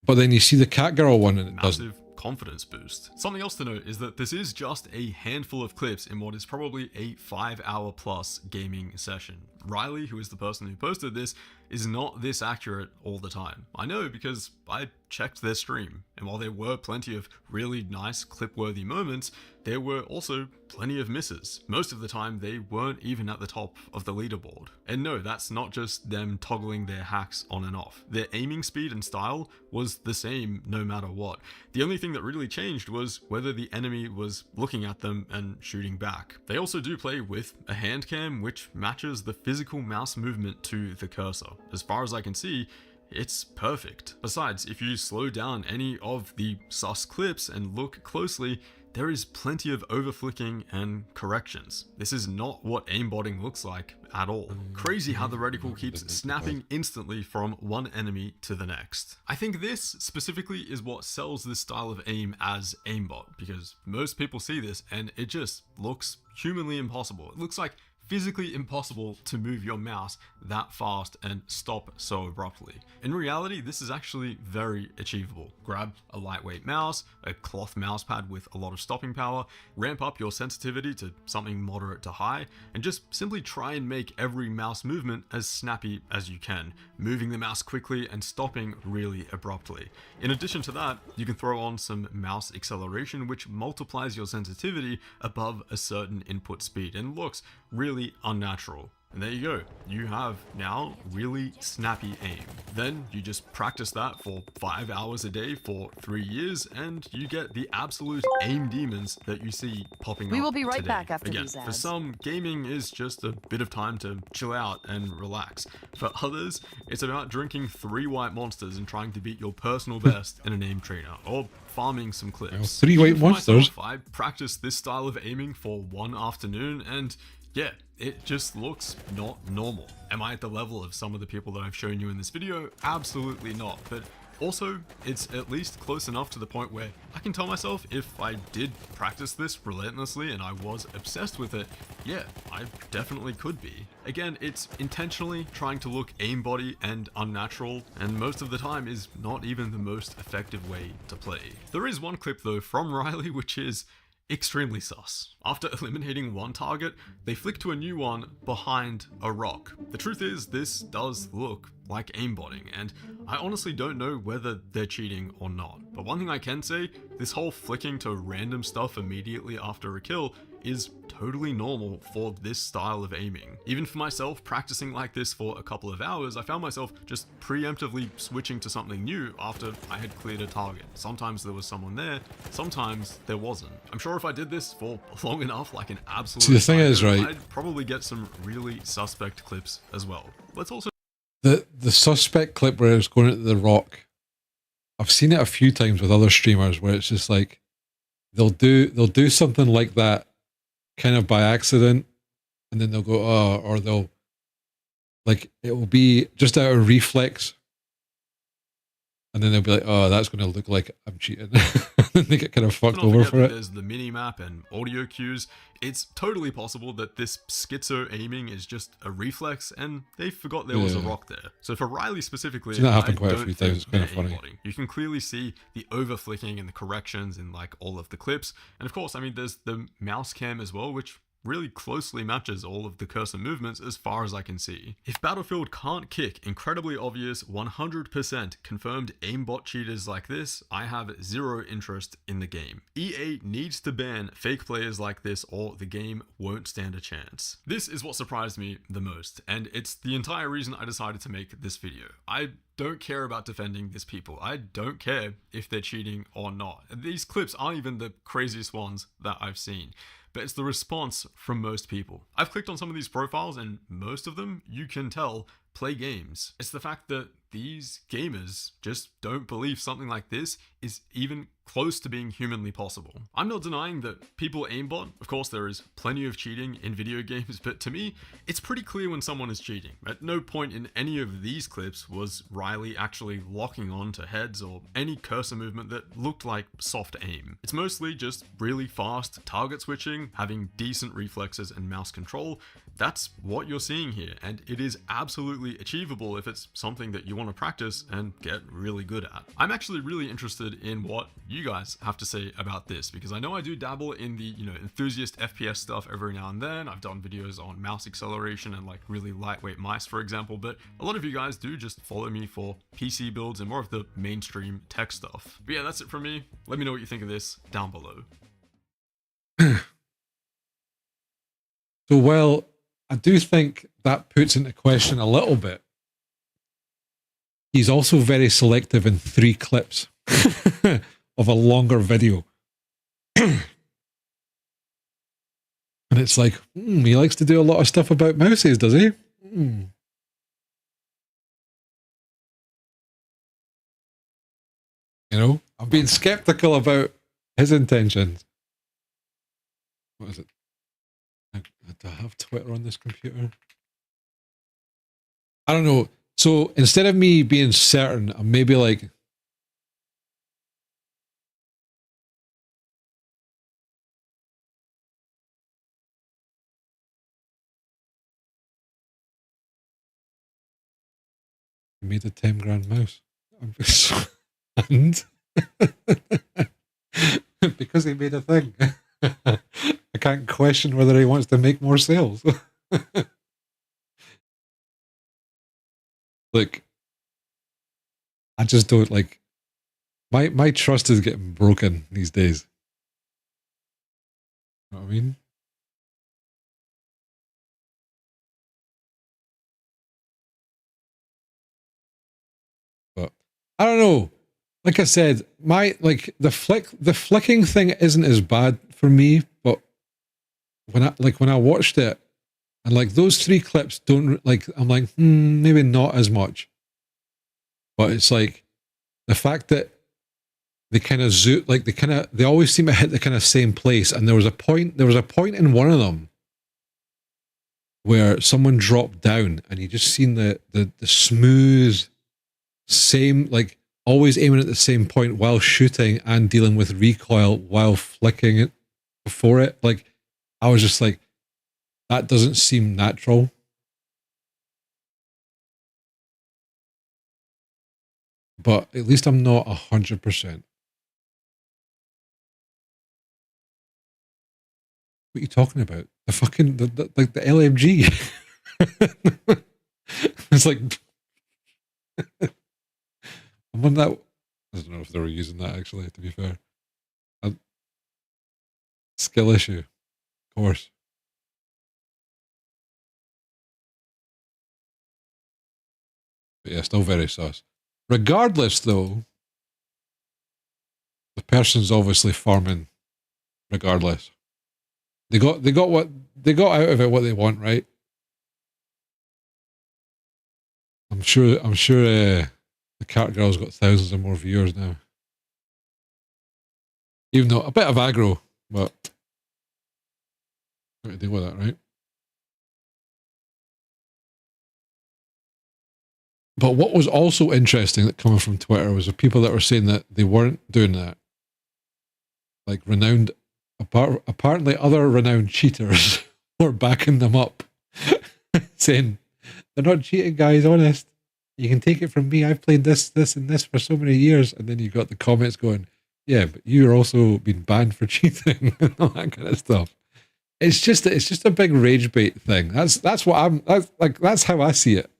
But then you see the Catgirl one and it doesn't.
Confidence boost. Something else to note is that this is just a handful of clips in what is probably a 5-hour plus gaming session. Riley, who is the person who posted this, is not this accurate all the time. I know because I checked their stream, and while there were plenty of really nice clip-worthy moments, there were also plenty of misses. Most of the time, they weren't even at the top of the leaderboard. And no, that's not just them toggling their hacks on and off. Their aiming speed and style was the same no matter what. The only thing that really changed was whether the enemy was looking at them and shooting back. They also do play with a hand cam, which matches the physical mouse movement to the cursor. As far as I can see, it's perfect. Besides, if you slow down any of the sus clips and look closely, there is plenty of overflicking and corrections. This is not what aimbotting looks like at all. Crazy how the reticle keeps snapping instantly from one enemy to the next. I think this specifically is what sells this style of aim as aimbot, because most people see this and it just looks humanly impossible. It looks like physically impossible to move your mouse that fast and stop so abruptly. In reality, this is actually very achievable. Grab a lightweight mouse, a cloth mouse pad with a lot of stopping power, ramp up your sensitivity to something moderate to high, and just simply try and make every mouse movement as snappy as you can, moving the mouse quickly and stopping really abruptly. In addition to that, you can throw on some mouse acceleration, which multiplies your sensitivity above a certain input speed and looks really unnatural. And there you go, you have now really snappy aim. Then you just practice that for 5 hours a day for 3 years and you get the absolute aim demons that you see popping up.
We will be right
today.
back after
Again,
these ads.
for some, gaming is just a bit of time to chill out and relax. For others, it's about drinking 3 white monsters and trying to beat your personal best in an aim trainer, or farming some clips.
Well, 3 white monsters?
I practiced this style of aiming for 1 afternoon and yeah, it just looks not normal. Am I at the level of some of the people that I've shown you in this video? Absolutely not, but also it's at least close enough to the point where I can tell myself if I did practice this relentlessly and I was obsessed with it, yeah, I definitely could be. Again, it's intentionally trying to look aimbody and unnatural, and most of the time is not even the most effective way to play. There is one clip though from Riley which is extremely sus. After eliminating one target, they flick to a new one behind a rock. The truth is, this does look like aimbotting, and I honestly don't know whether they're cheating or not. But one thing I can say, this whole flicking to random stuff immediately after a kill is totally normal for this style of aiming. Even for myself, practicing like this for a couple of hours, I found myself just preemptively switching to something new after I had cleared a target. Sometimes there was someone there, sometimes there wasn't. I'm sure if I did this for long enough, like an absolute
See, the thing is, right,
I'd probably get some really suspect clips as well. Let's also
the suspect clip where it's going at the rock, I've seen it a few times with other streamers where it's just like they'll do something like that kind of by accident, and then they'll go, oh, or they'll, like, it will be just out of reflex, and then they'll be like, oh, that's going to look like I'm cheating. And they get kind of fucked over for it.
There's the mini-map and audio cues. It's totally possible that this schizo aiming is just a reflex, and they forgot there was a rock there. So for Riley specifically,
that happened quite a few times. It's kind of funny.
You can clearly see the over-flicking and the corrections in like all of the clips. And of course, I mean, there's the mouse cam as well, which really closely matches all of the cursor movements as far as I can see. If Battlefield can't kick incredibly obvious 100% confirmed aimbot cheaters like this, I have zero interest in the game. EA needs to ban fake players like this or the game won't stand a chance. This is what surprised me the most, and it's the entire reason I decided to make this video. I don't care about defending these people. I don't care if they're cheating or not. These clips aren't even the craziest ones that I've seen, but it's the response from most people. I've clicked on some of these profiles and most of them, you can tell, play games. It's the fact that these gamers just don't believe something like this is even close to being humanly possible. I'm not denying that people aimbot. Of course, there is plenty of cheating in video games, but to me, it's pretty clear when someone is cheating. At no point in any of these clips was Riley actually locking on to heads or any cursor movement that looked like soft aim. It's mostly just really fast target switching, having decent reflexes and mouse control. That's what you're seeing here, and it is absolutely achievable if it's something that you want to practice and get really good at. I'm actually really interested in what you guys have to say about this, because I know I do dabble in the, enthusiast FPS stuff every now and then. I've done videos on mouse acceleration and like really lightweight mice, for example, but a lot of you guys do just follow me for PC builds and more of the mainstream tech stuff. But yeah, that's it from me. Let me know what you think of this down below.
So, well, I do think that puts into question a little bit. He's also very selective in 3 clips of a longer video. And it's like, he likes to do a lot of stuff about mouses, does he? I'm being skeptical about his intentions. What is it? Do I have Twitter on this computer? I don't know. So instead of me being certain, I'm maybe like, He made a 10 grand mouse. And because he made a thing. I can't question whether he wants to make more sales. Like, I just don't like my trust is getting broken these days. You know what I mean? But I don't know. Like I said, the flicking thing isn't as bad for me, but when I watched it, and like those 3 clips don't like, I'm like, maybe not as much. But it's like the fact that they kind of they always seem to hit the kind of same place. And there was a point in one of them where someone dropped down and you just seen the smooth, same, like always aiming at the same point while shooting and dealing with recoil while flicking it before it. Like, I was just like, that doesn't seem natural. But at least I'm not 100%. What are you talking about? The fucking, the LMG. It's like, I'm on that. I don't know if they were using that actually, to be fair. Skill issue, of course. But yeah, still very sus. Regardless, though, the person's obviously farming. Regardless, they got out of it what they want, right? I'm sure. The Cat Girl's got thousands of more viewers now. Even though a bit of aggro, but got to deal with that, right? But what was also interesting that coming from Twitter was the people that were saying that they weren't doing that. Like apparently other renowned cheaters were backing them up, saying, they're not cheating, guys, honest. You can take it from me. I've played this, and this for so many years. And then you got the comments going, yeah, but you're also been banned for cheating and all that kind of stuff. It's just a big rage bait thing. That's how I see it.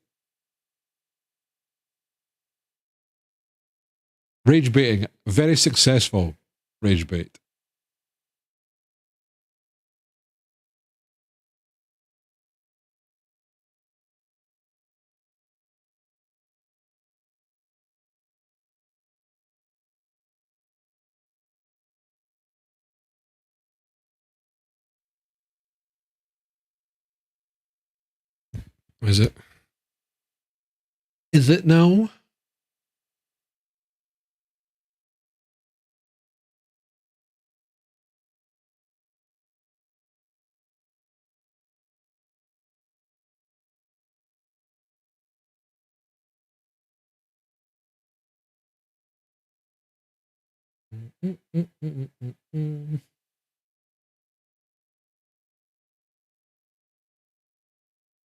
Rage baiting, very successful rage bait. Is it? Is it now?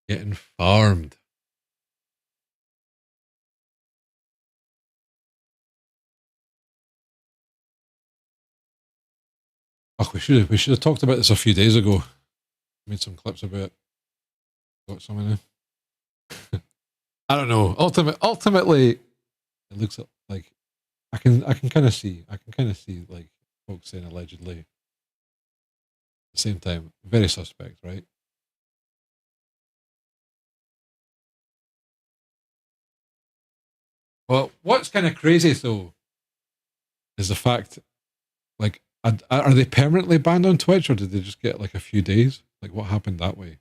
Getting farmed. Oh, we should have talked about this a few days ago. Made some clips about it. Got some in there. I don't know. Ultimately, it looks like I can kind of see like folks saying allegedly. At the same time, very suspect, right? Well, what's kind of crazy though is the fact, like, are they permanently banned on Twitch, or did they just get like a few days? Like, what happened that way?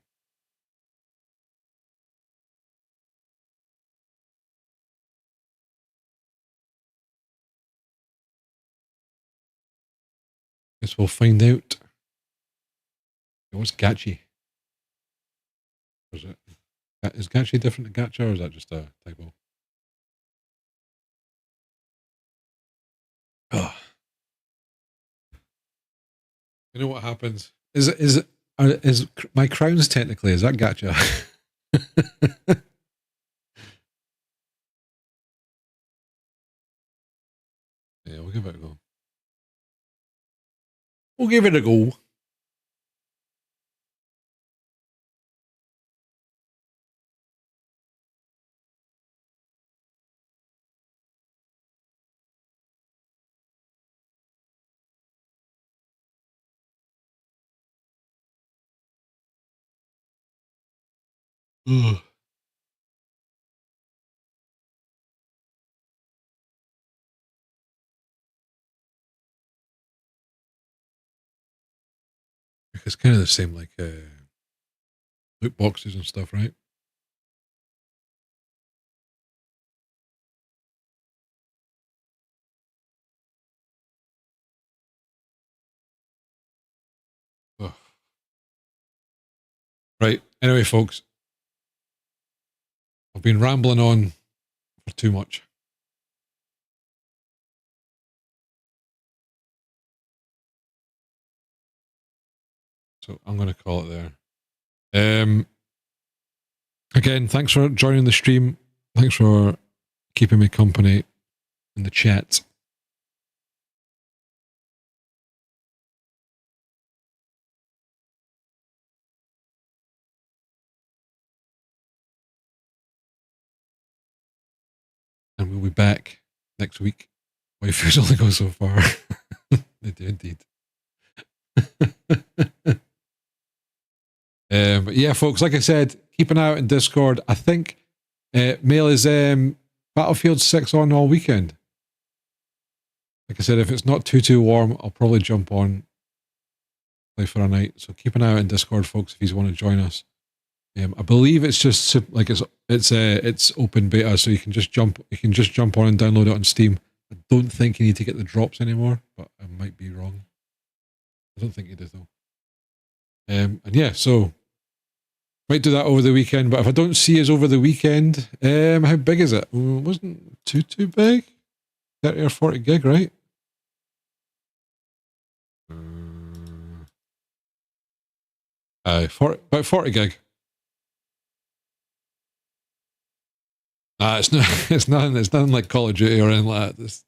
Guess we'll find out. What's Gachi? Is Gachi different to Gacha, or is that just a typo? Oh. You know what happens? Is my crowns technically, is that Gacha? give it a go. We'll give it a go. Ugh. It's kind of the same like loot boxes and stuff, right? Ugh. Right. Anyway, folks, I've been rambling on for too much. So I'm going to call it there. Again, thanks for joining the stream. Thanks for keeping me company in the chat. And we'll be back next week. Waifus only go so far. They do indeed. But yeah, folks, like I said, keep an eye out in Discord. I think Mail is Battlefield 6 on all weekend. Like I said, if it's not too warm, I'll probably jump on, play for a night. So keep an eye out in Discord, folks, if you want to join us. I believe it's just like it's open beta, so you can just jump on and download it on Steam. I don't think you need to get the drops anymore, but I might be wrong. I don't think you do though. And yeah, so might do that over the weekend. But if I don't see us over the weekend, how big is it? It wasn't too big. 30 or 40 gig, right? About 40 gig. It's nothing like Call of Duty or anything like that.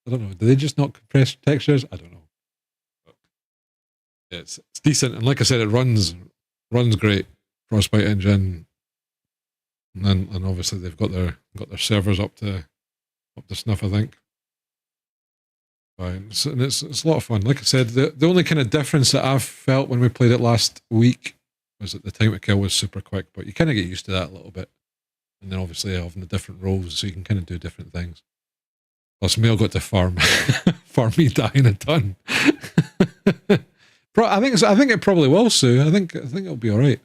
I don't know. Do they just not compress textures? I don't know. But it's decent, and like I said, it runs great. Frostbite engine, and obviously they've got their servers up to snuff, I think. Fine, and it's a lot of fun. Like I said, the only kind of difference that I've felt when we played it last week was that the time to kill was super quick, but you kind of get used to that a little bit. And then obviously having the different roles, so you can kind of do different things. Plus, Mail got to farm me dying a ton. I think it probably will, Sue. I think it'll be all right.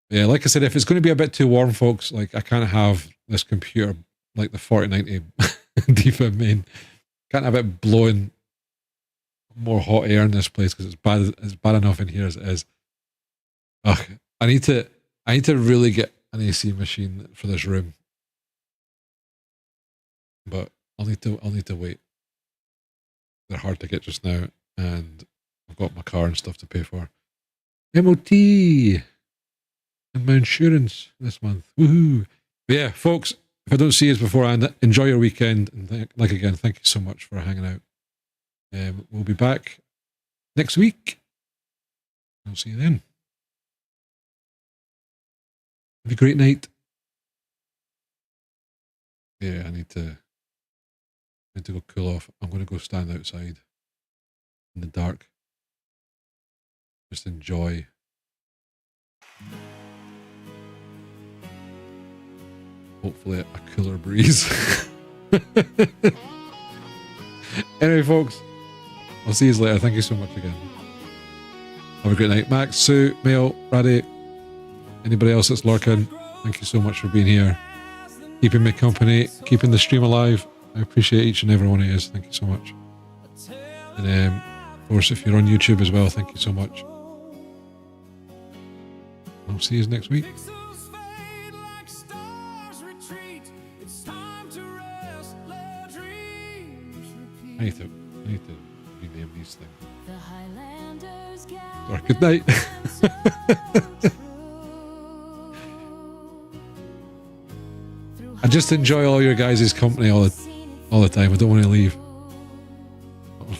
Yeah, like I said, if it's going to be a bit too warm, folks, like I can't have this computer like the 4090 defib main. Can't have it blowing more hot air in this place because it's bad enough in here as it is. Ugh, I need to really get an AC machine for this room, but I'll need to wait. They're hard to get just now, and I've got my car and stuff to pay for. MOT and my insurance this month. Woohoo! But yeah, folks, if I don't see you beforehand, enjoy your weekend, and thank you so much for hanging out. We'll be back next week. I'll see you then. Have a great night. Yeah, I need to go cool off. I'm going to go stand outside in the dark. Just enjoy. Hopefully a cooler breeze. Anyway, folks, I'll see you later. Thank you so much again. Have a great night. Max, Sue, Mail, Raddy, anybody else that's lurking, thank you so much for being here. Keeping me company, keeping the stream alive. I appreciate each and every one of you. Thank you so much. And of course, if you're on YouTube as well, thank you so much. I'll see you next week. I need to rename these things. Or good night. I just enjoy all your guys' company all the time. I don't want to leave.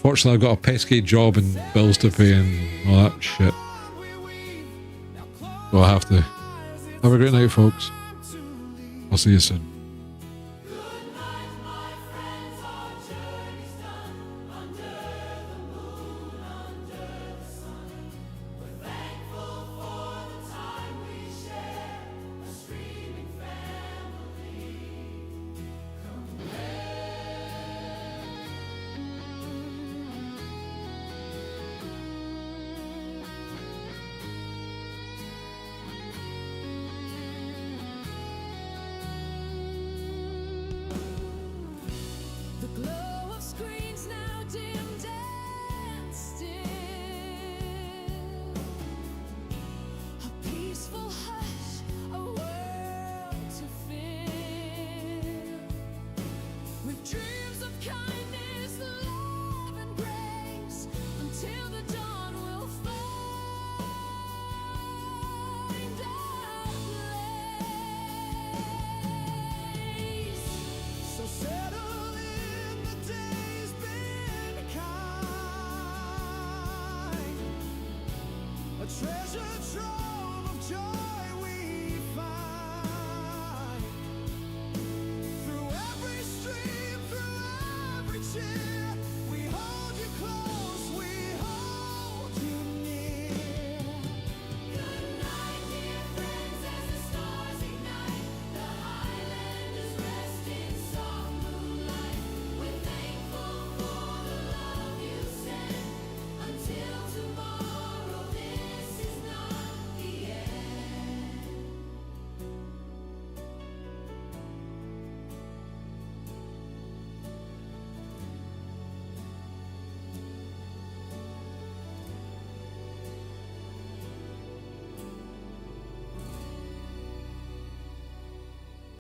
Unfortunately, I've got a pesky job and bills to pay and all that shit. So I have to. Have a great night, folks. I'll see you soon.
treasure trove of joy